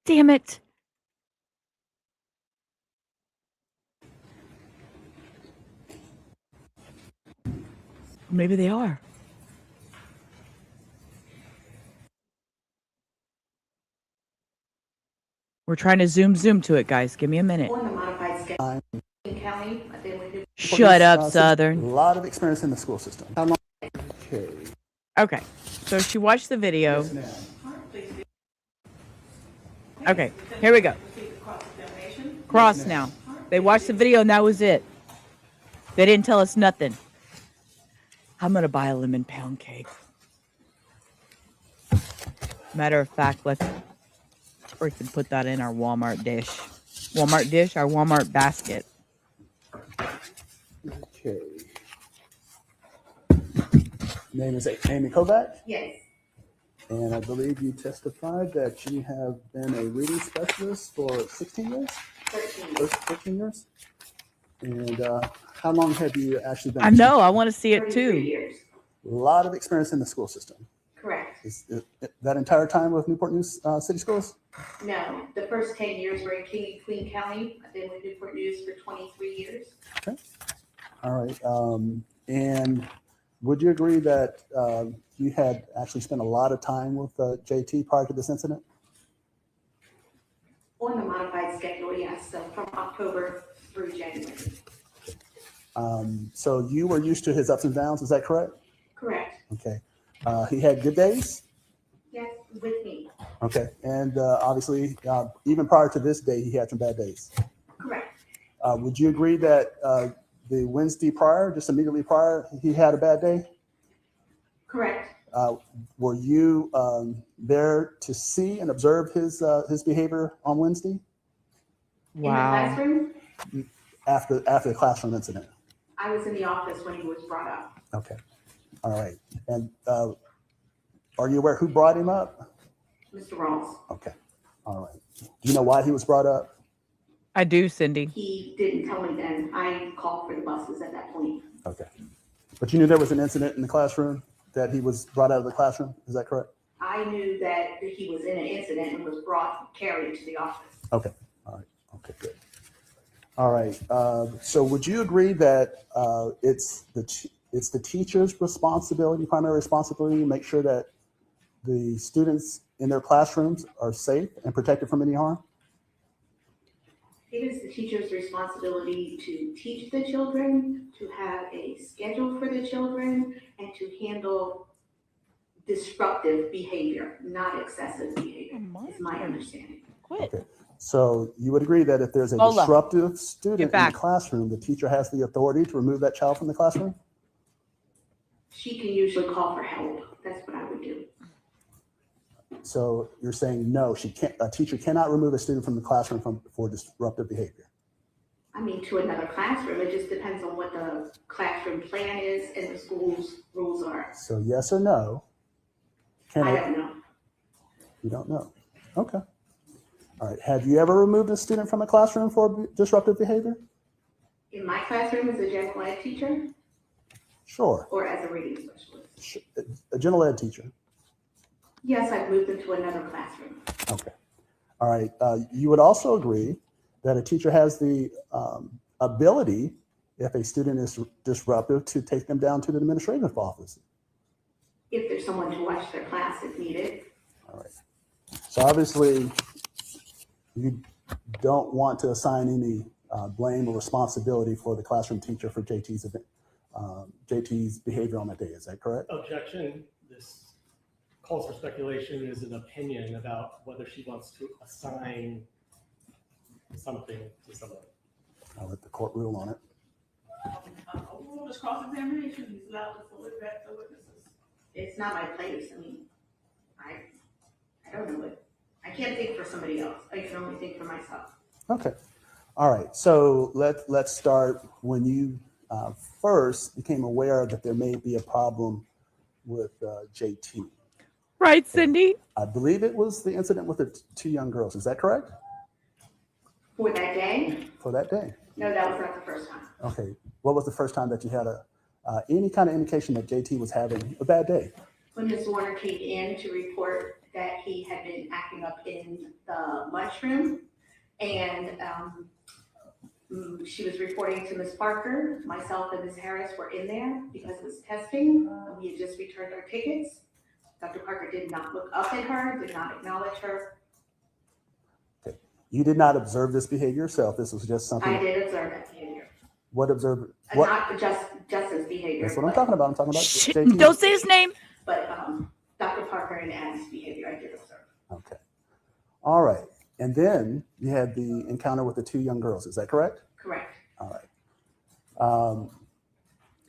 Damn it. Maybe they are. We're trying to zoom to it, guys. Give me a minute. On the modified schedule in county, then we do. Shut up, Southern. A lot of experience in the school system. How long? Okay. Okay. So she watched the video. Yes, ma'am. Okay. Here we go. Cross now. They watched the video and that was it. They didn't tell us nothing. I'm going to buy a lemon pound cake. Matter of fact, let's We can put that in our Walmart dish. Our Walmart basket. Okay. Name is Amy Kovac, Yes, and I believe you testified that you have been a reading specialist for 16 years, 13. 13 years. And how long have you actually been? I know. I want to see it 33 too. years. A lot of experience in the school system. Correct. Is that entire time with Newport News City Schools? No, the first 10 years were in Queen County. I've been with Newport News for 23 years. Okay. All right. And would you agree that you had actually spent a lot of time with JT prior to this incident? On the modified schedule, yes, so from October through January. So you were used to his ups and downs, is that correct? Correct. Okay. He had good days? Yes, with me. Okay. And obviously, even prior to this day, he had some bad days. Correct. Would you agree that the Wednesday prior, just immediately prior, he had a bad day? Correct. Were you there to see and observe his behavior on Wednesday In the classroom, after the classroom incident? I was in the office when he was brought up. Okay. All right. And are you aware who brought him up? Mr. Rawls. Okay. All right. Do you know why he was brought up? I do, Cindy. He didn't tell me then. I called for the buses at that point. Okay. But you knew there was an incident in the classroom, that he was brought out of the classroom? Is that correct? I knew that he was in an incident and was carried to the office. Okay. All right. Okay, good. All right. So would you agree that it's the teacher's responsibility, primary responsibility, to make sure that the students in their classrooms are safe and protected from any harm? It is the teacher's responsibility to teach the children, to have a schedule for the children, and to handle disruptive behavior, not excessive behavior, is my understanding. Quit. Okay. So you would agree that if there's a Lola, disruptive student in the back. classroom, the teacher has the authority to remove that child from the classroom? She can usually call for help. That's what I would do. So you're saying no, a teacher cannot remove a student from the classroom for disruptive behavior? I mean, to another classroom. It just depends on what the classroom plan is and the school's rules are. So yes or no? I don't know. You don't know. Okay. All right. Have you ever removed a student from a classroom for disruptive behavior? In my classroom as a general ed teacher Sure. or as a reading specialist? A general ed teacher. Yes, I've moved into another classroom. Okay. All right. You would also agree that a teacher has the ability, if a student is disruptive, to take them down to the administrative office. If there's someone to watch their class if needed. All right. So obviously, you don't want to assign any blame or responsibility for the classroom teacher for JT's behavior on that day. Is that correct? Objection. This calls for speculation, is an opinion about whether she wants to assign something to someone. I'll let the court rule on it. Overrule this cross-examination, he's allowed to fully vet the witnesses. It's not my place. I mean, I don't know it. I can't think for somebody else. I can only think for myself. Okay. All right. So let's start when you first became aware that there may be a problem with JT. Right, Cindy? I believe it was the incident with the two young girls. Is that correct? For that day? For that day. No, that was not the first time. Okay. What was the first time that you had any kind of indication that JT was having a bad day? When Ms. Zwerner came in to report that he had been acting up in the lunchroom, and she was reporting to Ms. Parker. Myself and Ms. Harris were in there because it was testing. We had just returned our tickets. Dr. Parker did not look up at her, did not acknowledge her. Okay. You did not observe this behavior yourself. This was just something. I did observe that behavior. What observed? What? Not Justin's behavior. That's what I'm talking about. I'm talking about Shh, JT. don't say his name. But Dr. Parker and Anne's behavior, I did observe. Okay. All right. And then you had the encounter with the two young girls. Is that correct? Correct. All right.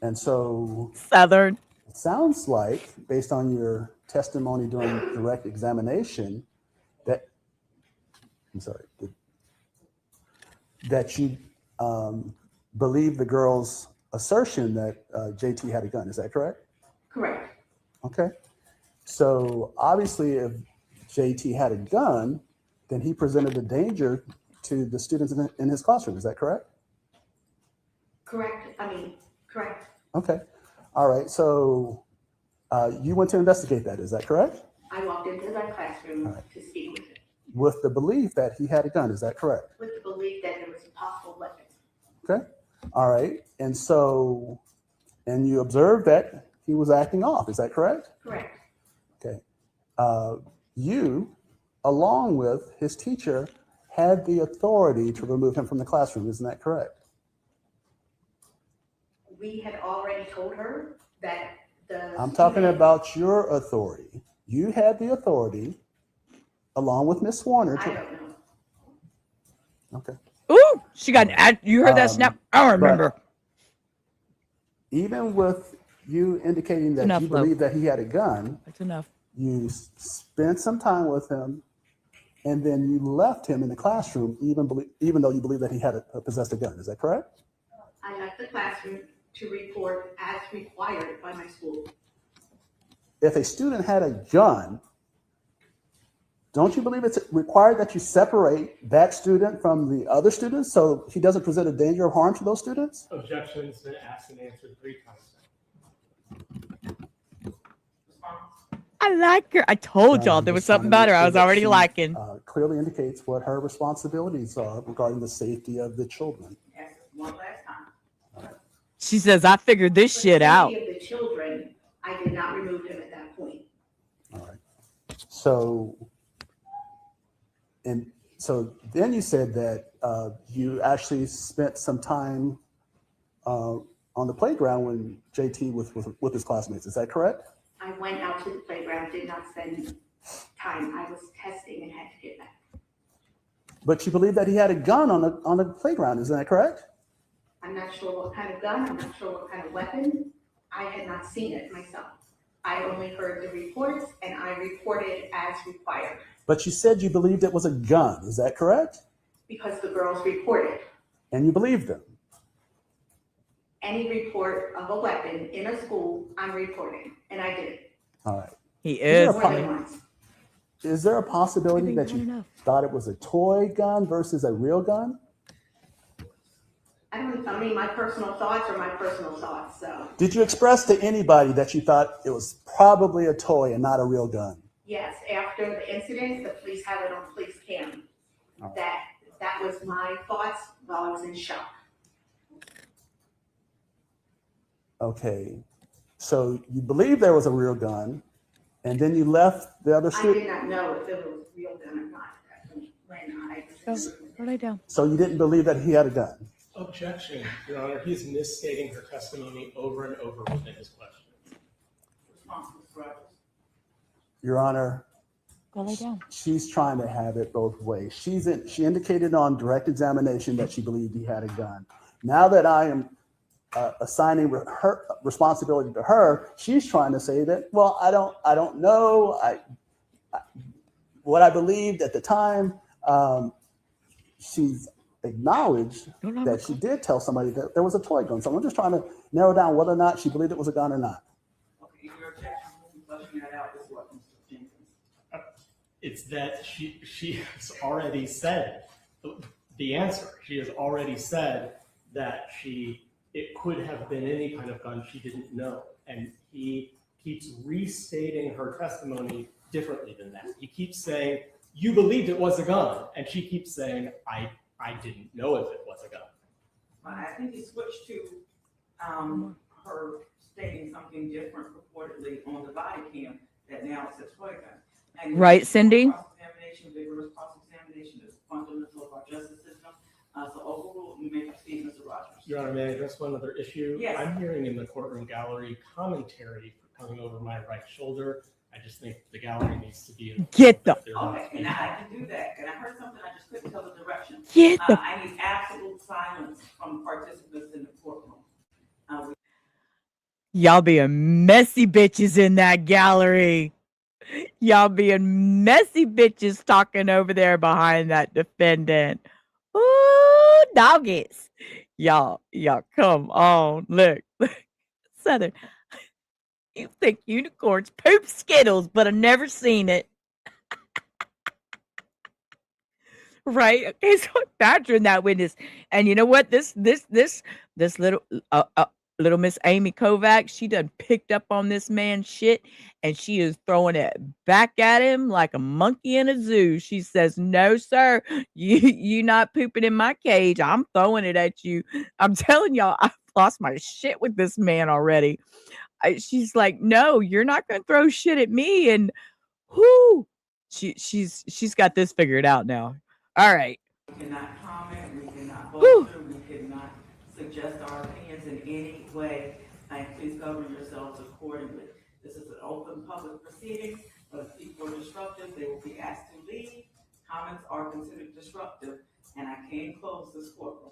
And so Southern. it sounds like, based on your testimony during direct examination, that I'm sorry, that you believe the girl's assertion that JT had a gun. Is that correct? Correct. Okay. So obviously, if JT had a gun, then he presented a danger to the students in his classroom. Is that correct? Correct. Correct. Okay. All right. So you went to investigate that. Is that correct? I walked into that classroom to speak with him With the belief that he had a gun. Is that correct? with the belief that there was a possible weapon. Okay. All right. And so, and you observed that he was acting off. Is that correct? Correct. Okay. You, along with his teacher, had the authority to remove him from the classroom. Isn't that correct? We had already told her that I'm talking about your authority. You had the authority, along with Miss Zwerner. I don't know. Okay. Ooh, she got you heard that snap? I don't remember. But even with you indicating that Enough, you Lo. believe that he had a gun, That's enough. you spent some time with him, and then you left him in the classroom, even though you believe that he had possessed a gun. Is that correct? I left the classroom to report as required by my school. If a student had a gun, don't you believe it's required that you separate that student from the other students so he doesn't present a danger of harm to those students? Objection's been asked and answered 3 times. I like her. I told y'all there was something about her I was already liking. Clearly indicates what her responsibilities are regarding the safety of the children. Yes, one last time. She says, I figured this shit out. Of the children, I did not remove him at that point. All right. So, and so then you said that you actually spent some time on the playground when JT was with his classmates. Is that correct? I went out to the playground, did not spend time. I was testing and had to get back. But you believe that he had a gun on the playground. Isn't that correct? I'm not sure what kind of gun, I'm not sure what kind of weapon. I had not seen it myself. I only heard the reports and I reported as required But you said you believed it was a gun. Is that correct? because the girls reported. And you believed them. Any report of a weapon in a school, I'm reporting, and I did it. All right. He Is is. there More than once. Is there a possibility Maybe that not you enough. thought it was a toy gun versus a real gun? I don't know, my personal thoughts are my personal thoughts, so Did you express to anybody that you thought it was probably a toy and not a real gun? yes, after the incident, the police have it on police cam. That was my thoughts while I was in shock. Okay. So you believe there was a real gun, and then you left the other I student. did not know if it was real gun or not. When I was Go lay down. So you didn't believe that he had a gun. Objection, Your Honor. He's misstating her testimony over and over within his question. Response, Ms. Rogers. Your Honor, Go lay down. she's trying to have it both ways. She indicated on direct examination that she believed he had a gun. Now that I am assigning her responsibility to her, she's trying to say that, well, I don't know. What I believed at the time, she's acknowledged that she did tell somebody that there was a toy gun. So I'm just trying to narrow down whether or not she believed it was a gun or not. Okay, your objection, flushing that out is what, Mr. Jenkins? It's that she has already said the answer. She has already said that it could have been any kind of gun she didn't know. And he keeps restating her testimony differently than that. He keeps saying, you believed it was a gun. And she keeps saying, I didn't know if it was a gun. I think he switched to her stating something different purportedly on the body cam, that now it's a toy gun. And Right, Cindy? Cross-examination, vigorous cross-examination is fundamental of our justice system. So overruled, we may proceed, Mr. Rogers. Your Honor, may I address one other issue? Yes. I'm hearing in the courtroom gallery commentary coming over my right shoulder. I just think the gallery needs to be. Get the- Okay, and I can do that. And I heard something, I just couldn't tell the direction. Get the. I need absolute silence from participants in the courtroom. Y'all being messy bitches in that gallery. Y'all being messy bitches talking over there behind that defendant. Ooh, doggies. Y'all, come on. Look, Southern. You think unicorns poop Skittles, but I've never seen it. Right? Okay, so I'm badgering that witness. And you know what? This little little Miss Amy Kovac, she done picked up on this man's shit and she is throwing it back at him like a monkey in a zoo. She says, "No, sir, you not pooping in my cage. I'm throwing it at you." I'm telling y'all, I've lost my shit with this man already. She's like, "No, you're not gonna throw shit at me." And whoo, she's got this figured out now. All right. We cannot comment, we cannot Whew. bolster, we cannot suggest our opinions in any way, and please govern yourselves accordingly. This is an open public proceeding, but if people are disruptive, they will be asked to leave. Comments are considered disruptive, and I can't close this courtroom.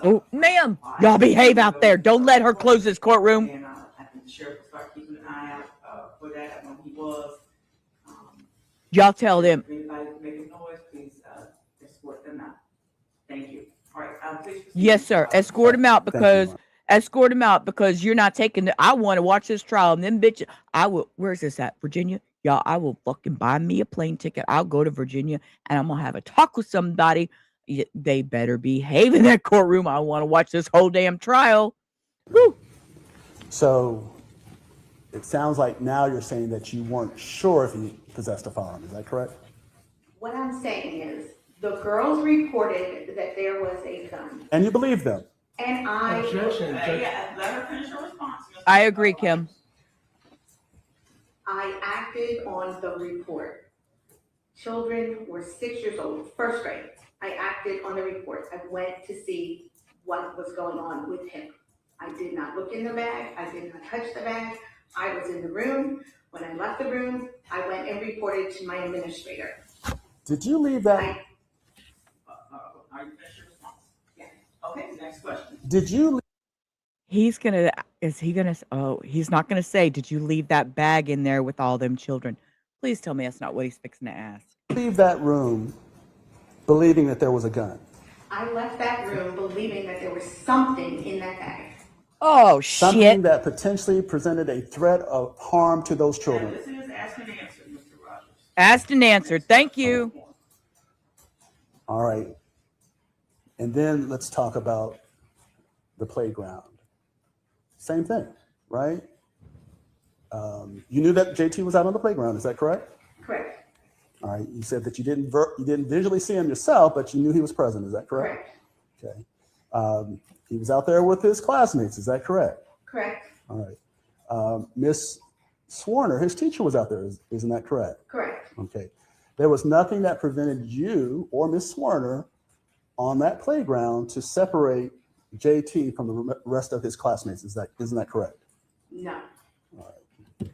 Oh, ma'am, y'all behave out there. Don't let her close this courtroom. And I think the sheriff will start keeping an eye out for that when he was. Y'all tell them. If anybody making noise, please escort them out. Thank you. All right, please proceed. Yes, sir. Escort him out because you're not taking the. I want to watch this trial. And then bitch, I will. Where's this at? Virginia? Y'all, I will fucking buy me a plane ticket. I'll go to Virginia and I'm gonna have a talk with somebody. They better behave in that courtroom. I want to watch this whole damn trial. Woo. So it sounds like now you're saying that you weren't sure if he possessed a firearm. Is that correct? What I'm saying is, the girls reported that there was a gun, And you believe them? and I. Objection, Judge. Yeah, let her finish her response. I agree, Kim. I acted on the report. Children were 6 years old, first grade. I acted on the report. I went to see what was going on with him. I did not look in the bag. I did not touch the bag. I was in the room. When I left the room, I went and reported to my administrator. Did you leave that? Are you finished your response? Yeah. Okay, next question. Did you He's gonna. Is he gonna? Oh, he's not gonna say. Did you leave that bag in there with all them children? Please tell me that's not what he's fixing to ask. leave that room believing that there was a gun? I left that room believing that there was something in that bag. Oh Something shit! that potentially presented a threat of harm to those children. This is ask and answer, Mr. Rogers. Asked and answered. Thank you. All right. And then let's talk about the playground. Same thing, right? You knew that JT was out on the playground, is that correct? Correct. All right, you said that you didn't visually see him yourself, but you knew he was present, is that correct? Correct. Okay. He was out there with his classmates, is that correct? Correct. All right. Miss Zwerner, his teacher was out there, isn't that correct? Correct. Okay. There was nothing that prevented you or Miss Zwerner on that playground to separate JT from the rest of his classmates, isn't that correct? No. All right.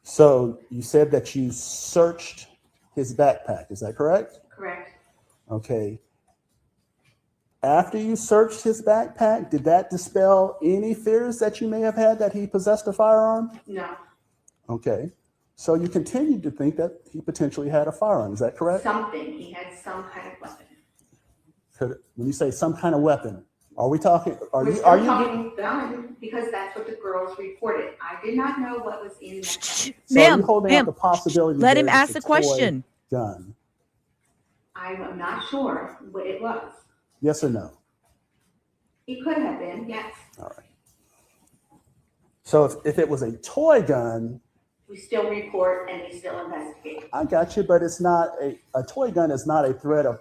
So you said that you searched his backpack, is that correct? Correct. Okay. After you searched his backpack, did that dispel any fears that you may have had that he possessed a firearm? No. Okay. So you continued to think that he potentially had a firearm, is that correct? Something. He had some kind of weapon. When you say some kind of weapon, are we talking, We're still talking gun because that's what the girls reported. I did not know what was in that gun. So Ma'am, you're holding ma'am, up the possibility let there him is ask a the toy question. gun. I'm not sure what it was. Yes or no? It could have been, yes. All right. So if it was a toy gun, We still report and we still investigate. I got you, but it's not a toy gun is not a threat of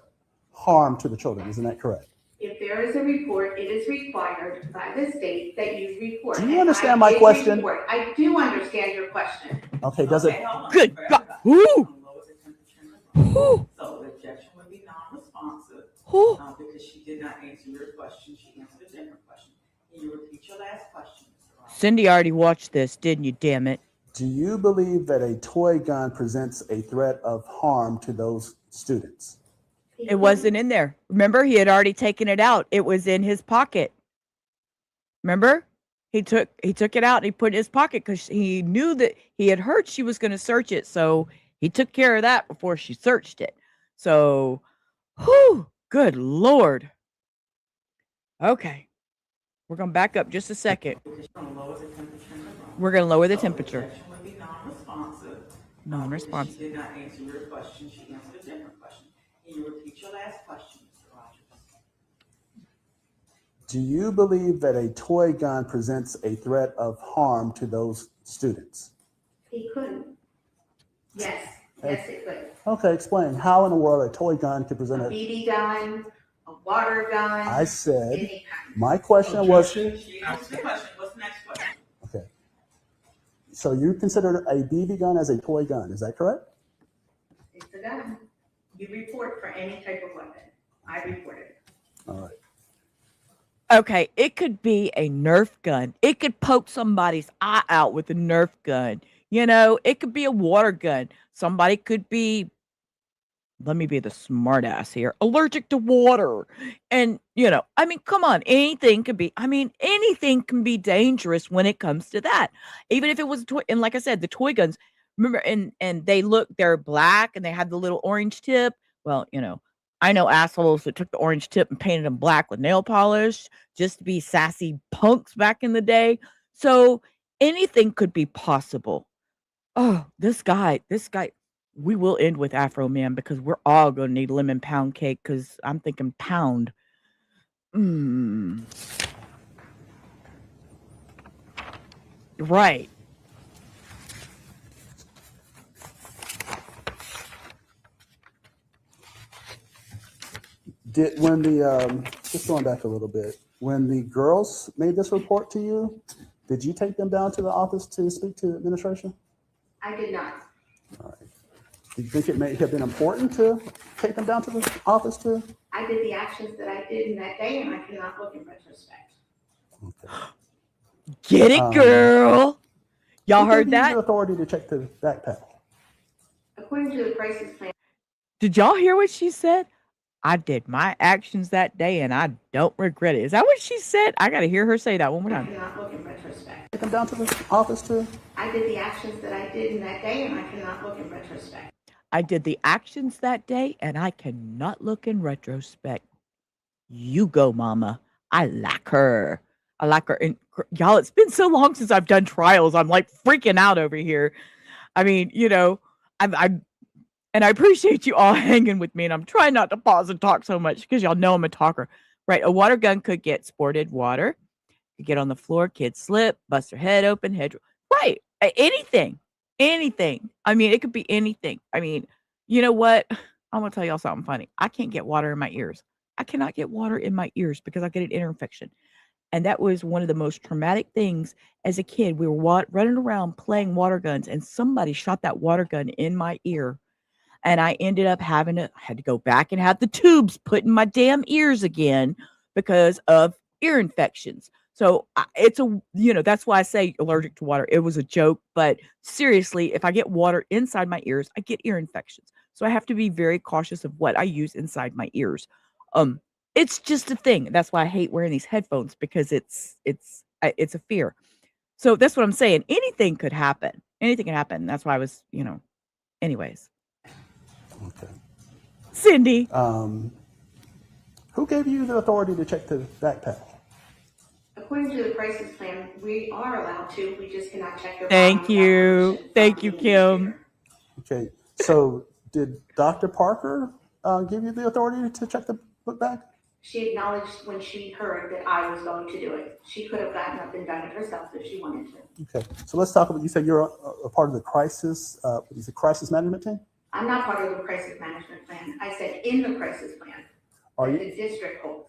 harm to the children, isn't that correct? If there is a report, it is required by the state that you report. Do you And understand I my did question? report. I do understand your question. Okay, does it? Hold on. Good For God. everybody. Woo. Lower the temperature in the room. Woo. So the objection would be non-responsive, Woo. because she did not answer your question, she answered a different question. Can you repeat your last question, Mr. Rogers? Cindy already watched this, didn't you? Damn it! Do you believe that a toy gun presents a threat of harm to those students? It wasn't in there. Remember, he had already taken it out. It was in his pocket. Remember? He took it out and he put it in his pocket because he knew that he had heard she was going to search it. So he took care of that before she searched it. So, whew, good Lord. Okay. We're going to back up just a second. We're just gonna lower the temperature in the room. We're going to lower the So temperature. objection would be non-responsive. Non-responsive. She did not answer your question, she answered a different question. Can you repeat your last question, Mr. Rogers? Do you believe that a toy gun presents a threat of harm to those students? He couldn't. Yes, yes, it could. Okay, explain. How in the world a toy gun could A present a... BB gun, a water gun. I said, any kind. my question was... She answered the question, what's the next question? Okay. So you consider a BB gun as a toy gun, is that correct? It's a gun. You report for any type of weapon. I reported it. All right. Okay, it could be a Nerf gun. It could poke somebody's eye out with a Nerf gun. You know, it could be a water gun. Somebody could be, let me be the smart ass here, allergic to water. And, you know, I mean, come on, anything can be, anything can be dangerous when it comes to that. Even if it was a toy, and like I said, the toy guns, remember, and they're black and they have the little orange tip. Well, you know, I know assholes that took the orange tip and painted them black with nail polish just to be sassy punks back in the day. So anything could be possible. Oh, this guy, we will end with Afro Man because we're all going to need lemon pound cake because I'm thinking pound. Right. When the, just going back a little bit, when the girls made this report to you, did you take them down to the office to speak to administration? I did not. All right. Do you think it may have been important to take them down to the office to? I did the actions that I did in that day, and I cannot look in retrospect. Okay. Get it, girl. Y'all Who heard gave you that? the authority to check the backpack? According to the crisis plan, Did y'all hear what she said? I did my actions that day and I don't regret it. Is that what she said? I got to hear her say that one more I time. cannot look in retrospect. Take them down to the office to? I did the actions that I did in that day, and I cannot look in retrospect. I did the actions that day and I cannot look in retrospect. You go, mama. I like her. I like her. And y'all, it's been so long since I've done trials. I'm like freaking out over here. I mean, you know, and I appreciate you all hanging with me, and I'm trying not to pause and talk so much because y'all know I'm a talker, right? A water gun could get sported water, could get on the floor, kids slip, bust their head open, right? Anything. I mean, it could be anything. I mean, you know what? I'm gonna tell y'all something funny. I can't get water in my ears. I cannot get water in my ears because I get an ear infection, and that was one of the most traumatic things as a kid. We were running around playing water guns, and somebody shot that water gun in my ear. And I ended up I had to go back and have the tubes put in my damn ears again because of ear infections. So that's why I say allergic to water. It was a joke, but seriously, if I get water inside my ears, I get ear infections. So I have to be very cautious of what I use inside my ears. It's just a thing. That's why I hate wearing these headphones because it's a fear. So that's what I'm saying. Anything could happen. Anything can happen. That's why I was, anyways. Okay. Cindy. Who gave you the authority to check the backpack? According to the crisis plan, we are allowed to. We just cannot check your Thank bottom you. permission Thank from you, the Kim. administrator. Okay, so did Dr. Parker give you the authority to check the book bag? She acknowledged when she heard that I was going to do it. She could have gotten up and done it herself if she wanted to. Okay, so let's talk about, you said you're a part of the crisis management team? I'm not part of the crisis management plan. I said in the crisis plan Are that you? the district holds.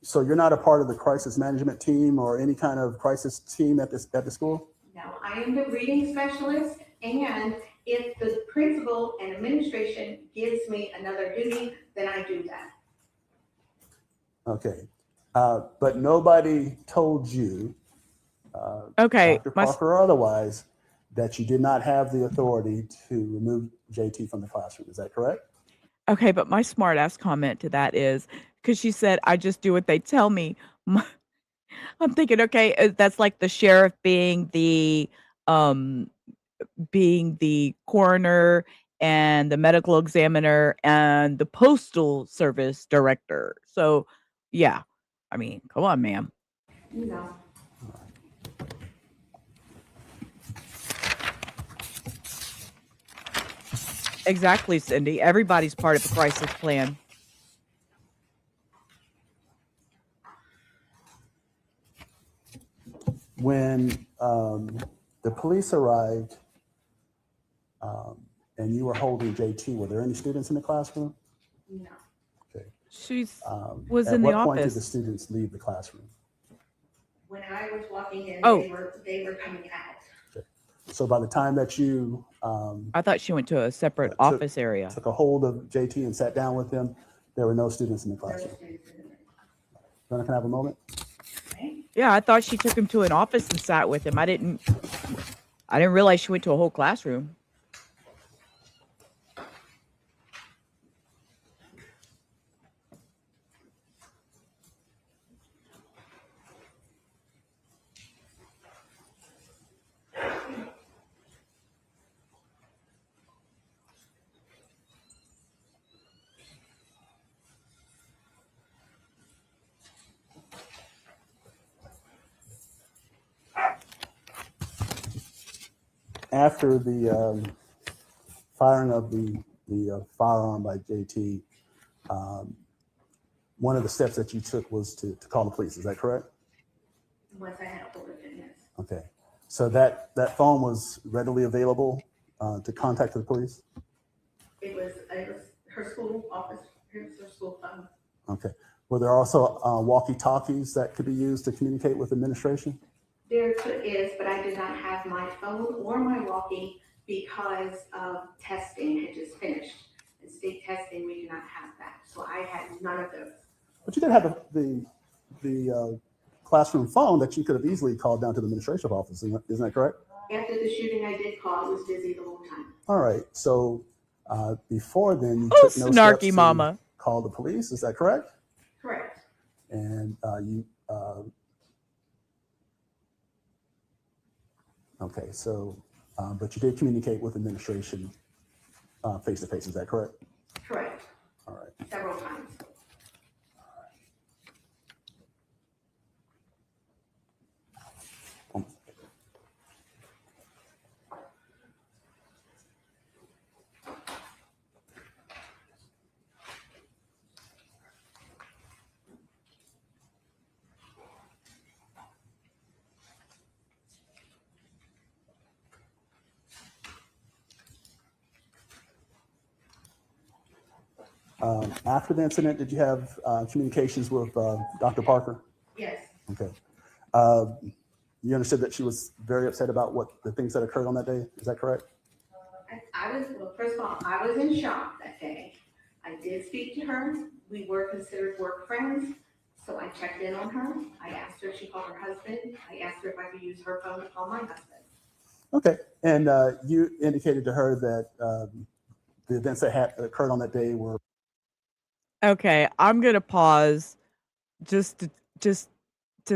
So you're not a part of the crisis management team or any kind of crisis team at the school? No, I am the reading specialist, and if the principal and administration gives me another duty, then I do that. Okay, but nobody told you, Okay. Dr. Parker or otherwise, that you did not have the authority to remove JT from the classroom. Is that correct? Okay, but my smart ass comment to that is because she said, I just do what they tell me. I'm thinking, okay, that's like the sheriff being the coroner and the medical examiner and the postal service director. So, yeah, I mean, come on, ma'am. You know, Exactly, Cindy. Everybody's part of a crisis plan. When the police arrived and you were holding JT, were there any students in the classroom? no. Okay. She's At in the what point did the office. students leave the classroom? When I was walking in, Oh. they were coming out. So by the time that you I thought she went to a separate took- office area. took a hold of JT and sat down with him, there were no students in the There were classroom. students in the room. Donna, can I have a moment? Okay? Yeah, I thought she took him to an office and sat with him. I didn't realize she went to a whole classroom. After the firing of the firearm by JT, one of the steps that you took was to call the police. Is that correct? Once I had a hold of it, yes. Okay. So that phone was readily available to contact the police? It was her school office, here's her school phone. Okay. Were there also walkie-talkies that could be used to communicate with administration? There is, but I did not have my phone or my walkie because testing had just finished. And state testing, we do not have that. So I had none of those. But you did have the classroom phone that you could have easily called down to the administrative office. Isn't that correct? After the shooting, I did call. I was busy the whole time. All right. So before then, you Oh, took no snarky steps mama. to call the police. Is that correct? Correct. And you. Okay. So, but you did communicate with administration face to face. Is that correct? Correct. All right. Several times. After the incident, did you have communications with Dr. Parker? Yes. Okay. You understood that she was very upset about the things that occurred on that day. Is that correct? Well, first of all, I was in shock that day. I did speak to her. We were considered work friends. So I checked in on her. I asked her if she called her husband. I asked her if I could use her phone to call my husband. Okay. And you indicated to her that the events that had occurred on that day were. Okay, I'm gonna pause just to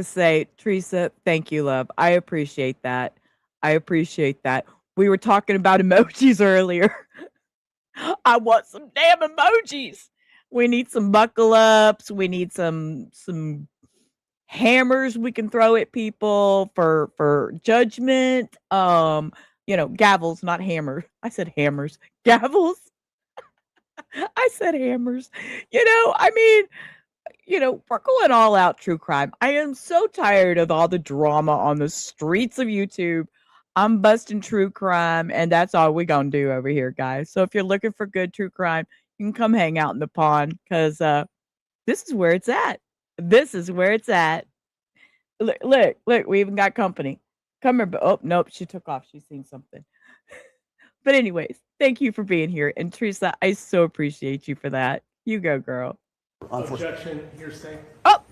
say, Teresa, thank you, love. I appreciate that. I appreciate that. We were talking about emojis earlier. I want some damn emojis. We need some buckle ups. We need some hammers we can throw at people for judgment. Gavels, not hammers. I said hammers. Gavels. I said hammers. We're going all out true crime. I am so tired of all the drama on the streets of YouTube. I'm busting true crime, and that's all we're going to do over here, guys. So if you're looking for good true crime, you can come hang out in the pond because this is where it's at. This is where it's at. Look, we even got company. Come here. Oh, nope, she took off. She's seen something. But anyways, thank you for being here. And Teresa, I so appreciate you for that. You go, girl. Objection, hearsay. Oh,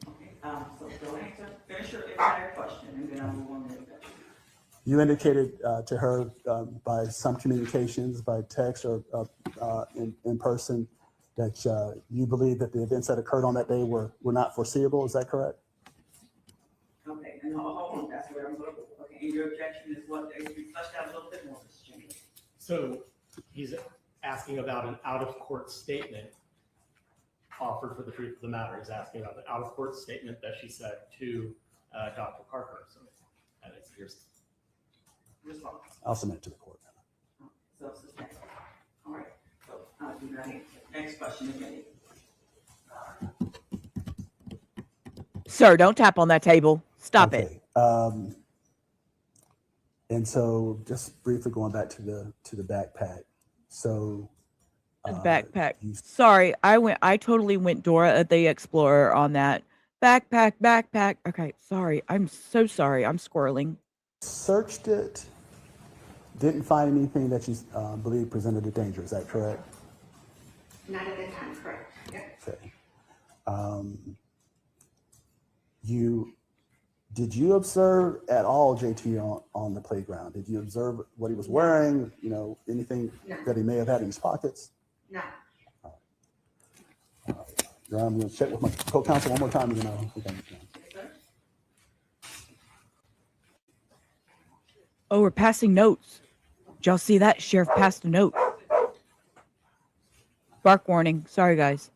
Okay, so go answer, finish your entire question, and then I'll move on to the objection. You indicated to her by some communications, by text or in person, that you believe that the events that occurred on that day were not foreseeable. Is that correct? Okay, and hold on, that's where I'm going. Okay, and your objection is what, if you flesh out a little bit more, Mr. Chairman. So he's asking about an out-of-court statement offered for the truth of the matter. He's asking about the out-of-court statement that she said to Dr. Parker. So that is here's Response. I'll submit it to the court. So suspend. All right, so do not answer. Next question again. Sir, don't tap on that table. Stop it. Okay. And so just briefly going back to the backpack. So The backpack. you Sorry, I totally went Dora the Explorer on that. Backpack. Okay, sorry. I'm so sorry. I'm squirreling. searched it, didn't find anything that you believe presented a danger. Is that correct? Not at this time, correct? Yep. Okay. Did you observe at all JT on the playground? Did you observe what he was wearing? You know, anything No. that he may have had in his pockets? No. I'm going to check with my co-counsel one more time. And then I'll think I'm done. Oh, we're passing notes. Did y'all see that? Sheriff passed a note. Bark warning. Sorry, guys.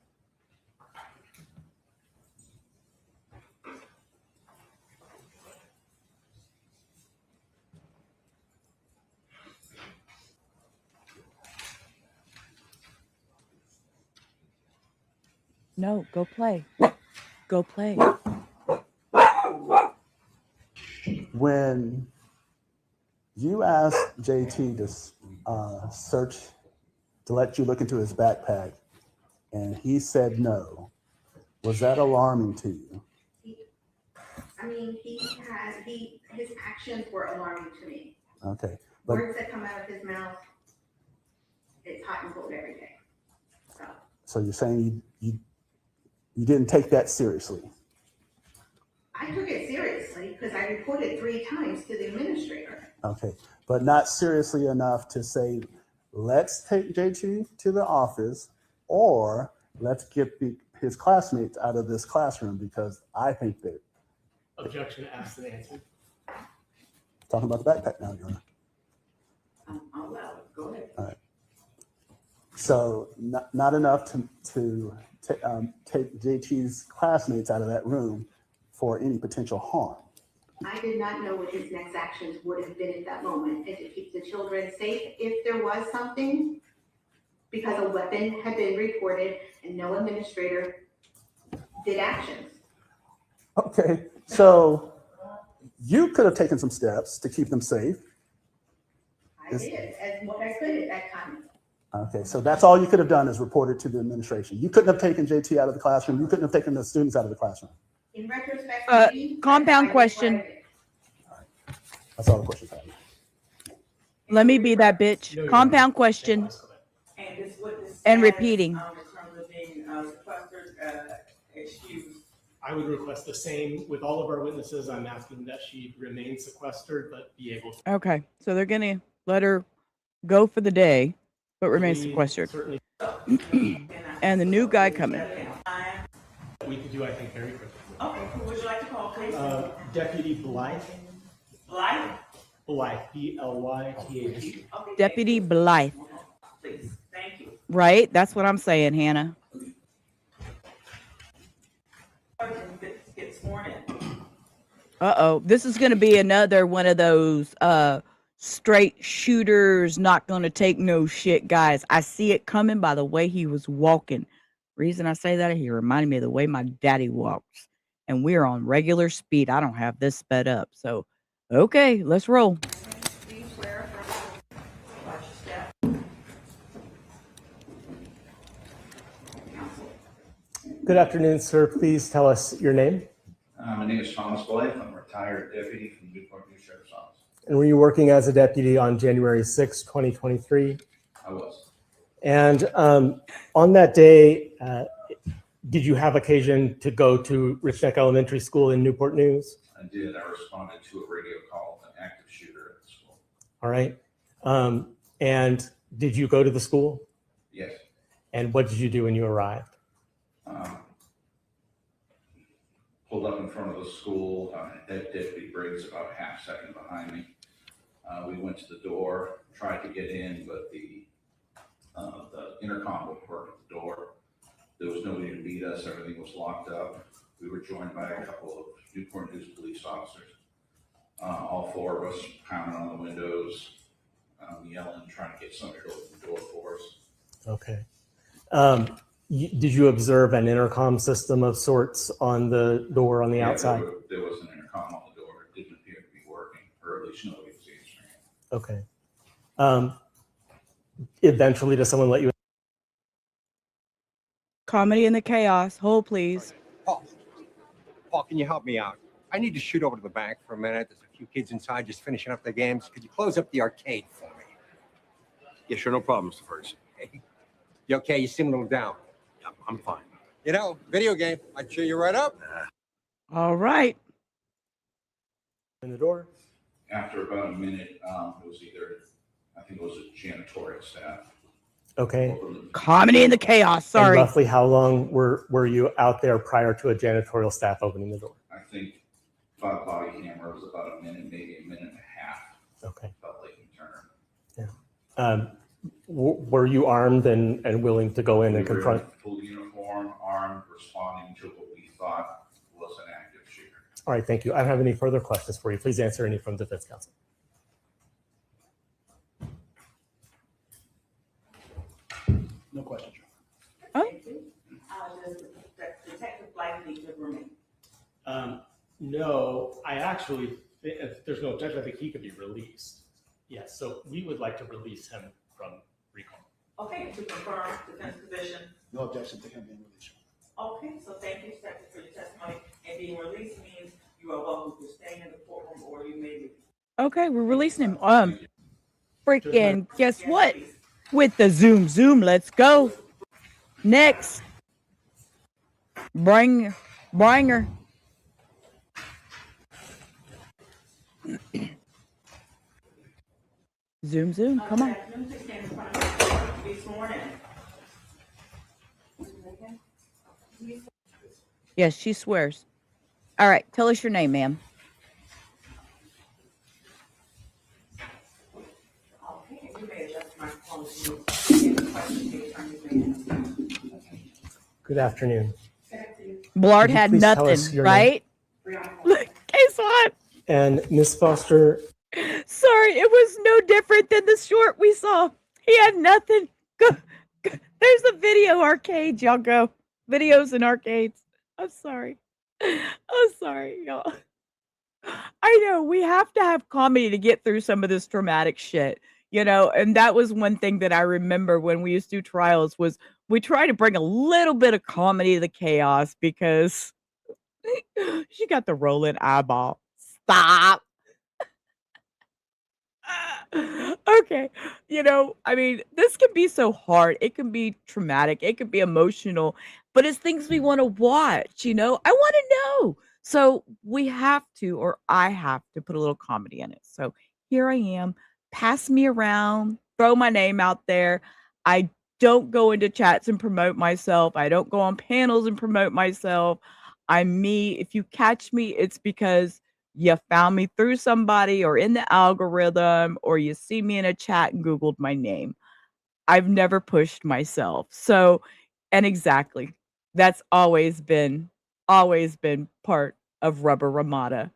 No, go play. Go play. When you asked JT to search, to let you look into his backpack, and he said no, was that alarming to you? I mean, his actions were alarming to me. Okay, but Words that come out of his mouth, it's hot and cold every day. so you're saying you didn't take that seriously? I took it seriously because I reported 3 times to the administrator. Okay, but not seriously enough to say, let's take JT to the office, or let's get his classmates out of this classroom, because I think that. objection asked and answered. Talking about the backpack now, Your Honor. I'll allow it. Go ahead. All right. So not enough to take JT's classmates out of that room for any potential harm. I did not know what his next actions would have been at that moment, and to keep the children safe if there was something, because a weapon had been reported and no administrator did actions. Okay, so you could have taken some steps to keep them safe. I did, as what I could at that time. Okay, so that's all you could have done is reported to the administration. You couldn't have taken JT out of the classroom. You couldn't have taken the students out of the classroom. In retrospect, Compound question. That's all the questions I have. Let me be that bitch. No, Your Compound Honor. question. And this witness. And status, repeating. In terms of being sequestered, excused. I would request the same with all of our witnesses. I'm asking that she remain sequestered, but be able to. Okay, so they're gonna let her go for the day, but remain We sequestered. Certainly, And the new guy coming. we could do, I think, very quickly. Okay, who would you like to call, please? Deputy Blythe, Blythe? Blythe, B-L-Y-T-H-E. Okay, Deputy Blythe, please, thank you. right? That's what I'm saying, Hannah. Get sworn in. Uh-oh, this is gonna be another one of those straight shooters, not gonna take no shit guys. I see it coming by the way he was walking. Reason I say that, he reminded me of the way my daddy walks. And we're on regular speed. I don't have this sped up. So, okay, let's roll. Do you swear affirmatively? Watch your step. Counsel. Good afternoon, sir. Please tell us your name. My name is Thomas Blythe. I'm a retired deputy from Newport News Sheriff's Office. And were you working as a deputy on January 6, 2023? I was. And on that day, did you have occasion to go to Rich Neck Elementary School in Newport News? I did. I responded to a radio call of an active shooter at the school. All right. And did you go to the school? Yes. And what did you do when you arrived? Pulled up in front of the school, Deputy Briggs about a half second behind me. We went to the door, tried to get in, but the intercom would work at the door. There was nobody to meet us, everything was locked up. We were joined by a couple of Newport News police officers. All four of us pounding on the windows, yelling, trying to get somebody to open the door for us. Okay. Did you observe an intercom system of sorts on the door on the outside? There was an intercom on the door. It didn't appear to be working, or at least nobody was answering it. Okay. Eventually, does someone let you in? Comedy in the chaos. Hold, please. Paul, can you help me out? I need to shoot over to the bank for a minute. There's a few kids inside just finishing up their games. Could you close up the arcade for me? Yeah, sure, no problem, Mr. Ferguson. Hey, you okay? You seem a little down. Yeah, I'm fine. You know, video game. I'd cheer you right up. All right. In the door? After about a minute, it was I think it was a janitorial staff. Okay. Comedy in the chaos. Sorry. And roughly how long were you out there prior to a janitorial staff opening the door? I think by body camera was about a minute, maybe a minute and a half. Okay. Felt like in turn. Yeah. Were you armed and willing to go in and confront? Full uniform, armed, responding to what we thought was an active shooter. All right, thank you. I don't have any further questions for you. Please answer any from defense counsel. No question, Oh. Does Detective Blythe need to remain? No, I actually, if there's no objection, I think he could be released. Yes, so we would like to release him from recall. Okay, to confirm defense position. No objection to him being released. Okay, so thank you, Detective, for your testimony. And being released means you are welcome to stay in the courtroom or you may leave. Okay, we're releasing him. Freaking, guess what? With the zoom, let's go. Next. Bring her. Zoom, come on. Be sworn in. Yes, she swears. All right, tell us your name, ma'am. Okay, you may adjust my phone to Good afternoon. Blart Could you had please tell nothing, us your right? Look, guess what? And Ms. Foster, Sorry, it was no different than the short we saw. He had nothing. Go. There's a video arcade, y'all go. Videos in arcades. I'm sorry, y'all. I know we have to have comedy to get through some of this traumatic shit, you know, and that was one thing that I remember when we used to do trials was we try to bring a little bit of comedy to the chaos because she got the rolling eyeball. Stop. Okay. You know, I mean, this can be so hard. It can be traumatic. It can be emotional, but it's things we want to watch, you know? I want to know. So we have to, or I have to put a little comedy in it. So here I am. Pass me around, throw my name out there. I don't go into chats and promote myself. I don't go on panels and promote myself. I'm me. If you catch me, it's because you found me through somebody or in the algorithm, or you see me in a chat and Googled my name. I've never pushed myself. So, and exactly, that's always been part of Rubber Ramada.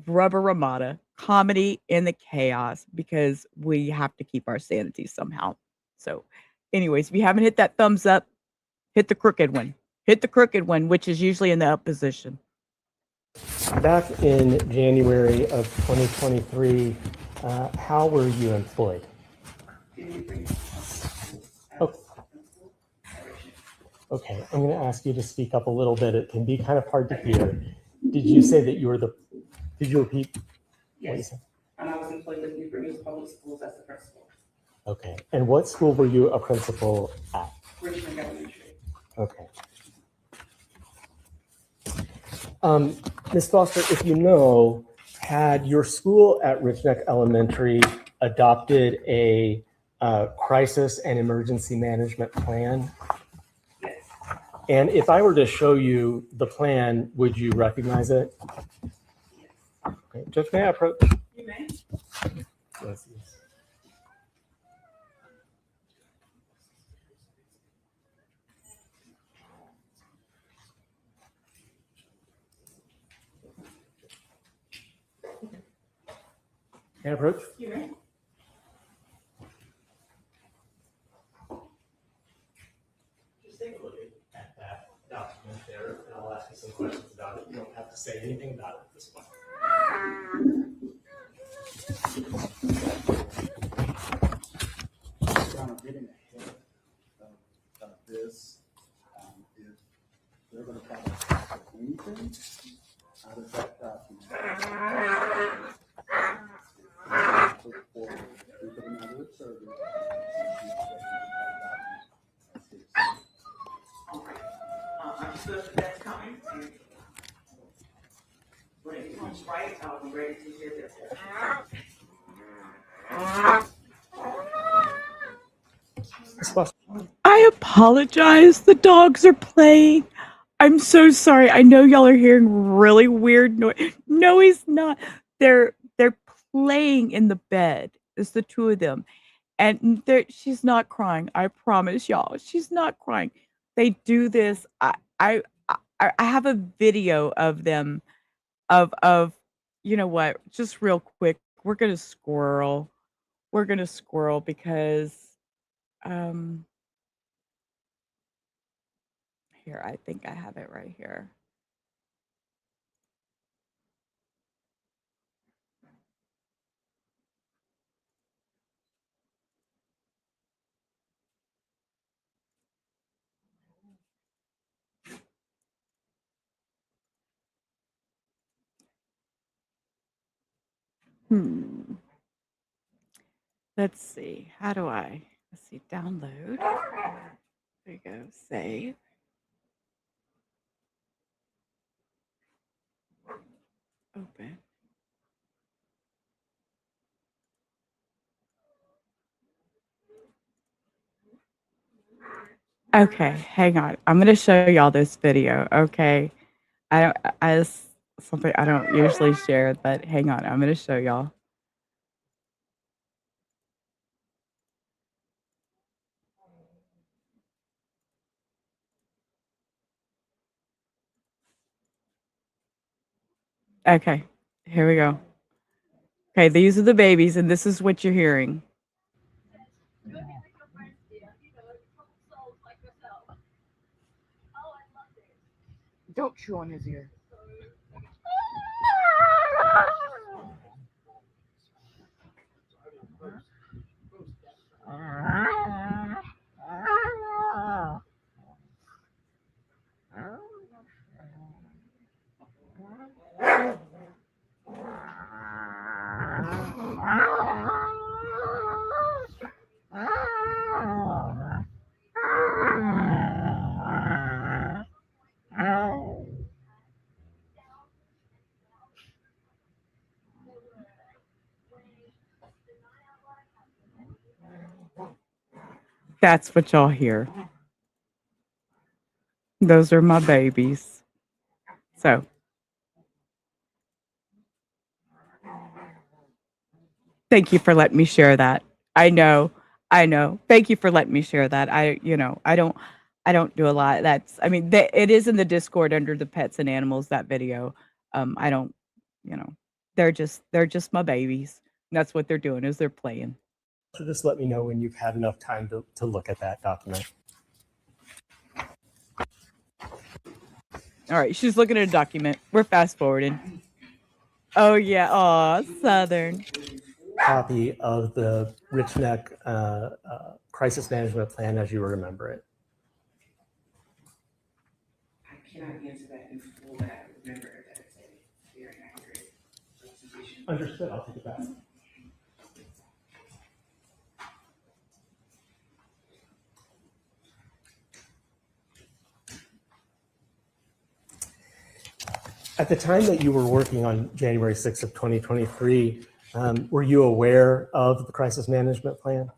Rubber Ramada, comedy in the chaos, because we have to keep our sanity somehow. So anyways, if you haven't hit that thumbs up, hit the crooked one. Hit the crooked one, which is usually in the up position. back in January of 2023, how were you employed? Oh. Okay, I'm going to ask you to speak up a little bit. It can be kind of hard to hear. Did you say that you were did you repeat? Yes, and I was employed with Newport News Public Schools as the principal. Okay, and what school were you a principal at? Richmond Elementary. Okay. Ms. Foster, if you know, had your school at Rich Neck Elementary adopted a crisis and emergency management plan. Yes. And if I were to show you the plan, would you recognize it? Okay, Judge, may I approach? You may. Let's see. May I approach? You may. Just take a look at that document there, and I'll ask you some questions about it. You don't have to say anything about it at this point. Kind of getting ahead of this, if they're going to try to tackle anything, how does that document? Look forward to another survey. I'm sure that that's coming. And when it comes right, I'll be ready to hear this. I apologize. The dogs are playing. I'm so sorry. I know y'all are hearing really weird noise. No, he's not. They're playing in the bed. It's the two of them. And she's not crying. I promise y'all. She's not crying. They do this. I have a video of them of you know what? Just real quick. We're gonna squirrel. We're gonna squirrel because here, I think I have it right here. Let's see. How do I? Let's see. Download. There you go. Save. Open. Okay, hang on. I'm gonna show y'all this video. Okay, it's something I don't usually share, but hang on. I'm gonna show y'all. Okay, here we go. Okay, these are the babies, and this is what you're hearing. Don't chew on his ear. That's what y'all hear. Those are my babies. So, thank you for letting me share that. I know. Thank you for letting me share that. I don't do a lot. It is in the Discord under the pets and animals, that video. I don't, they're just my babies. And that's what they're doing, is they're playing. So just let me know when you've had enough time to look at that document. All right, she's looking at a document. We're fast forwarding. Oh yeah, Southern. Copy of the Rich Neck crisis management plan as you remember it. I cannot answer that in full, but I remember that it's a very accurate representation. Understood. I'll take it back. At the time that you were working on January 6th of 2023, were you aware of the crisis management plan?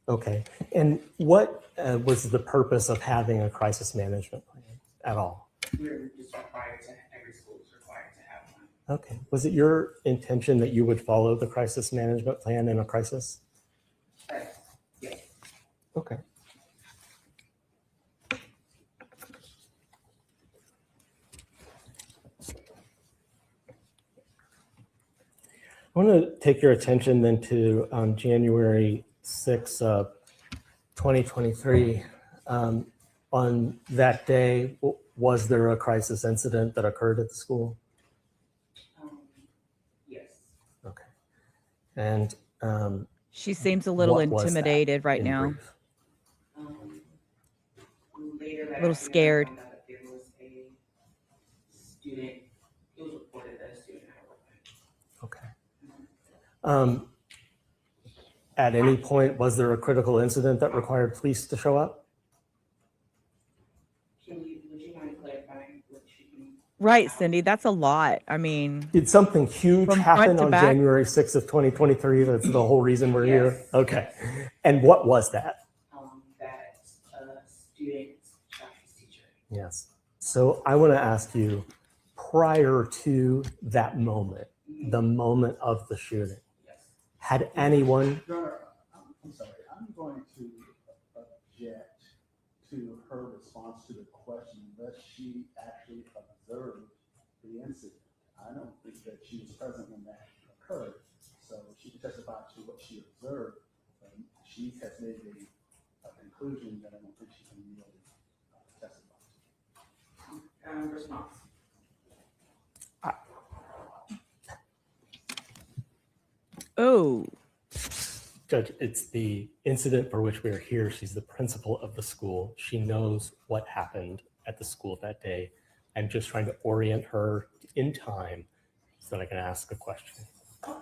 Okay. And what was the purpose of having a crisis management plan at all? We're just required to, every school is required to have one. Okay. Was it your intention that you would follow the crisis management plan in a crisis? Yes. Okay. I want to take your attention then to January 6th of 2023. On that day, was there a crisis incident that occurred at the school? Yes. Okay. And She seems a little what was that intimidated right in now. brief? Later that A little scared. afternoon, I found out that there was a student, it was reported that a student had a weapon. Okay. At any point, was there a critical incident that required police to show up? Would you mind clarifying what you mean? Right, Cindy, that's a lot. I mean, Did something huge From happen front to on back? January 6th of 2023? That's the whole reason we're here? Yes. Okay. And what was that? That a student shot his teacher. Yes. So I want to ask you, prior to that moment, the moment of the shooting, Yes. had anyone, Your Honor, I'm sorry, I'm going to object to her response to the question that she actually observed the incident. I don't think that she was present when that occurred, so she can testify to what she observed. She has made a conclusion that I don't think she can really testify to. Response. oh, Judge, it's the incident for which we are here. She's the principal of the school. She knows what happened at the school that day. I'm just trying to orient her in time so that I can ask a question. So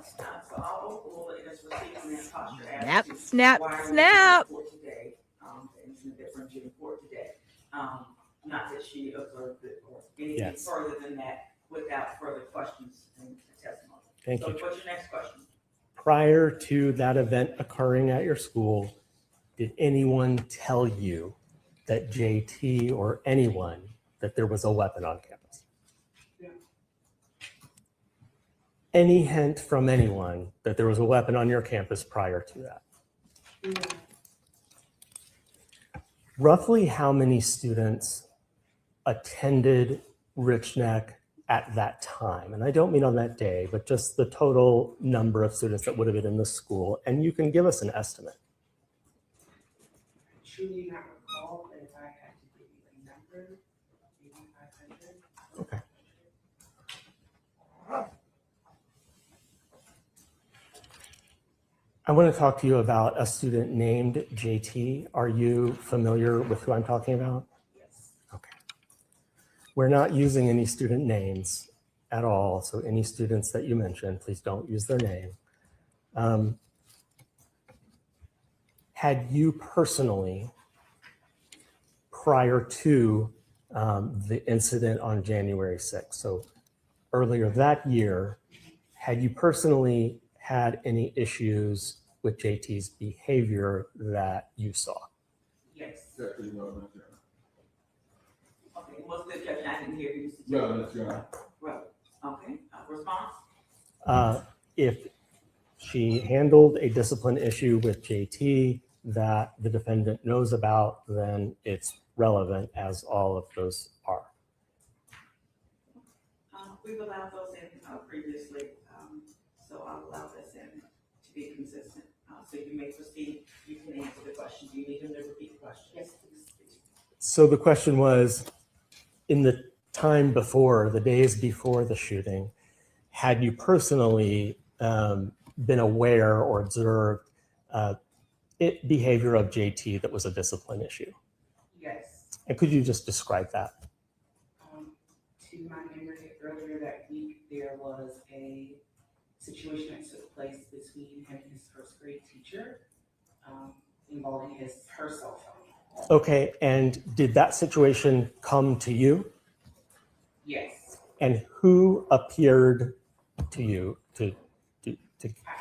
I'll overrule it as receiving that posture as snap, to snap, why we're snap. here for today, and it's a different June for today. Not that she observed it or anything Yes. further than that without further questions in the testimony. Thank So you, what's Judge. your next question? Prior to that event occurring at your school, did anyone tell you that JT or anyone that there was a weapon on campus? Yeah. Any hint from anyone that there was a weapon on your campus prior to that? Yeah. Roughly how many students attended Rich Neck at that time? And I don't mean on that day, but just the total number of students that would have been in the school. And you can give us an estimate. Truly not recall, but if I had to give you a number, maybe 500. Okay. I want to talk to you about a student named JT. Are you familiar with who I'm talking about? Yes. Okay. We're not using any student names at all. So any students that you mention, please don't use their name. Had you personally, prior to the incident on January 6th, so earlier that year, had you personally had any issues with JT's behavior that you saw? Yes. Yeah, you know, Okay, what's the objection? I didn't hear you. Mr. yeah, Chairman. that's your. Right, okay, response? If she handled a discipline issue with JT that the defendant knows about, then it's relevant, as all of those are. We've allowed those in previously, so I'll allow this in to be consistent. So you may proceed, you can answer the question. Do you need him to repeat the question? Yes, please. So the question was, in the time before, the days before the shooting, had you personally been aware or observed behavior of JT that was a discipline issue? Yes. And could you just describe that? To my memory, earlier that week, there was a situation that took place between him and his first grade teacher involving her cell phone. Okay, and did that situation come to you? Yes. And who appeared to you to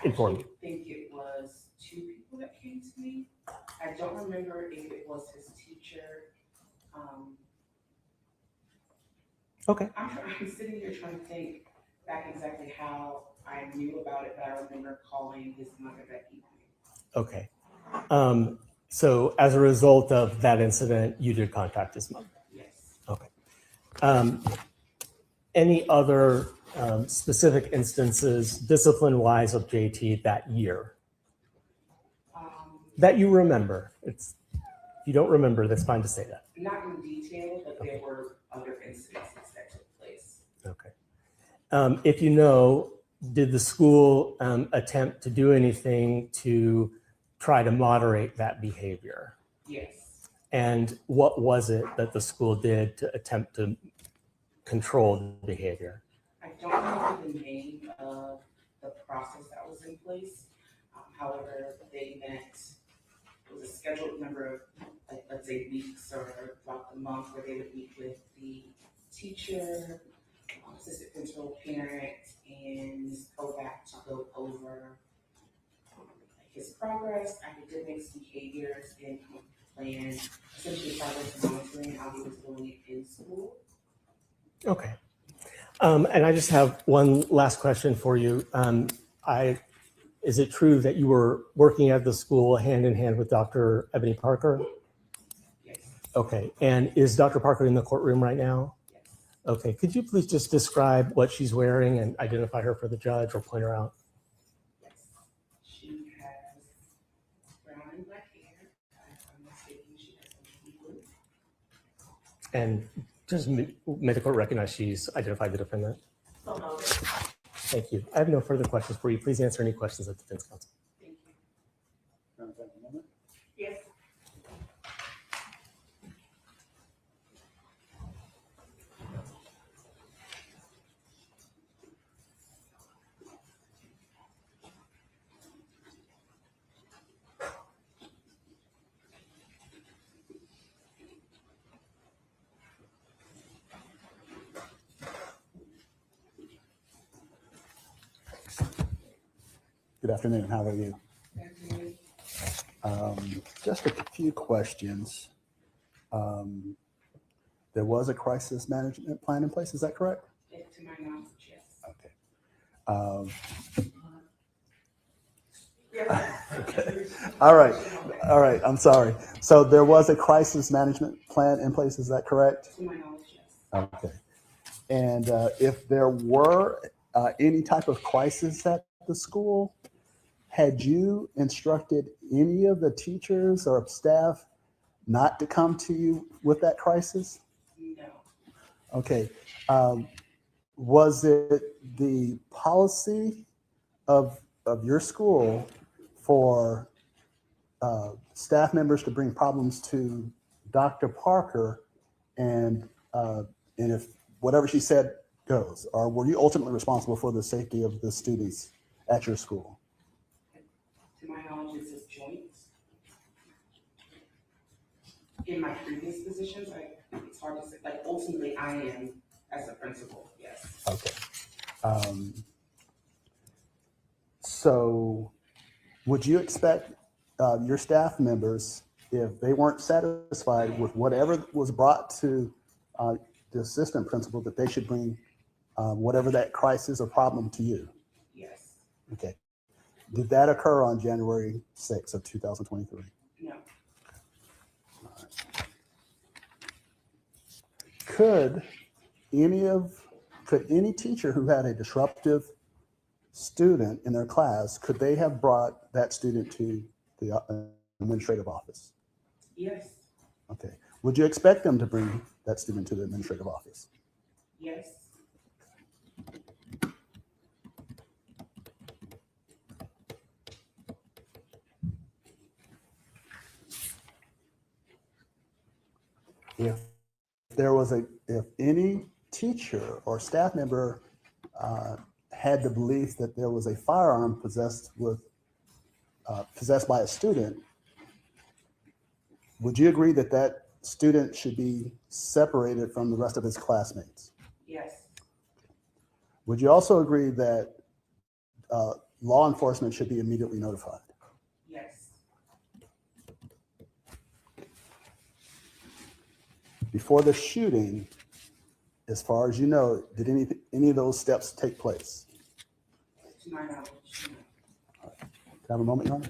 inform you? I think it was two people that came to me. I don't remember if it was his teacher. Okay. I'm sitting here trying to think back exactly how I knew about it, but I remember calling his mother that evening. Okay. So as a result of that incident, you did contact his mother? Yes. Okay. Any other specific instances, discipline-wise, of JT that year that you remember? If you don't remember, that's fine to say that. Not in detail, but there were other incidences that took place. Okay. If you know, did the school attempt to do anything to try to moderate that behavior? Yes. And what was it that the school did to attempt to control the behavior? I don't know the name of the process that was in place. However, they met, it was a scheduled number of, like, let's say, weeks or throughout the month where they would meet with the teacher, assistant principal, parent, and Ms. Kovac to go over his progress, academics, behaviors, and plan, essentially progress monitoring how he was doing it in school. Okay. And I just have one last question for you. Is it true that you were working at the school hand in hand with Dr. Ebony Parker? Yes. Okay. And is Dr. Parker in the courtroom right now? Yes. Okay. Could you please just describe what she's wearing and identify her for the judge or point her out? Yes. She has brown and black hair. I'm mistaken, she has some blue. And just may the court recognize she's identified the defendant? So no. Thank you. I have no further questions for you. Please answer any questions of the defense counsel. Thank you. Yes. Good afternoon. How are you? Just a few questions. There was a crisis management plan in place. Is that correct? To my knowledge, yes. Okay. Okay. All right. All right. I'm sorry. So there was a crisis management plan in place. Is that correct? To my knowledge, yes. Okay. And if there were any type of crisis at the school, had you instructed any of the teachers or staff not to come to you with that crisis? No. Okay. Was it the policy of your school for staff members to bring problems to Dr. Parker and if whatever she said goes? Or were you ultimately responsible for the safety of the students at your school? To my knowledge, this is joint. In my previous positions, it's hard to say, like, ultimately I am as a principal, yes. Okay. So would you expect your staff members, if they weren't satisfied with whatever was brought to the assistant principal, that they should bring whatever that crisis or problem to you? Yes. Okay. Did that occur on January 6th of 2023? No. Could any teacher who had a disruptive student in their class, could they have brought that student to the administrative office? Yes. Okay. Would you expect them to bring that student to the administrative office? Yes. If any teacher or staff member had the belief that there was a firearm possessed by a student, would you agree that that student should be separated from the rest of his classmates? Yes. Would you also agree that law enforcement should be immediately notified? Yes. Before the shooting, as far as you know, did any of those steps take place? To my knowledge, no. Can I have a moment, Your Honor?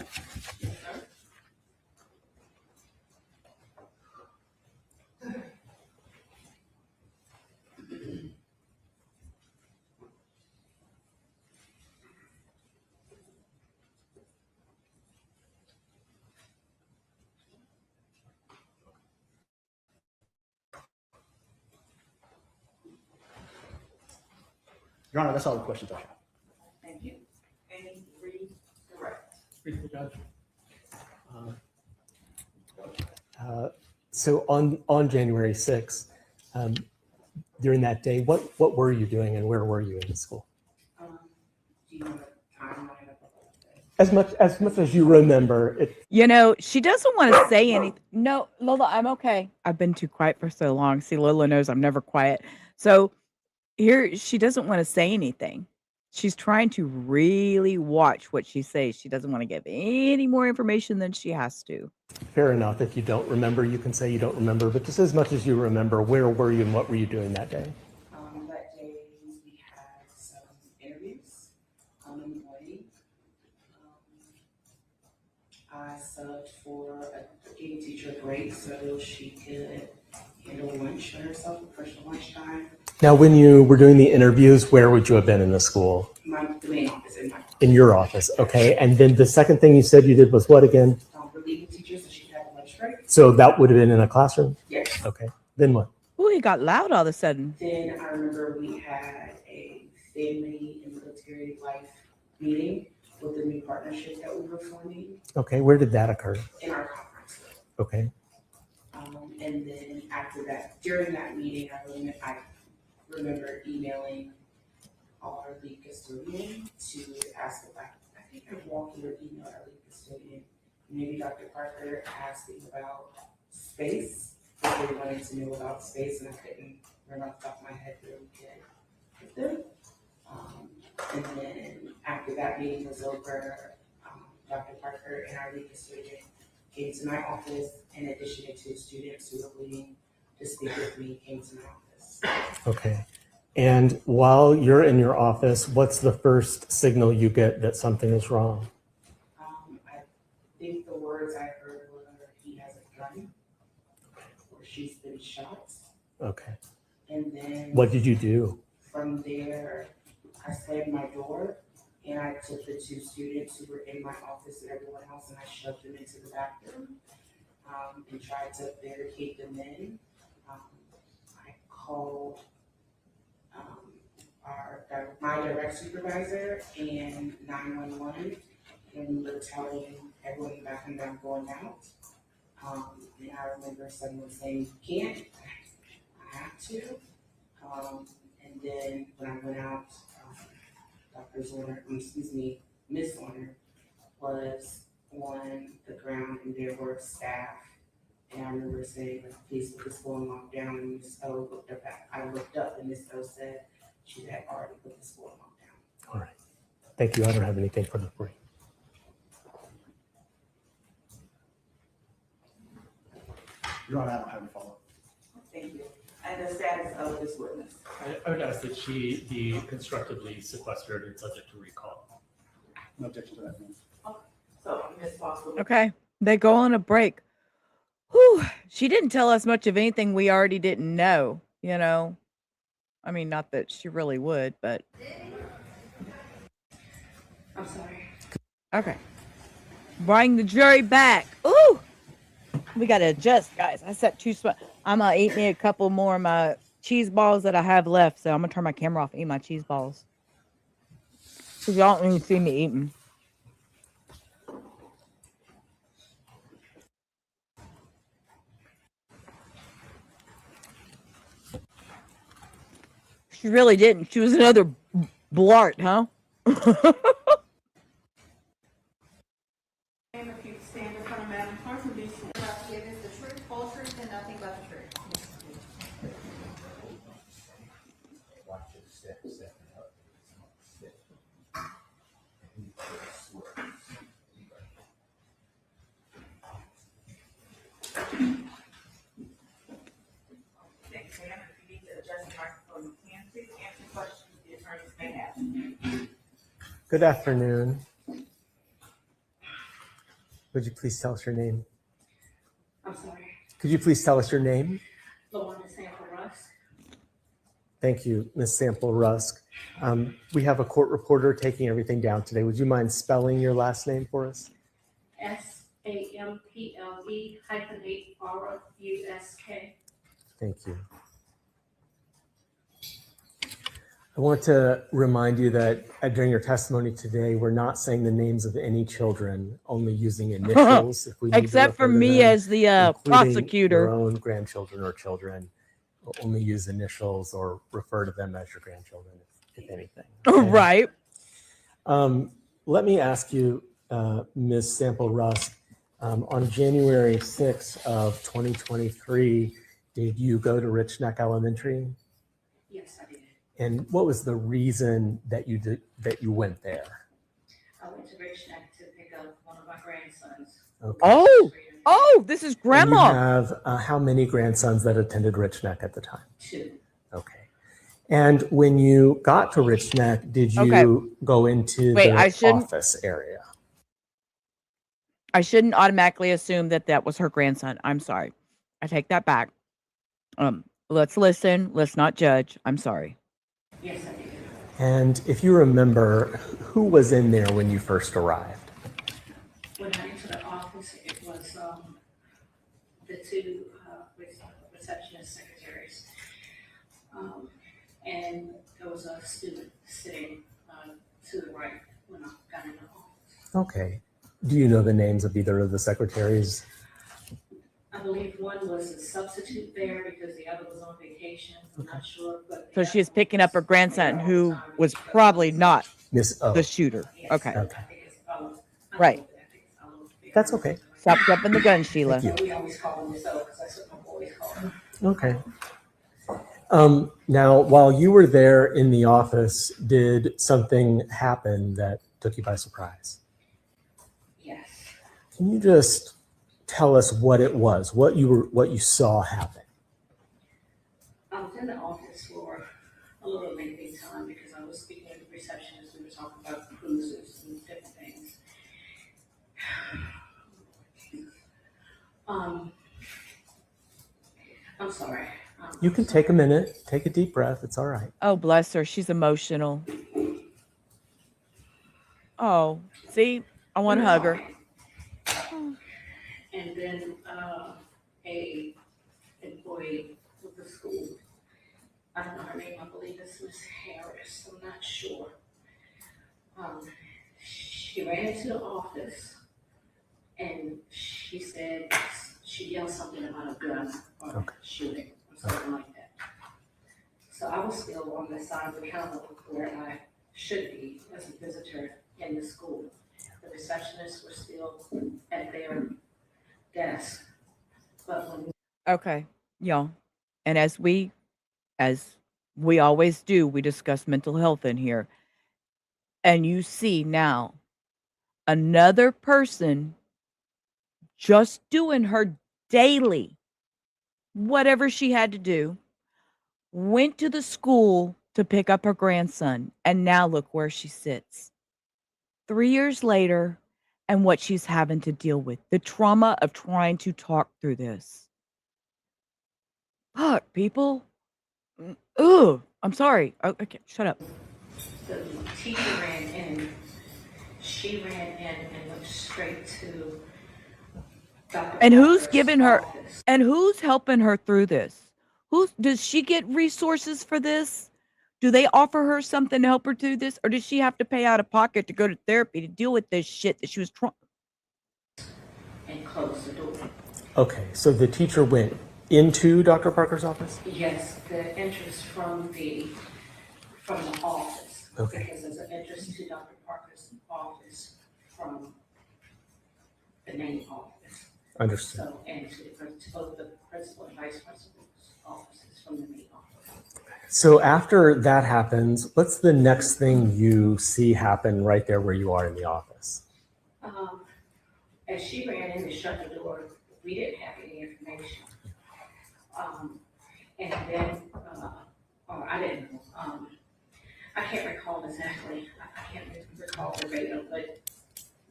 Your Honor, that's all the questions I have. Thank you. Any three correct? So on January 6th, during that day, what were you doing and where were you in the school? Do you know the timeline of the whole thing? As much as you remember it. You know, she doesn't want to say anything. No, Lola, I'm okay. I've been too quiet for so long. See, Lola knows I'm never quiet. So here, she doesn't want to say anything. She's trying to really watch what she says. She doesn't want to give any more information than she has to. Fair enough. If you don't remember, you can say you don't remember. But just as much as you remember, where were you and what were you doing that day? That day we had some interviews in the morning. I subbed for a gave teacher a break so she could handle lunch for herself, personal lunchtime. Now, when you were doing the interviews, where would you have been in the school? The main office in my office. In your office, okay. And then the second thing you said you did was what again? Relieving teachers so she could have a lunch break. So that would have been in a classroom? Yes. Okay. Then what? Oh, he got loud all of a sudden. Then I remember we had a family and military life meeting with the new partnership that we were forming Okay. Where did that occur? in our conference room. Okay. And then after that, during that meeting, I remember emailing our lead custodian to ask if I think I walked through or emailed our lead custodian, maybe Dr. Parker, asking about space, if they wanted to know about space, and I couldn't remember off the top of my head where we could get them. And then after that meeting was over, Dr. Parker and our lead custodian came to my office, in addition to 2 students who were waiting to speak with me, came to my office. Okay. And while you're in your office, what's the first signal you get that something is wrong? I think the words I heard were, he has a gun, or she's been shot. Okay. And then What did you do? from there, I slammed my door and I took the 2 students who were in my office and everyone else, and I shoved them into the bathroom and tried to barricade them in. I called my direct supervisor and 911, and we were telling everyone in the bathroom that I'm going out. And I remember someone saying, "You can't." I have to. And then when I went out, Miss Zwerner was on the ground and there were staff. And I remember saying, please put this school on lockdown. And Miss O looked up I looked up and Miss O said she had already put the school on lockdown. All right. Thank you. I don't have anything further for you. Your Honor, I don't have any follow-up. Thank you. And the status of this witness. I would ask that she be constructively sequestered and subject to recall. No objection to that. So, Ms. Foster. Okay. They go on a break. Whew. She didn't tell us much of anything we already didn't know, you know. I mean, not that she really would, but. I'm sorry. Okay. Bring the jury back. Ooh. We got to adjust, guys. I set 2 spots. I'm going to eat me a couple more of my cheese balls that I have left. So I'm going to turn my camera off and eat my cheese balls. Because y'all don't even see me eating. She really didn't. She was another blart, huh? And if you stand in front of Madam Clerk and be sworn. Give us the truth, whole truth, and nothing but the truth. Watch it, step up. may have. Good afternoon. Would you please tell us your name? I'm sorry, Could you please tell us your name? Lawanda Sample Russ. Thank you, Ms. Sample Rusk. We have a court reporter taking everything down today. Would you mind spelling your last name for us? SAMPLE-8RUSK. Thank you. I want to remind you that during your testimony today, we're not saying the names of any children, only using initials. If we need to Except for refer to me them, as the including prosecutor. your own grandchildren or children, we'll only use initials or refer to them as your grandchildren, if anything. Okay? Right. Let me ask you, Ms. Sample Rusk, on January 6th of 2023, did you go to Rich Neck Elementary? Yes, I did. And what was the reason that you went there? I went to Rich Neck to pick up one of my grandsons. Okay. Oh, this is And grandma. you have how many grandsons that attended Rich Neck at the time? 2. Okay. And when you got to Rich Neck, did you go into the office area? I shouldn't automatically assume that that was her grandson. I'm sorry. I take that back. Let's listen. Let's not judge. I'm sorry. Yes, I did. And if you remember, who was in there when you first arrived? When I entered the office, it was the 2 receptionist secretaries. And there was a student sitting to the right when I got in the office. Okay. Do you know the names of either of the secretaries? I believe one was a substitute there because the other was on vacation. I'm not sure, but So she's picking up her grandson who was probably not Miss O. the shooter. Okay. Okay. Right. That's okay. Stop jumping the gun, Sheila. Thank you. we always call him Miss O because that's what my boys call him. Okay. Now, while you were there in the office, did something happen that took you by surprise? Yes. Can you just tell us what it was, what you saw happen? I was in the office for a little lengthy time because I was speaking with the receptionist. We were talking about cruises and different things. I'm sorry. You can take a minute, take a deep breath. It's all right. Oh, bless her. She's emotional. Oh, see, I want to hug her. And then a employee with the school, I don't know her name, I believe it's Miss Harris, I'm not sure. She ran into the office and she said, she yelled something about a gun or shooting or something like that. So I was still on the side of the counter where I should be as a visitor in the school. The receptionists were still at their desk. But when Okay, y'all. And as we always do, we discuss mental health in here. And you see now another person just doing her daily, whatever she had to do, went to the school to pick up her grandson. And now look where she sits. 3 years later, and what she's having to deal with, the trauma of trying to talk through this. Fuck, people. Ugh, I'm sorry. Okay, shut up. the teacher ran in, she ran in and went straight to Dr. And who's Parker's giving her, office. and who's helping her through this? Does she get resources for this? Do they offer her something to help her through this? Or does she have to pay out of pocket to go to therapy to deal with this shit that she was trying? And closed the door. Okay, so the teacher went into Dr. Parker's office? Yes, the entrance from the office. Okay. Because there's an entrance to Dr. Parker's office from the main office. Understood. So, and to both the principal and vice principal's offices from the main office. So after that happens, what's the next thing you see happen right there where you are in the office? As she ran in and shut the door, we didn't have any information. And then, or I didn't know. I can't recall exactly, I can't recall verbatim, but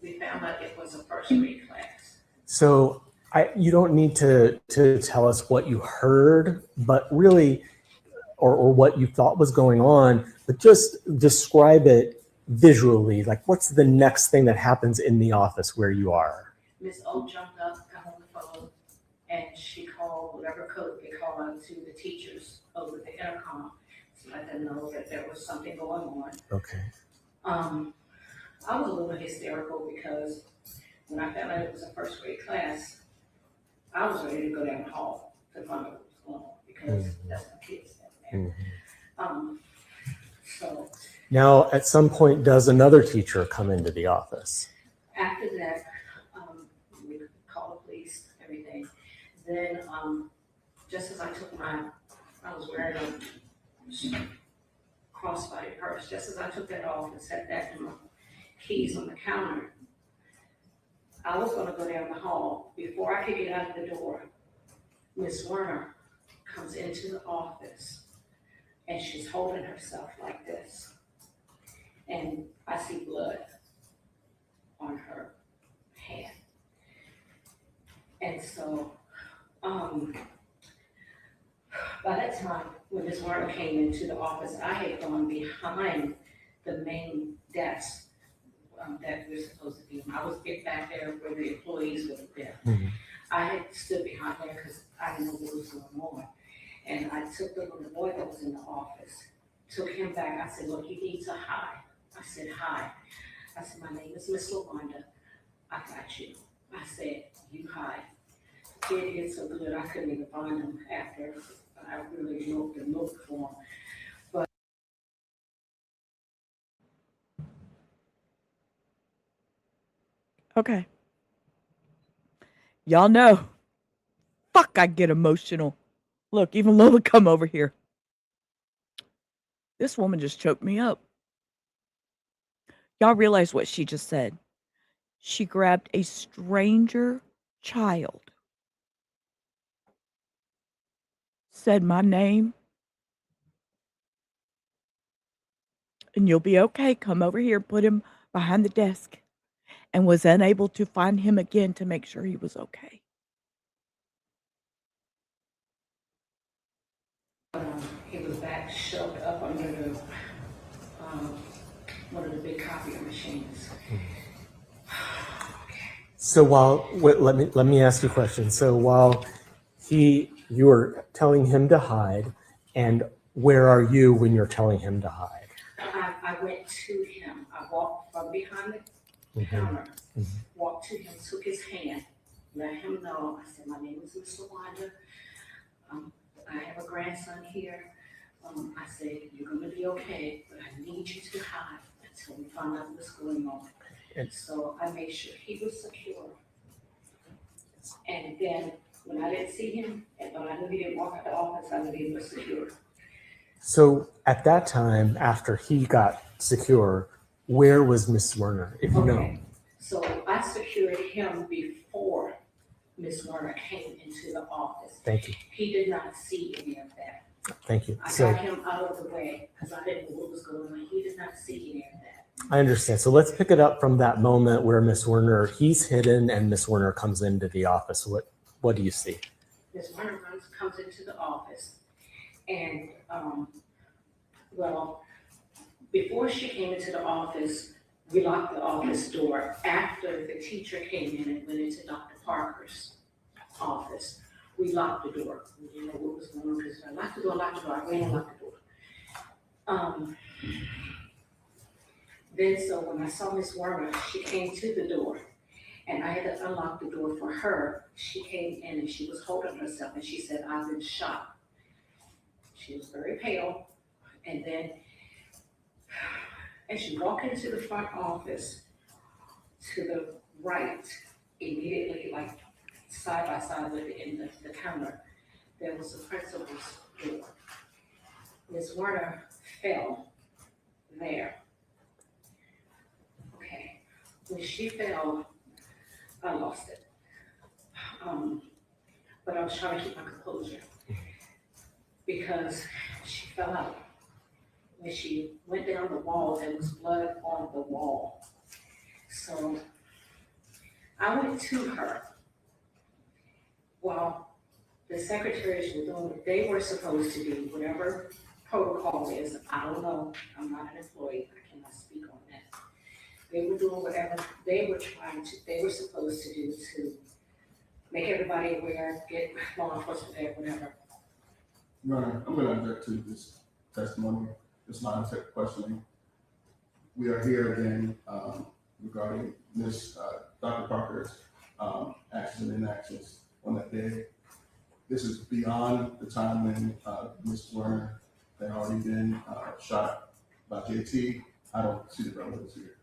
we found out it was a first grade class. So you don't need to tell us what you heard, but really, or what you thought was going on, but just describe it visually. Like, what's the next thing that happens in the office where you are? Miss O jumped up, got on the phone, and she called whatever code they call out to the teachers over the intercom to let them know that there was something going on. Okay. I was a little hysterical because when I found out it was a first grade class, I was ready to go down the hall to find out what was going on because that's my kids down there. So Now, at some point, does another teacher come into the office? after that, we called the police, everything. Then, just as I was wearing a crossbody purse, just as I took that off and set that in my keys on the counter, I was gonna go down the hall. Before I could get out of the door, Miss Zwerner comes into the office and she's holding herself like this. And I see blood on her hand. And so, by that time, when Ms. Zwerner came into the office, I had gone behind the main desk that we're supposed to be in. I was back there where the employees would have been. I had stood behind there because I didn't know what was going on. And I took the little boy that was in the office, took him back. I said, look, you need to hide. I said, hi. I said, my name is Miss LaWanda. I got you. I said, you hide. It did so good, I couldn't even find him after. I really looked and looked for him. But Okay. Y'all know. Fuck, I get emotional. Look, even Lola come over here. This woman just choked me up. Y'all realize what she just said? She grabbed a stranger child, said my name, and you'll be okay. Come over here, put him behind the desk, and was unable to find him again to make sure he was okay. he was back shoved up under the one of the big copier machines. So let me ask you a question. So while you were telling him to hide, and where are you when you're telling him to hide? I went to him. I walked from behind the counter, walked to him, took his hand, let him know. I said, my name is Miss LaWanda. I have a grandson here. I said, you're going to be okay, but I need you to hide until we find out what's going on. And so I made sure he was secure. And then when I didn't see him, and when I knew he didn't walk out the office, I knew he was secure. So at that time, after he got secure, where was Miss Zwerner, if you know? So I secured him before Miss Zwerner came into the office. Thank you. He did not see any of that. Thank you. I got him out of the way because I didn't know what was going on. He did not see any of that. I understand. So let's pick it up from that moment where Miss Zwerner, he's hidden and Miss Zwerner comes into the office. What do you see? Miss Zwerner comes into the office and, well, before she came into the office, we locked the office door. After the teacher came in and went into Dr. Parker's office, we locked the door. We didn't know what was going on because I locked the door, I ran and locked the door. Then so when I saw Miss Zwerner, she came to the door and I had to unlock the door for her. She came in and she was holding herself and she said, I've been shot. She was very pale. And then as she walked into the front office, to the right, immediately, like side by side with the counter, there was the principal's door. Ms. Zwerner fell there. Okay, when she fell, I lost it. But I was trying to keep my composure because she fell out. when she went down the wall, there was blood on the wall. So I went to her while the secretaries were doing what they were supposed to do, whatever protocol is. I don't know, I'm not an employee, I cannot speak on that. They were doing whatever they were supposed to do to make everybody aware, get law enforcement there, whatever. Your Honor, I'm going to object to this testimony, this line of questioning. We are here again regarding Dr. Parker's actions and inactions on that day. This is beyond the time when Ms. Zwerner had already been shot by JT. I don't see the relevance here.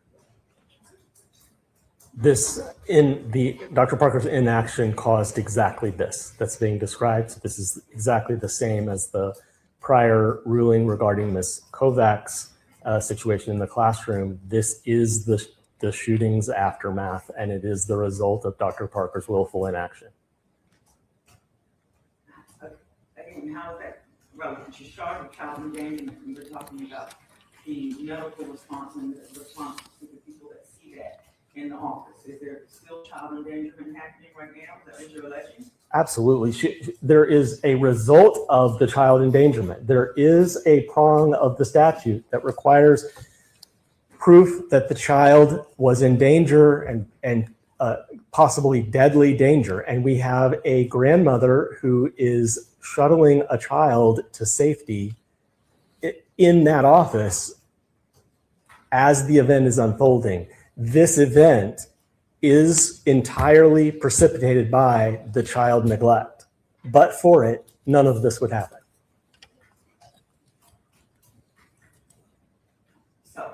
Dr. Parker's inaction caused exactly this that's being described. So this is exactly the same as the prior ruling regarding Ms. Kovac's situation in the classroom. This is the shooting's aftermath, and it is the result of Dr. Parker's willful inaction. Again, how is that relevant? You're charged with child endangerment, and we're talking about the medical response and the response to the people that see that in the office. Is there still child endangerment happening right now? Is that what you're alleging? Absolutely. There is a result of the child endangerment. There is a prong of the statute that requires proof that the child was in danger and possibly deadly danger. And we have a grandmother who is shuttling a child to safety in that office as the event is unfolding. This event is entirely precipitated by the child neglect. But for it, none of this would happen. So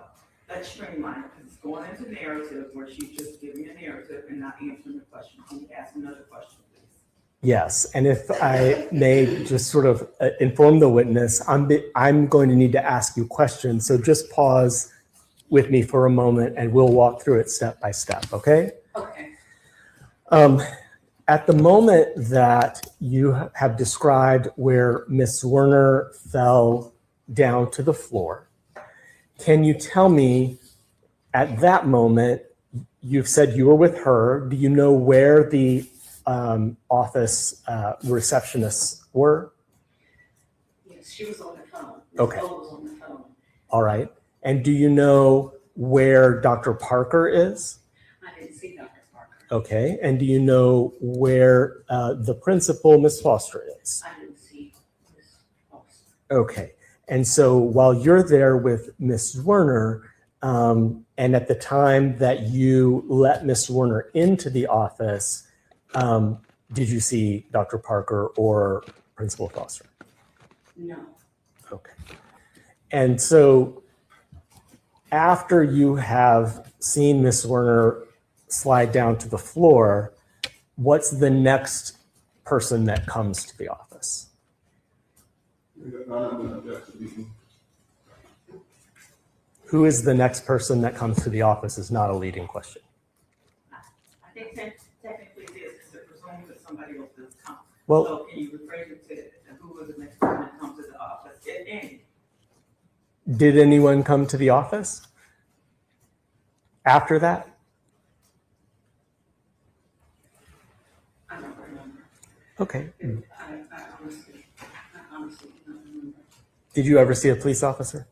let's streamline it, because it's going into narrative where she's just giving a narrative and not answering the question. Can you ask another question, please? Yes, and if I may just sort of inform the witness, I'm going to need to ask you questions. So just pause with me for a moment and we'll walk through it step by step, okay? Okay. At the moment that you have described where Ms. Zwerner fell down to the floor, can you tell me at that moment, you've said you were with her, do you know where the office receptionists were? Yes, she was on the phone. Okay. Ms. O was on the phone. All right. And do you know where Dr. Parker is? I didn't see Dr. Parker. Okay. And do you know where the principal, Ms. Foster, is? I didn't see Ms. Foster. Okay. And so while you're there with Ms. Zwerner, and at the time that you let Ms. Zwerner into the office, did you see Dr. Parker or Principal Foster? No. Okay. And so after you have seen Ms. Zwerner slide down to the floor, what's the next person that comes to the office? Who is the next person that comes to the office is not a leading question. I think technically it is, because it presumes that somebody else does come. Well, so can you rephrase it to who was the next person that comes to the office, if any? Did anyone come to the office after that? I don't remember. Okay. I honestly don't remember. Did you ever see a police officer?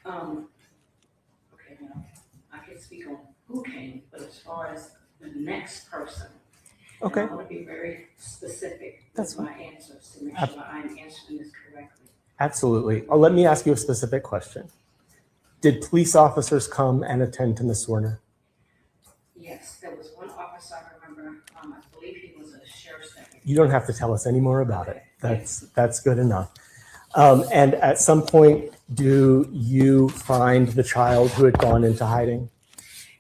Okay, well, I can speak on who came, but as far as the next person, Okay. I want to be very specific That's with my answers to make sure I'm answering this correctly. Absolutely. Oh, let me ask you a specific question. Did police officers come and attend to Ms. Zwerner? Yes, there was one officer I remember, I believe he was a sheriff's deputy. You don't have to tell us any more about it. That's good enough. And at some point, do you find the child who had gone into hiding?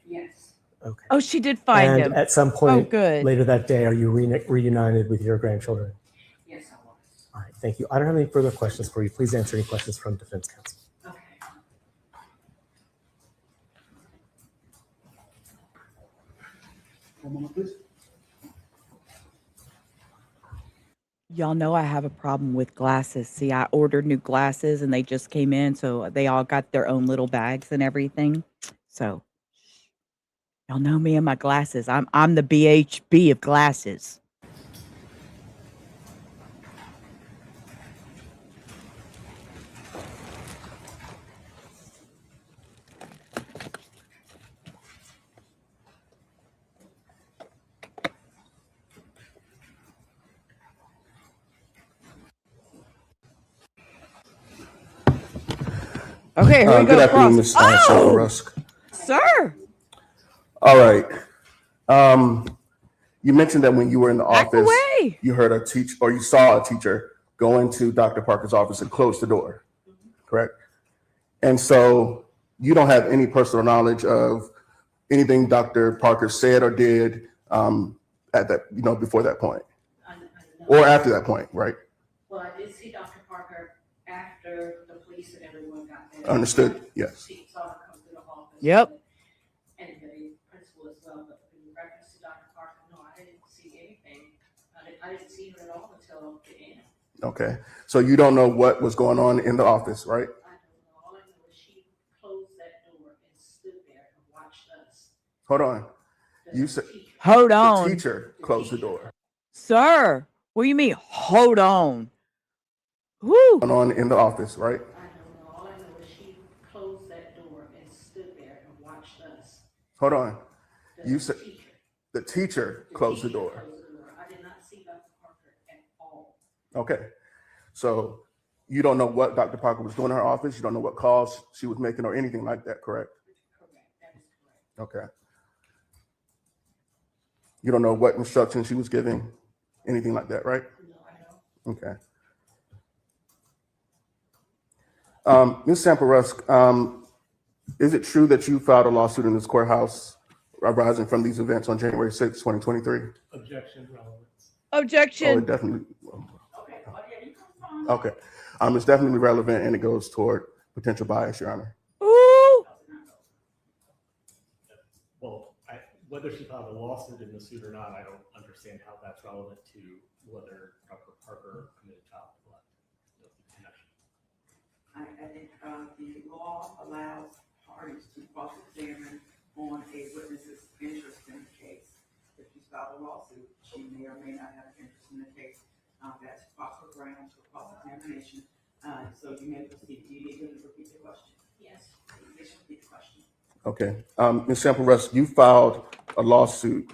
Yes. Okay. Oh, she did find him. And at some point good. later that day, are you reunited with your grandchildren? Yes, I was. All right, thank you. I don't have any further questions for you. Please answer any questions from defense counsel. Okay. One moment, please. Y'all know I have a problem with glasses. See, I ordered new glasses and they just came in, so they all got their own little bags and everything. So y'all know me and my glasses. I'm the BHB of glasses. Okay, here we go. Good afternoon, Cross. Ms. Sandra Oh, Rusk. sir, All right. You mentioned that when you were in the back office, away. you heard a teacher or you saw a teacher go into Dr. Parker's office and close the door, correct? And so you don't have any personal knowledge of anything Dr. Parker said or did at that, before that point or after that point, right? Well, I did see Dr. Parker after the police and everyone got there. Understood, yes. She saw her come through the office. Yep. And the principal as well, but in reference to Dr. Parker, no, I didn't see anything. I didn't see her at all until the end. Okay. So you don't know what was going on in the office, right? I don't know. All I know is she closed that door and stood there and watched us. Hold on. You said Hold the on. teacher closed the door. Sir, what do you mean? Hold on. Woo. Going on in the office, right? I don't know. All I know is she closed that door and stood there and watched us. Hold on. The You said teacher. the teacher closed the door. Closed the door. I did not see Dr. Parker at all. Okay. So you don't know what Dr. Parker was doing in her office. You don't know what calls she was making or anything like that, correct? Correct. That is correct. Okay. You don't know what instructions she was giving, anything like that, right? No, I don't. Okay. Ms. Samper-Rusk, is it true that you filed a lawsuit in this courthouse arising from these events on January 6, 2023? Objection, relevance. Oh, Objection. it definitely, Okay. Well, yeah, you come from. okay. It's definitely relevant and it goes toward potential bias, Your Honor. Ooh. Well, whether she filed a lawsuit in the suit or not, I don't understand how that's relevant to whether Dr. Parker committed child neglect. Connection. I think the law allows parties to cross-examine on a witness's interest in the case. If she's filed a lawsuit, she may or may not have an interest in the case. That's proper grounds for cross-examination. So you may proceed. Do you need to repeat the question? Yes. Please repeat the question. Okay. Ms. Samper-Rusk, you filed a lawsuit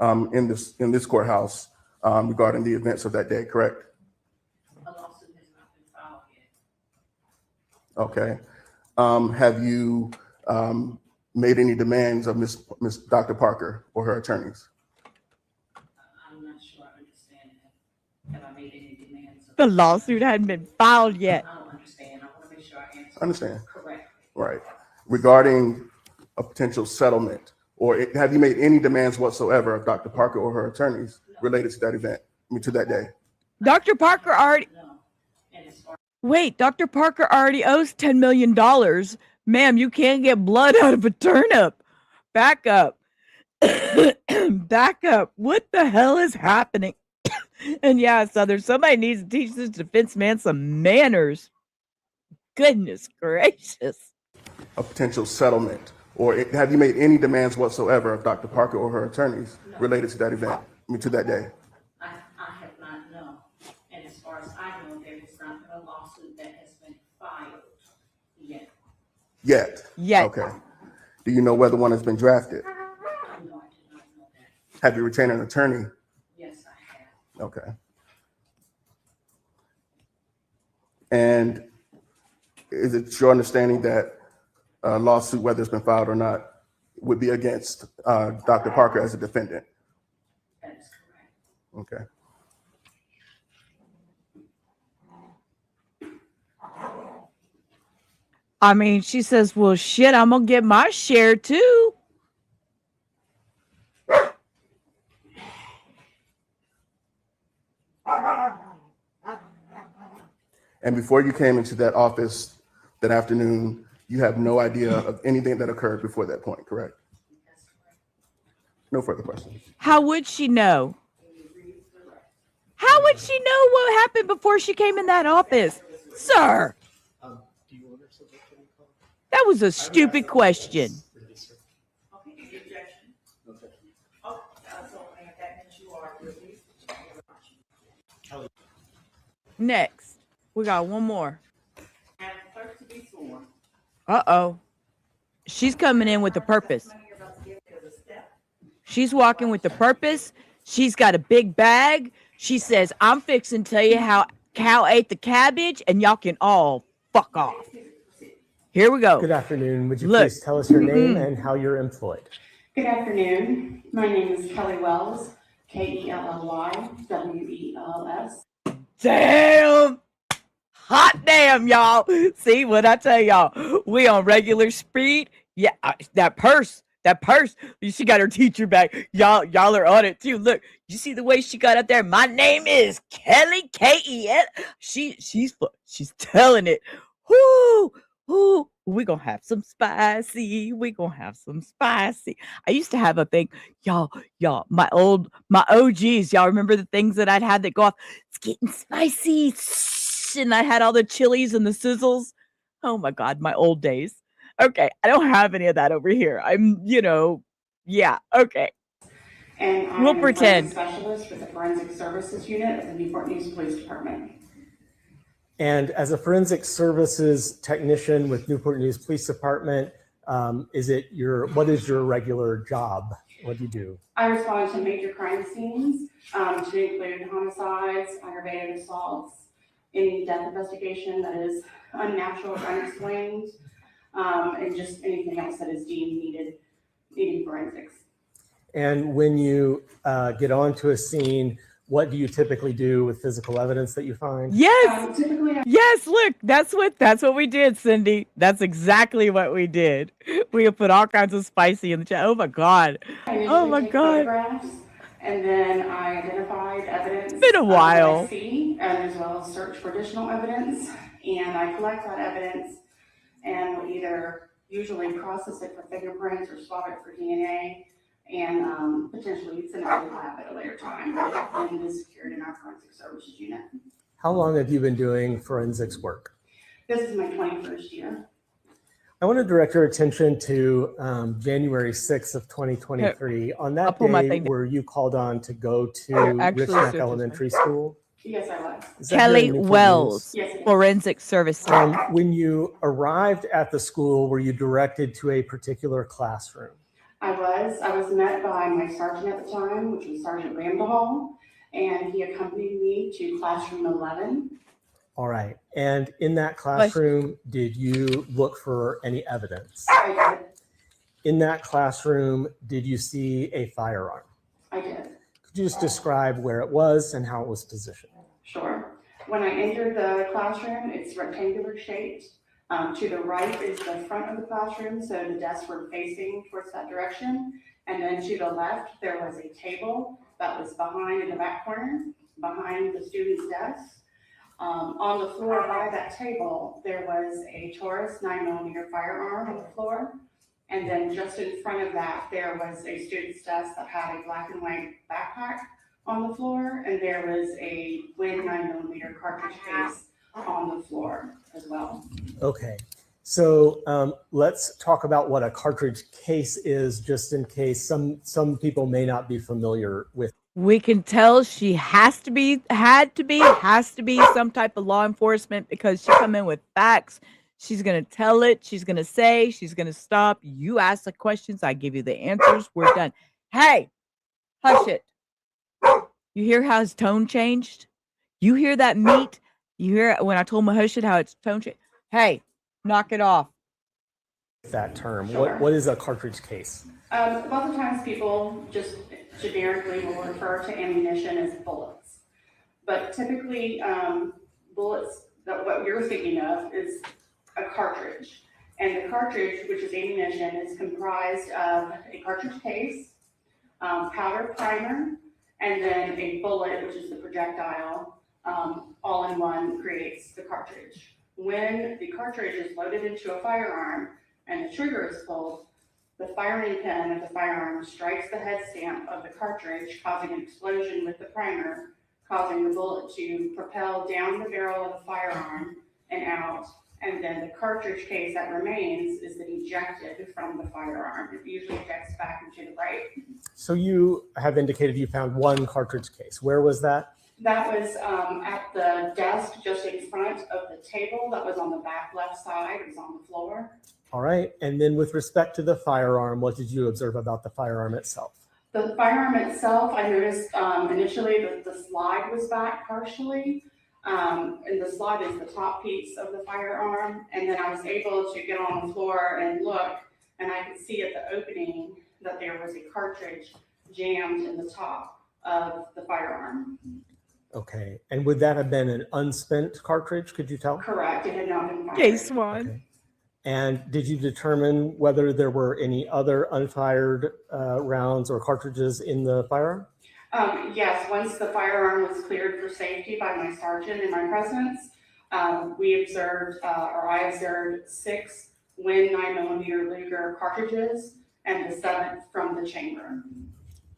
in this courthouse regarding the events of that day, correct? A lawsuit has not been filed yet. Okay. Have you made any demands of Ms. Dr. Parker or her attorneys? I'm not sure I understand that. Have I made any demands? The lawsuit hadn't been filed yet. I don't understand. I want to make sure I answer. Understand. Correctly. Right. Regarding a potential settlement, or have you made any demands whatsoever of Dr. Parker or her attorneys related to that event, to that day? Dr. Parker already. No. And as far Wait, Dr. Parker already owes $10 million. Ma'am, you can't get blood out of a turnip. Back up. Back up. What the hell is happening? And yeah, Southern, somebody needs to teach this defense man some manners. Goodness gracious. A potential settlement, or have you made any demands whatsoever of Dr. Parker or her attorneys related to that event, to that day? I have not known. And as far as I know, there has not been a lawsuit that has been filed yet. Yet? Okay. Do you know whether one has been drafted? No, I do not know that. Have you retained an attorney? Yes, I have. Okay. And is it your understanding that a lawsuit, whether it's been filed or not, would be against Dr. Parker as a defendant? That is correct. Okay. I mean, she says, well, shit, I'm going to get my share too. And before you came into that office that afternoon, you have no idea of anything that occurred before that point, correct? No further questions. How would she know? How would she know what happened before she came in that office? Sir, Do you want her subject to recall? that was a stupid question. Okay, any objection? No objection. Oh, so and that means you are released. Next, we got one more. And clerk to be sworn. Uh-oh. She's coming in with a purpose. She's walking with a purpose. She's got a big bag. She says, I'm fixing to tell you how cow ate the cabbage, and y'all can all fuck off. Here we go. Good afternoon. Would you Look. please tell us your name and how you're employed? Good afternoon. My name is Kelly Wells, KELLY, Damn. Hot damn, y'all. See what I tell y'all? We on regular speed. Yeah, that purse. She got her teacher bag. Y'all are on it too. Look, you see the way she got up there? My name is Kelly, K-E-L. She's telling it. Whoo. We gonna have some spicy. I used to have a thing, y'all, my OGs, y'all remember the things that I'd had that go off? It's getting spicy. And I had all the chilies and the sizzles. Oh my God, my old days. Okay, I don't have any of that over here. I'm, yeah, okay. And I'm We'll a pretend. forensic specialist with the Forensic Services Unit of the Newport News Police Department. And as a forensic services technician with Newport News Police Department, what is your regular job? What do you do? I respond to major crime scenes, to include homicides, aggravated assaults, any death investigation that is unnatural or unexplained, and just anything else that is deemed needing forensics. And when you get onto a scene, what do you typically do with physical evidence that you find? Yes. Typically, Yes, look, that's what we did, Cindy. That's exactly what we did. We put all kinds of spicy in the chat. Oh my God. Oh my God. Photographs, and then I identified evidence. Been a while. That I see, and as well as search for additional evidence, and I collect that evidence, and will either usually process it for fingerprints or swab it for DNA, and potentially send it to the lab at a later time, and is secured in our forensic services unit. How long have you been doing forensics work? This is my 21st year. I want to direct your attention to January 6th of 2023. On that day, were you called on to go to Richneck Elementary School? Yes, I was. Kelly Wells, Yes, Forensic Service. When you arrived at the school, were you directed to a particular classroom? I was met by my sergeant at the time, which was Sergeant Ramdahall, and he accompanied me to classroom 11. All right. And in that classroom, did you look for any evidence? I did. In that classroom, did you see a firearm? I did. Could you just describe where it was and how it was positioned? Sure. When I entered the classroom, it's rectangular shaped. To the right is the front of the classroom, so the desks were facing towards that direction. And then to the left, there was a table that was behind in the back corner, behind the students' desks. On the floor by that table, there was a Taurus 9mm firearm on the floor. And then just in front of that, there was a student's desk that had a black and white backpack on the floor. And there was a Win 9mm cartridge case on the floor as well. Okay. So let's talk about what a cartridge case is, just in case some people may not be familiar with. We can tell she has to be some type of law enforcement because she come in with facts. She's going to tell it. She's going to say, she's going to stop. You ask the questions. I give you the answers. We're done. Hey, hush it. You hear how his tone changed? You hear that meat? You hear when I told him to hush it, how its tone changed? Hey, knock it off. That term. Sure. What is a cartridge case? A lot of times people just generically will refer to ammunition as bullets. But typically bullets, what you're thinking of is a cartridge. And the cartridge, which is ammunition, is comprised of a cartridge case, powder primer, and then a bullet, which is the projectile, all in one creates the cartridge. When the cartridge is loaded into a firearm and the trigger is pulled, the firing pin of the firearm strikes the head stamp of the cartridge, causing an explosion with the primer, causing the bullet to propel down the barrel of the firearm and out. And then the cartridge case that remains is then ejected from the firearm. It usually ejects back into the right. So you have indicated you found one cartridge case. Where was that? That was at the desk just in front of the table that was on the back left side. It was on the floor. All right. And then with respect to the firearm, what did you observe about the firearm itself? The firearm itself, I noticed initially that the slide was back partially. And the slide is the top piece of the firearm. And then I was able to get on the floor and look, and I could see at the opening that there was a cartridge jammed in the top of the firearm. Okay. And would that have been an unspent cartridge? Could you tell? Correct. It had not been fired. Case one. Okay. And did you determine whether there were any other unfired rounds or cartridges in the firearm? Yes, once the firearm was cleared for safety by my sergeant in my presence, we observed, or I observed 6 Win 9mm Luger cartridges and the 7th from the chamber.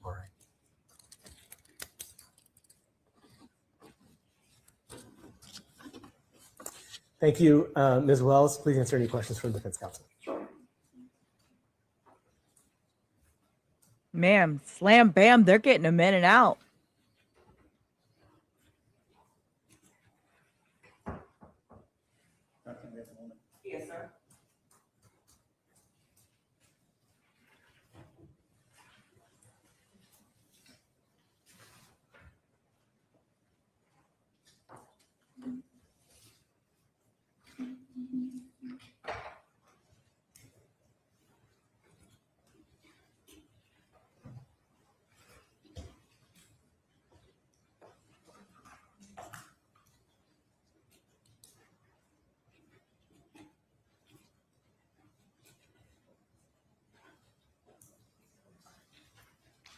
All right. Thank you, Ms. Wells. Please answer any questions from the defense counsel. Sure. Man, slam bam, they're getting them in and out. Yes, sir.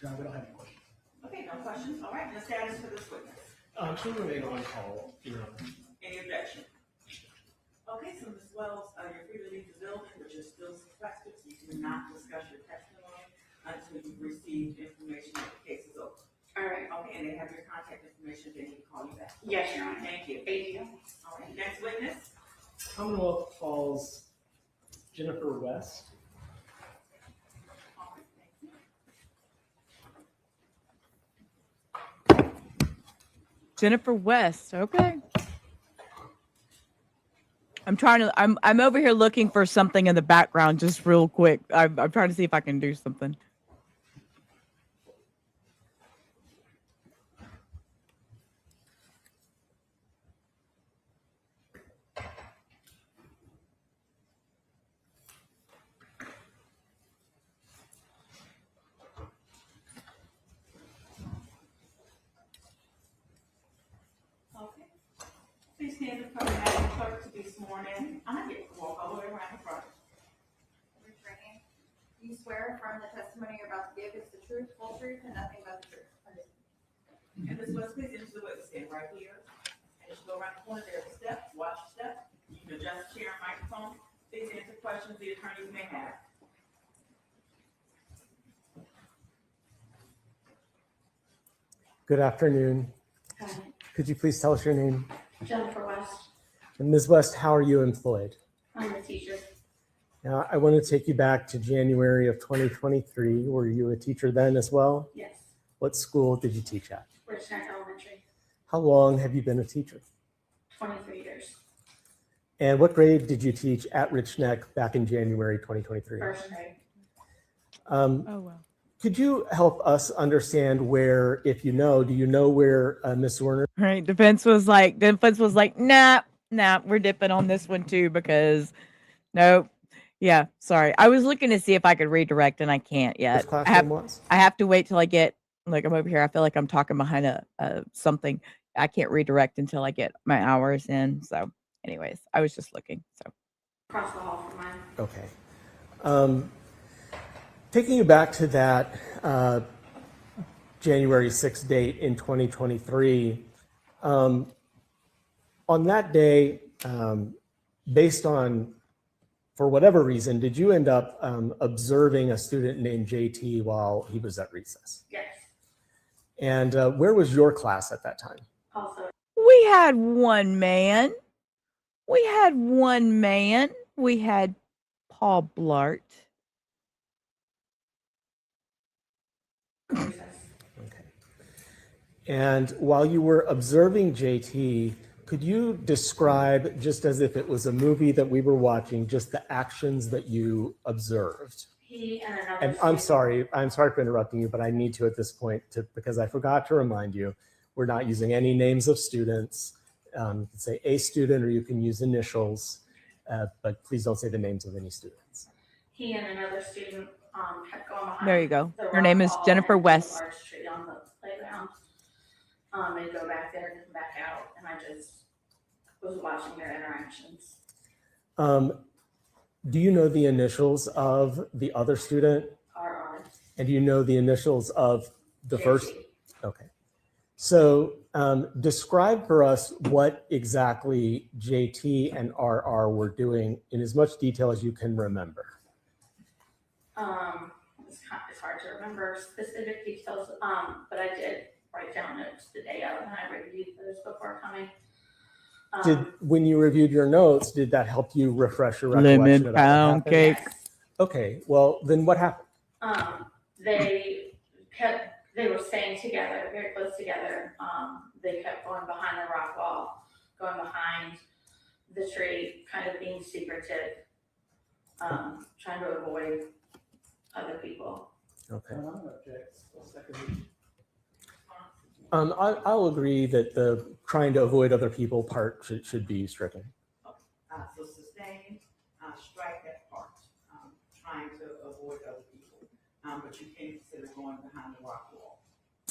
Your Honor, we don't have any questions. Okay, no questions. All right, the status for this witness. She'll remain on call, Your Honor. Any objection? Okay, so Ms. Wells, you're free to leave the building, but you're still sequestered, so you cannot discuss your testimony until you've received information that the case is over. All right. Okay, and they have your contact information, they need to call you back. Yes, Your Honor. Thank you. Thank you. All right, next witness. Commonwealth calls Jennifer West. All right, thank you. Jennifer West. Okay. I'm over here looking for something in the background just real quick. I'm trying to see if I can do something. Okay. Please stand in front of Madam Clerk to be sworn in. I'm gonna get walk all the way around the front. Raise your right hand. Do you swear affirm the testimony you're about to give is the truth, full truth, and nothing but the truth? And Ms. West, please enter the witness stand right here. And as you go around the corner, there's a step, watch the step. You can adjust the chair and microphone. Please answer questions the attorneys may have. Good afternoon. Hi. Could you please tell us your name? Jennifer West. And Ms. West, how are you employed? I'm a teacher. Now, I want to take you back to January of 2023. Were you a teacher then as well? Yes. What school did you teach at? Rich Neck Elementary. How long have you been a teacher? 23 years. And what grade did you teach at Rich Neck back in January 2023? First grade. Oh, wow. Could you help us understand where, if you know, do you know where Ms. Zwerner? Right. Defense was like, nah, we're dipping on this one too, because nope. Yeah, sorry. I was looking to see if I could redirect and I can't yet. Which classroom was? I have to wait till I get, like, I'm over here. I feel like I'm talking behind a something. I can't redirect until I get my hours in. So anyways, I was just looking. So Across the hall from mine. Okay. Taking you back to that January 6th date in 2023, on that day, based on, for whatever reason, did you end up observing a student named JT while he was at recess? Yes. And where was your class at that time? Also, We had one man. We had one man. We had Paul Blart. Okay. And while you were observing JT, could you describe, just as if it was a movie that we were watching, just the actions that you observed? he and another. And I'm sorry for interrupting you, but I need to at this point because I forgot to remind you, we're not using any names of students. You can say a student or you can use initials, but please don't say the names of any students. He and another student kept going behind. There you go. the Her name is rock wall Jennifer and the West. large tree on the playground. They'd go back there and come back out, and I just was watching their interactions. Do you know the initials of the other student? RR. And do you know the initials of the JT. first? Okay. So describe for us what exactly JT and RR were doing in as much detail as you can remember. It's hard to remember specific details, but I did write down notes the day of, and I reviewed those before coming. When you reviewed your notes, did that help you refresh your Lemon recollection about pound what happened? cake. Okay, well then what happened? They were staying together, very close together. They kept going behind the rock wall, going behind the tree, kind of being secretive, trying to avoid other people. Okay. I'll agree that the trying to avoid other people part should be stricken. So sustain, strike that part, trying to avoid other people, but you can't consider going behind the rock wall.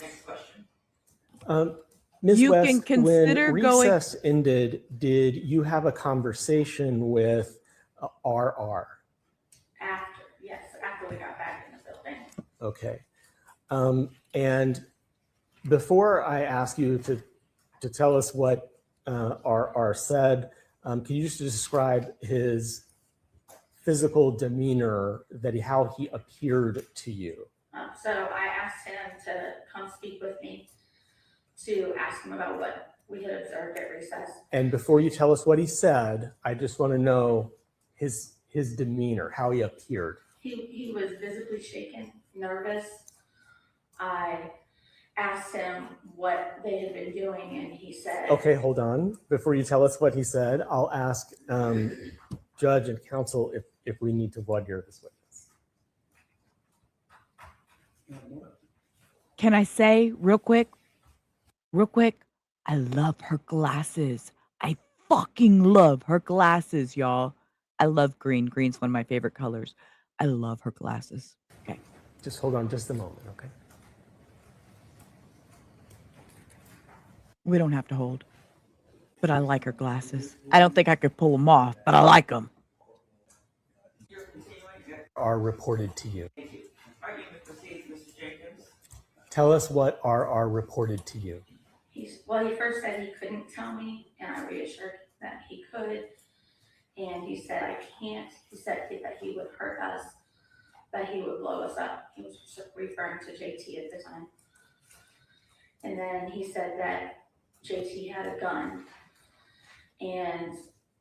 Next question. Ms. You West, can consider when going- recess ended, did you have a conversation with RR? After we got back in the building. Okay. And before I ask you to tell us what RR said, can you just describe his physical demeanor, how he appeared to you? So I asked him to come speak with me to ask him about what we had observed at recess. And before you tell us what he said, I just want to know his demeanor, how he appeared. He was visibly shaken, nervous. I asked him what they had been doing, and he said, Okay, hold on. Before you tell us what he said, I'll ask judge and counsel if we need to voir dire this witness. Can I say real quick, I love her glasses. I fucking love her glasses, y'all. I love green. Green's one of my favorite colors. I love her glasses. Okay. Just hold on just a moment, okay? We don't have to hold. But I like her glasses. I don't think I could pull them off, but I like them. Are reported to you. Thank you. Argument proceeds, Mr. Jenkins. Tell us what RR reported to you. he first said he couldn't tell me, and I reassured that he could. And he said, I can't. He said that he would hurt us, that he would blow us up. He was referring to JT at the time. And then he said that JT had a gun. And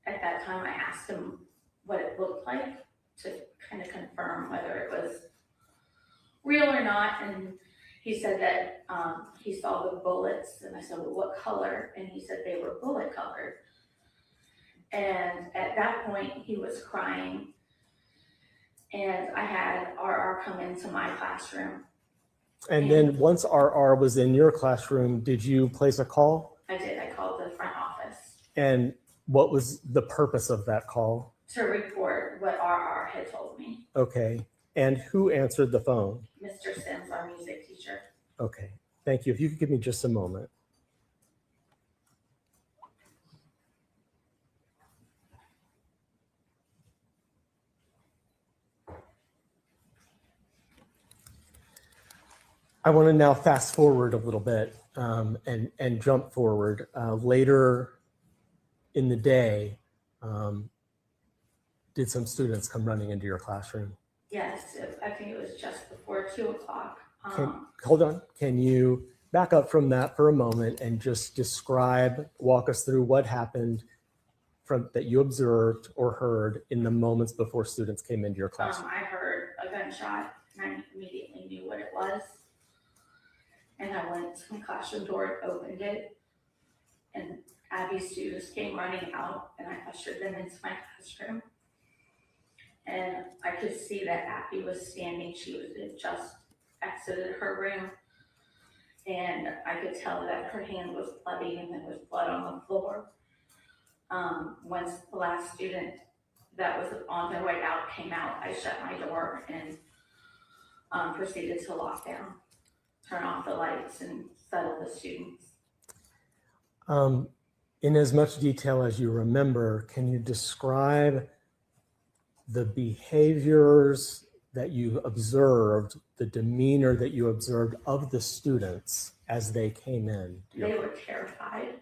at that time, I asked him what it looked like to kind of confirm whether it was real or not. And he said that he saw the bullets. And I said, well, what color? And he said they were bullet colored. And at that point, he was crying. And I had RR come into my classroom. And then once RR was in your classroom, did you place a call? I did. I called the front office And what was the purpose of that call? to report what RR had told me. Okay. And who answered the phone? Mr. Sims, our music teacher. Okay. Thank you. If you could give me just a moment. I want to now fast forward a little bit and jump forward. Later in the day, did some students come running into your classroom? Yes, I think it was just before 2 o'clock. Hold on. Can you back up from that for a moment and just walk us through what happened that you observed or heard in the moments before students came into your classroom. I heard a gunshot and I immediately knew what it was. And I went to my classroom door, opened it, and Abby's students came running out, and I ushered them into my classroom. And I could see that Abby was standing. She had just exited her room. And I could tell that her hand was bloody and there was blood on the floor. Once the last student that was on their way out came out, I shut my door and proceeded to lock down, turn off the lights, and settle the students. In as much detail as you remember, can you describe the behaviors that you observed, the demeanor that you observed of the students as they came in? They were terrified.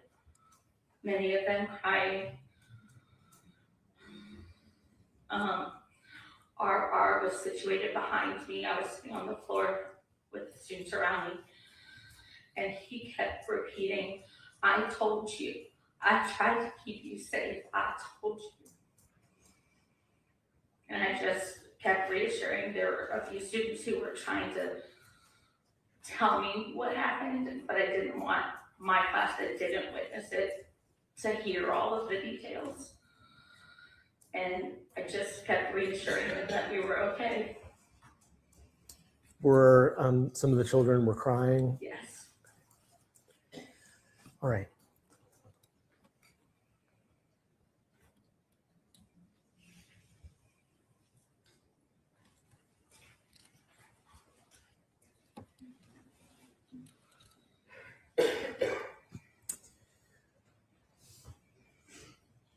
Many of them crying. RR was situated behind me. I was sitting on the floor with the students around me. And he kept repeating, "I told you. I tried to keep you safe. I told you." And I just kept reassuring. There were a few students who were trying to tell me what happened, but I didn't want my class that didn't witness it to hear all of the details. And I just kept reassuring them that we were okay. Were some of the children were crying? Yes. All right.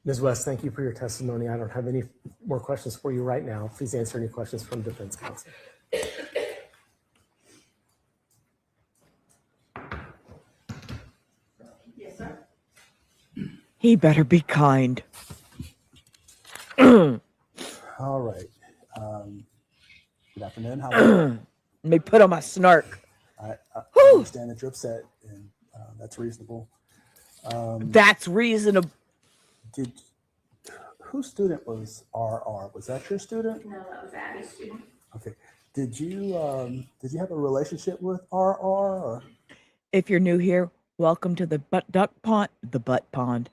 Ms. West, thank you for your testimony. I don't have any more questions for you right now. Please answer any questions from defense counsel. Yes, sir. He better be kind. All right. Good afternoon. How are you? Let me put on my snark. I understand that you're upset, and that's reasonable. That's reasonable. Whose student was RR? Was that your student? No, that was Abby's student. Okay. Did you have a relationship with RR? Or? If you're new here, welcome to the butt pond.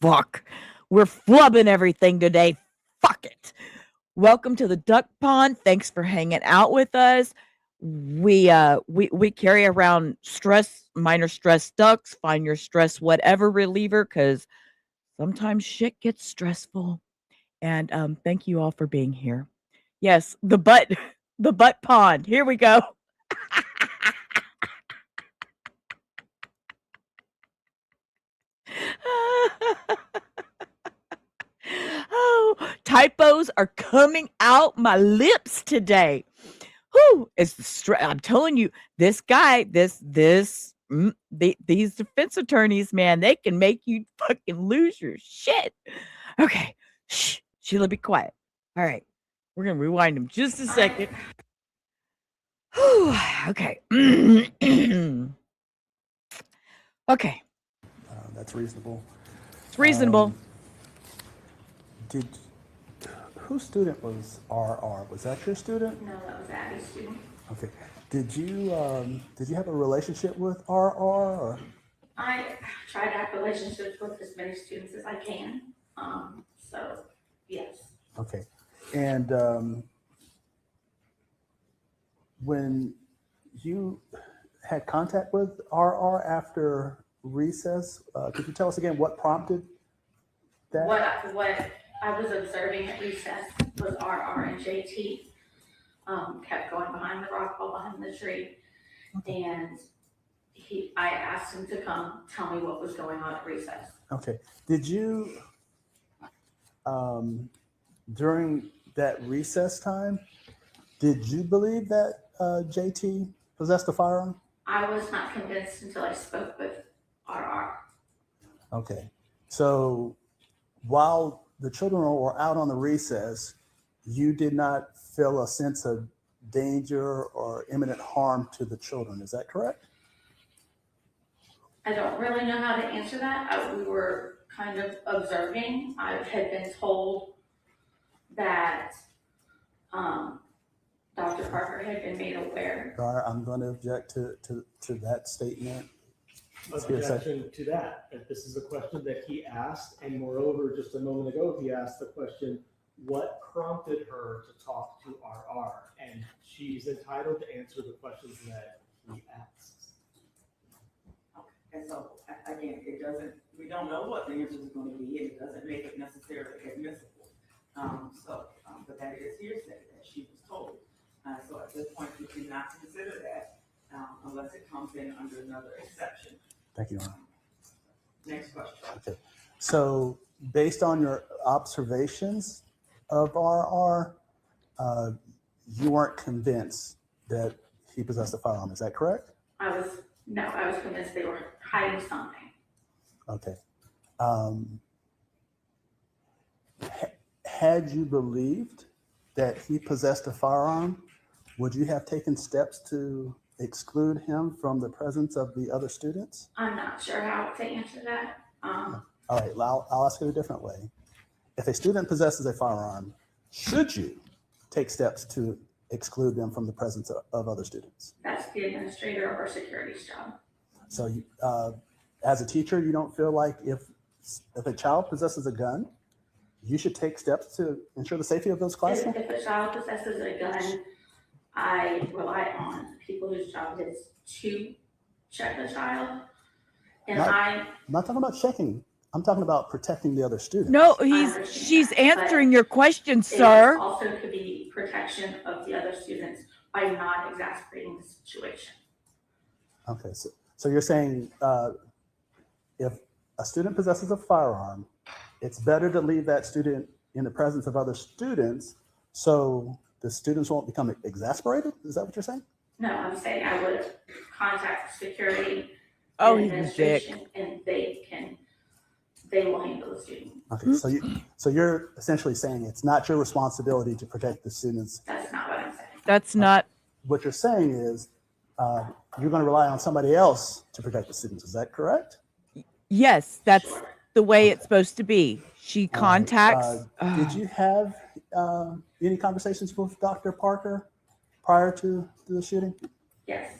Fuck. We're flubbing everything today. Fuck it. Welcome to the duck pond. Thanks for hanging out with us. We carry around minor stress ducks, find your stress whatever reliever, because sometimes shit gets stressful. And thank you all for being here. Yes, the butt pond. Here we go. Oh, typos are coming out my lips today. Whew, it's the stress. I'm telling you, this guy, these defense attorneys, man, they can make you fucking lose your shit. Okay, shh, Sheila, be quiet. All right, we're gonna rewind them just a second. Whew, okay. Okay. That's reasonable. It's reasonable. Whose student was RR? Was that your student? No, that was Abby's student. Okay. Did you have a relationship with RR? Or? I try to have relationships with as many students as I can. So yes. Okay. And when you had contact with RR after recess, could you tell us again what prompted that? What I was observing at recess was RR and JT kept going behind the rock wall behind the tree, and I asked him to come tell me what was going on at recess. Okay. Did you during that recess time, did you believe that JT possessed a firearm? I was not convinced until I spoke with RR. Okay. So while the children were out on the recess, you did not feel a sense of danger or imminent harm to the children. Is that correct? I don't really know how to answer that. We were kind of observing. I had been told that Dr. Parker had been made aware. I'm going to object to that statement. Objection to that. If this is a question that he asked, and moreover, just a moment ago, he asked the question, what prompted her to talk to RR? And she's entitled to answer the questions that he asks. And so, again, we don't know what the answer is going to be, and it doesn't make it necessarily admissible. But that is hearsay that she was told. So at this point, we cannot consider that unless it comes in under another exception. Thank you, Your Honor. Next question. Okay. So based on your observations of RR, you weren't convinced that he possessed a firearm. Is that correct? I was convinced they were hiding something. Okay. Had you believed that he possessed a firearm, would you have taken steps to exclude him from the presence of the other students? I'm not sure how to answer that. All right, I'll ask it a different way. If a student possesses a firearm, should you take steps to exclude them from the presence of other students? That's the administrator or security's job. So as a teacher, you don't feel like if a child possesses a gun, you should take steps to ensure the safety of those classrooms? If a child possesses a gun, I rely on people whose job is to check the child. And I'm not talking about checking. I'm talking about protecting the other students. No, she's answering your question, sir. It also could be protection of the other students by not exasperating the situation. Okay, so you're saying if a student possesses a firearm, it's better to leave that student in the presence of other students so the students won't become exasperated? Is that what you're saying? No, I'm saying I would contact security and he's administration, and they will handle the student. Okay, so you're essentially saying it's not your responsibility to protect the students. That's not what I'm saying. That's not. What you're saying is you're going to rely on somebody else to protect the students. Is that correct? Yes, that's the way it's supposed to be. She contacts. Did you have any conversations with Dr. Parker prior to the shooting? Yes.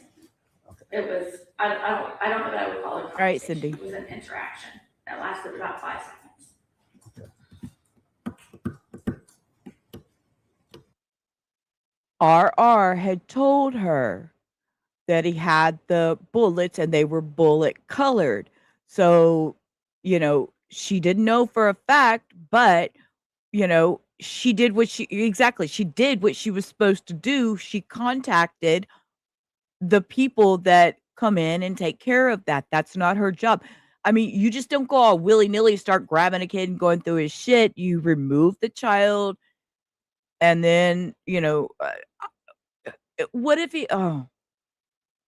Okay. It was, I don't know that I would call it a conversation. All right, Cindy. It was an interaction that lasted about 5 seconds. RR had told her that he had the bullets and they were bullet colored. So, she didn't know for a fact, but, she did what she did what she was supposed to do. She contacted the people that come in and take care of that. That's not her job. I mean, you just don't go all willy-nilly, start grabbing a kid and going through his shit. You remove the child and then, what if he,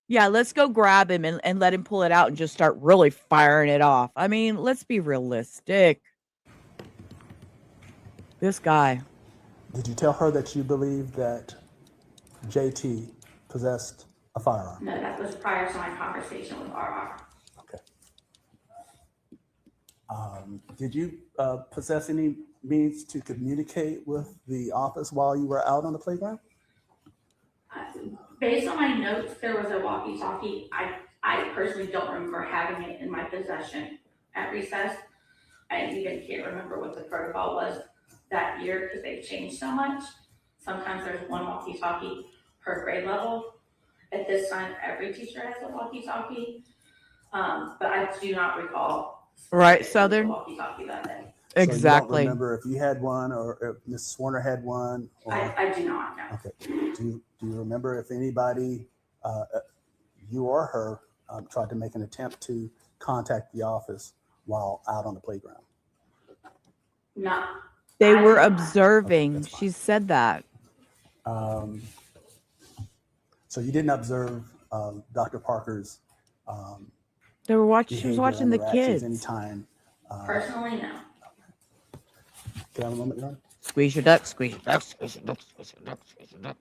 yeah, let's go grab him and let him pull it out and just start really firing it off. I mean, let's be realistic. This guy. Did you tell her that you believe that JT possessed a firearm? No, that was prior to my conversation with RR. Okay. Did you possess any means to communicate with the office while you were out on the playground? Based on my notes, there was a walkie-talkie. I personally don't remember having it in my possession at recess. I even can't remember what the protocol was that year because they've changed so much. Sometimes there's one walkie-talkie per grade level. At this time, every teacher has a walkie-talkie, but I do not recall. Right, Southern? Walkie-talkie that day. Exactly. So you don't remember if you had one or if Ms. Zwerner had one? Or... I do not know. Okay. Do you remember if anybody, you or her, tried to make an attempt to contact the office while out on the playground? No. They were observing. She said that. So you didn't observe Dr. Parker's They were watching. She was watching the kids. Anytime. Personally, no. Can I have a moment, Your Honor? Squeeze your duck, squeeze your duck, squeeze your duck, squeeze your duck, squeeze your duck.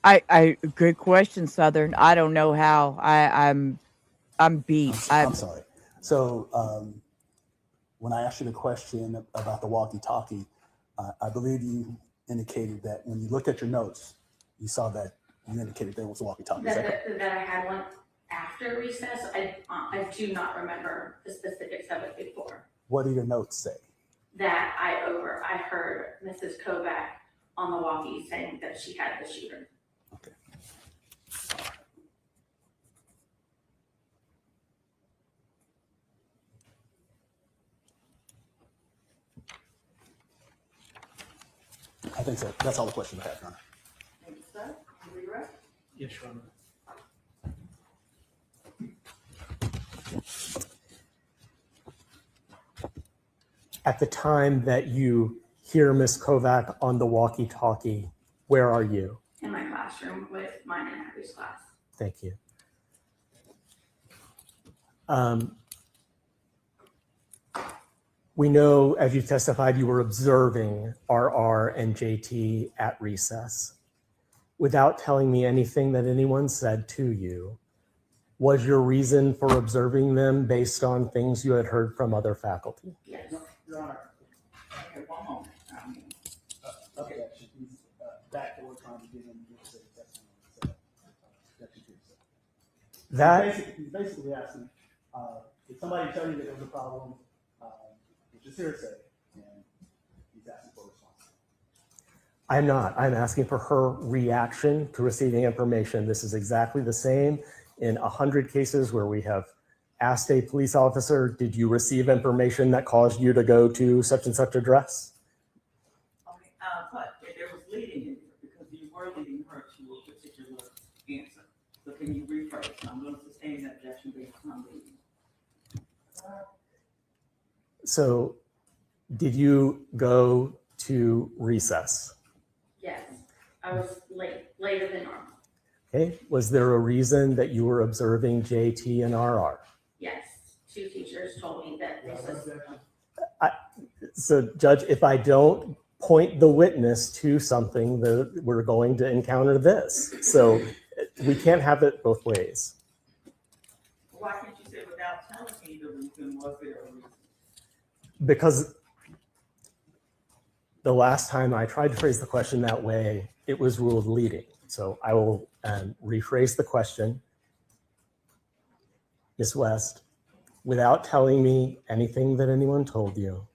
I good question, Southern. I don't know how. I'm beat. I'm sorry. So when I asked you the question about the walkie-talkie, I believe you indicated that when you looked at your notes, you saw that you indicated there was a walkie-talkie. That I had one after recess. I do not remember the specifics of it before. What do your notes say? That I heard Mrs. Kovac on the walkie saying that she had the shooter. Okay. I think so. That's all the questions I have, Your Honor. Thank you, sir. You redirect? Yes, Your Honor. At the time that you hear Ms. Kovac on the walkie-talkie, where are you? In my classroom with mine and Abby's class. Thank you. We know, as you testified, you were observing RR and JT at recess. Without telling me anything that anyone said to you, was your reason for observing them based on things you had heard from other faculty? Yes. Your Honor. Okay, one moment. Objection. He's back to what trying to give him hearsay testimony. So, That he's basically asking, did somebody tell you that there was a problem, which is hearsay, and he's asking for a response. I'm not. I'm asking for her reaction to receiving information. This is exactly the same in 100 cases where we have asked a police officer, did you receive information that caused you to go to such and such address? Okay, but if there was leading in here, because you were leading her to a particular answer. So can you rephrase? I'm going to sustain that objection based on leading. So did you go to recess? Yes. I was later than normal. Okay. Was there a reason that you were observing JT and RR? Yes. Two teachers told me that this is. So Judge, if I don't point the witness to something, we're going to encounter this. So we can't have it both ways. Why can't you say without telling me the reason? Was there a reason? Because the last time I tried to phrase the question that way, it was ruled leading. So I will rephrase the question. Ms. West, without telling me anything that anyone told you,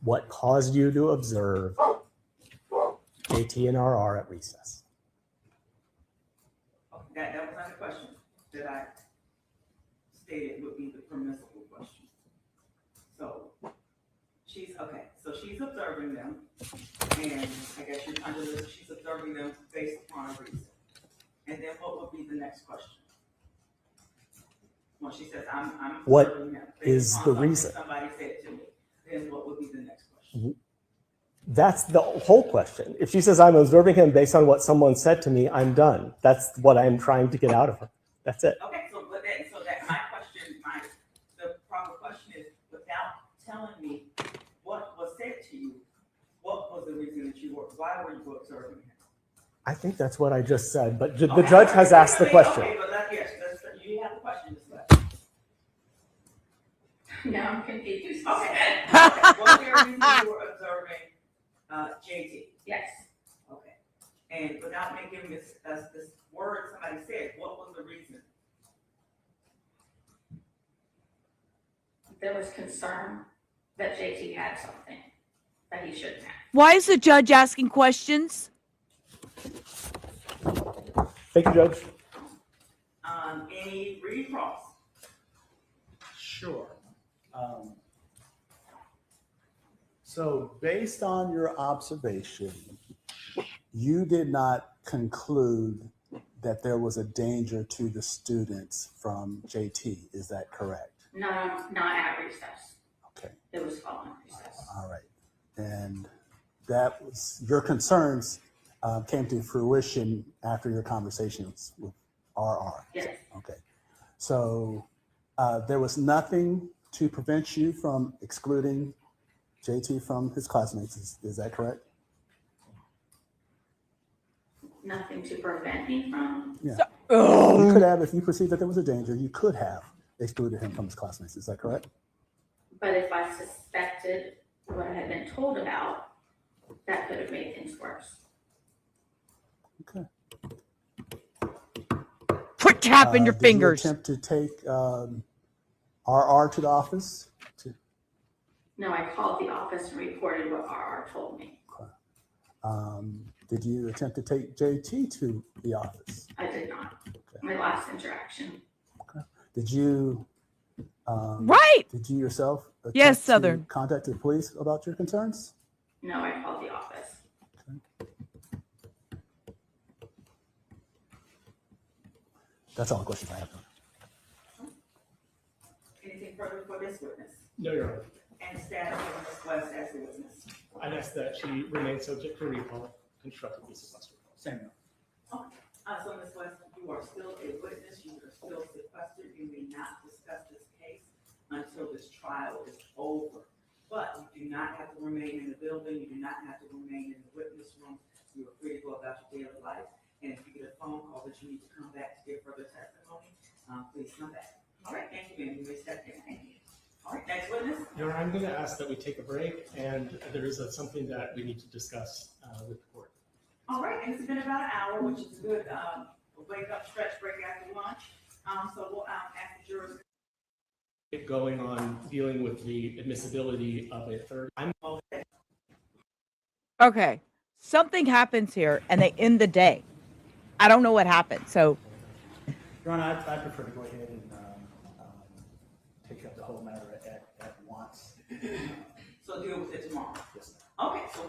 what caused you to observe JT and RR at recess? Okay, that was not a question that I stated would be the permissible question. So she's observing them, and I guess you're trying to list she's observing them based upon a reason. And then what would be the next question? When she says, I'm What observing them based is upon the something reason? somebody said to me, then what would be the next question? That's the whole question. If she says I'm observing him based on what someone said to me, I'm done. That's what I'm trying to get out of her. That's it. Okay, so my question, the proper question is, without telling me what was said to you, what was the reason that why were you observing him? I think that's what I just said, but the judge has asked the question. Okay, but yes, you have the question this way. Now I'm confused. Okay. Was there a reason you were observing JT? Yes. Okay. And without me giving us this word somebody said, what was the reason? There was concern that JT had something that he shouldn't have. Why is the judge asking questions? Thank you, Judge. Any read cross? Sure. So based on your observation, you did not conclude that there was a danger to the students from JT. Is that correct? No, not at recess. Okay. It was following recess. All right. And that was your concerns came to fruition after your conversations with RR. Yes. Okay. So there was nothing to prevent you from excluding JT from his classmates. Is that correct? nothing to prevent me from. Yeah. Oh. You could have, if you perceived that there was a danger, you could have excluded him from his classmates. Is that correct? But if I suspected what I had been told about, that could have made things worse. Quit tapping your fingers. Did you attempt to take RR to the office? No, I called the office and reported what RR told me. Did you attempt to take JT to the office? I did not. My last interaction. Did you? Right. Did you yourself? Yes, attempt to Southern. Contact the police about your concerns? No, I called the office. That's all the questions I have. Anything further for this witness? No, Your Honor. And status of Ms. West as the witness? I'd ask that she remain subject to recall, constructively sequestered. Same. Okay. So Ms. West, you are still a witness, you are still sequestered, you may not discuss this case until this trial is over. But you do not have to remain in the building, you do not have to remain in the witness room, you are free to go about your daily life. And if you get a phone call that you need to come back to give further testimony, please come back. All right, thank you, ma'am, you may step in, thank you. All right, next witness. Your Honor, I'm going to ask that we take a break, and there is something that we need to discuss with the court. All right, and it's been about an hour, which is good, wake up, stretch break after lunch. So we'll ask the jurors. Going on dealing with the admissibility of a third. Okay, something happens here and they end the day. I don't know what happened. So, Your Honor, I prefer to go ahead and take up the whole matter at once. So deal with it tomorrow. Yes, sir. Okay, so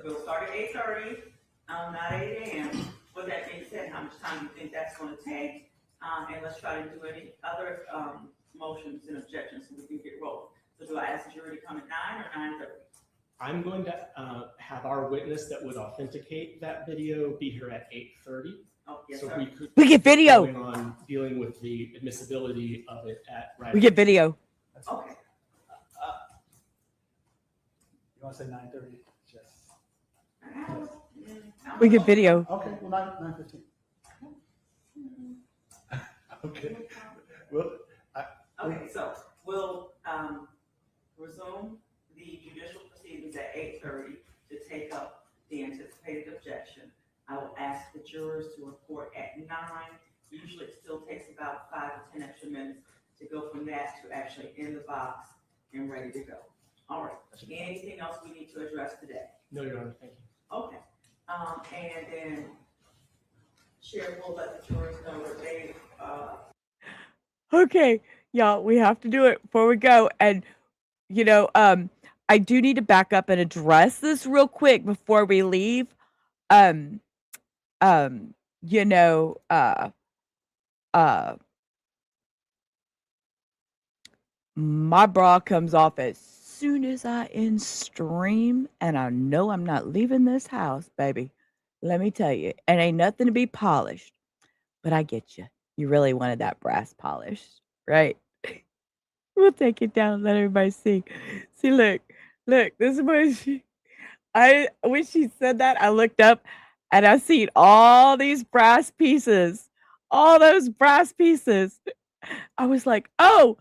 we'll start at 8:30, not 8 a.m. With that being said, how much time do you think that's going to take? And let's try to do any other motions and objections so we can get rolling. So do I ask the jury to come at 9 or 9:30? I'm going to have our witness that would authenticate that video be here at 8:30. Oh, yes, So sir. we get video. Going on dealing with the admissibility of it at right. We get video. Okay. You want to say 9:30? Yes. We get video. Okay, well, 9:15. Okay. Well, Okay, so we'll resume the judicial proceedings at 8:30 to take up the anticipated objection. I will ask the jurors to report at 9. Usually it still takes about 5 to 10 extra minutes to go from that to actually in the box and ready to go. All right, anything else we need to address today? No, Your Honor, thank you. Okay, and then Chair will let the jurors know that they, Okay, y'all, we have to do it before we go. And, you know, I do need to back up and address this real quick before we leave. You know, my bra comes off as soon as I end stream, and I know I'm not leaving this house, baby. Let me tell you, it ain't nothing to be polished, but I get you. You really wanted that brass polish, right? We'll take it down, let everybody see. See, look, this is what when she said that, I looked up and I seen all these brass pieces, all those brass pieces. I was like, oh,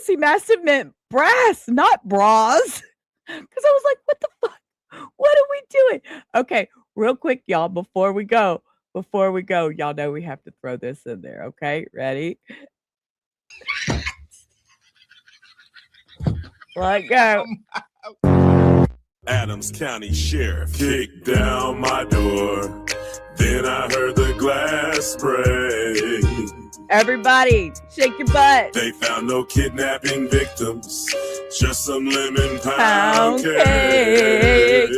see, massive meant brass, not bras. Because I was like, what the fuck? What are we doing? Okay, real quick, y'all, before we go, y'all know we have to throw this in there, okay? Ready? Let go. Adams County Sheriff kicked down my door. Then I heard the glass break. Everybody, shake your butt. They found no kidnapping victims, just some lemon pound cake.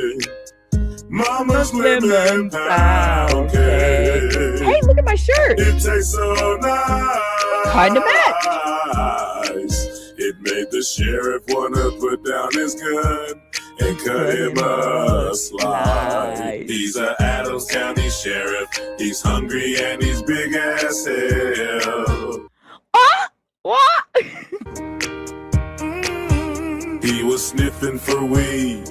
Mama's lemon pound cake. Hey, look at my shirt. It tastes so nice. Kind of match. It made the sheriff wanna put down his gun and cut him a slice. He's a Adams County Sheriff. He's hungry and he's big as hell. What? He was sniffing for weed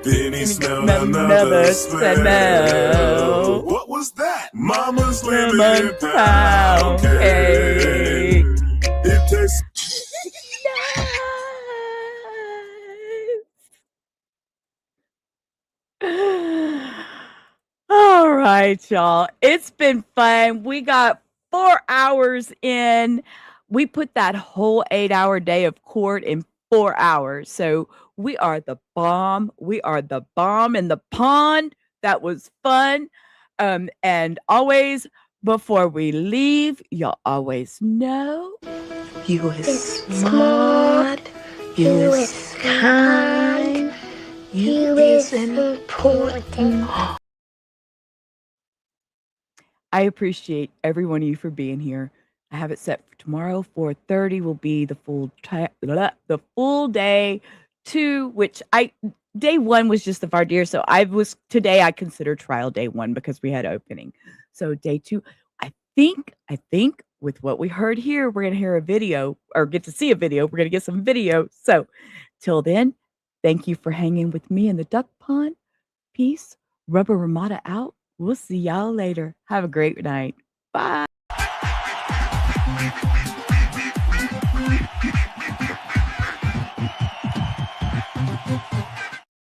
Then he smelled another smell. What was that? Mama's lemon Lemon pound pound cake. It tastes. All right, y'all. It's been fun. We got 4 hours in. We put that whole 8-hour day of court in 4 hours. So we are the bomb. We are the bomb in the pond. That was fun. And always, before we leave, you'll always know you is smart, you is kind, you is important. I appreciate every one of you for being here. I have it set for tomorrow. 4:30 will be the full day 2, which day 1 was just the voir dire. So today I consider trial day 1 because we had opening. So day 2, I think with what we heard here, we're gonna hear a video or get to see a video. We're gonna get some video. So till then, thank you for hanging with me in the duck pond. Peace. Rubber Ramada out. We'll see y'all later. Have a great night. Bye.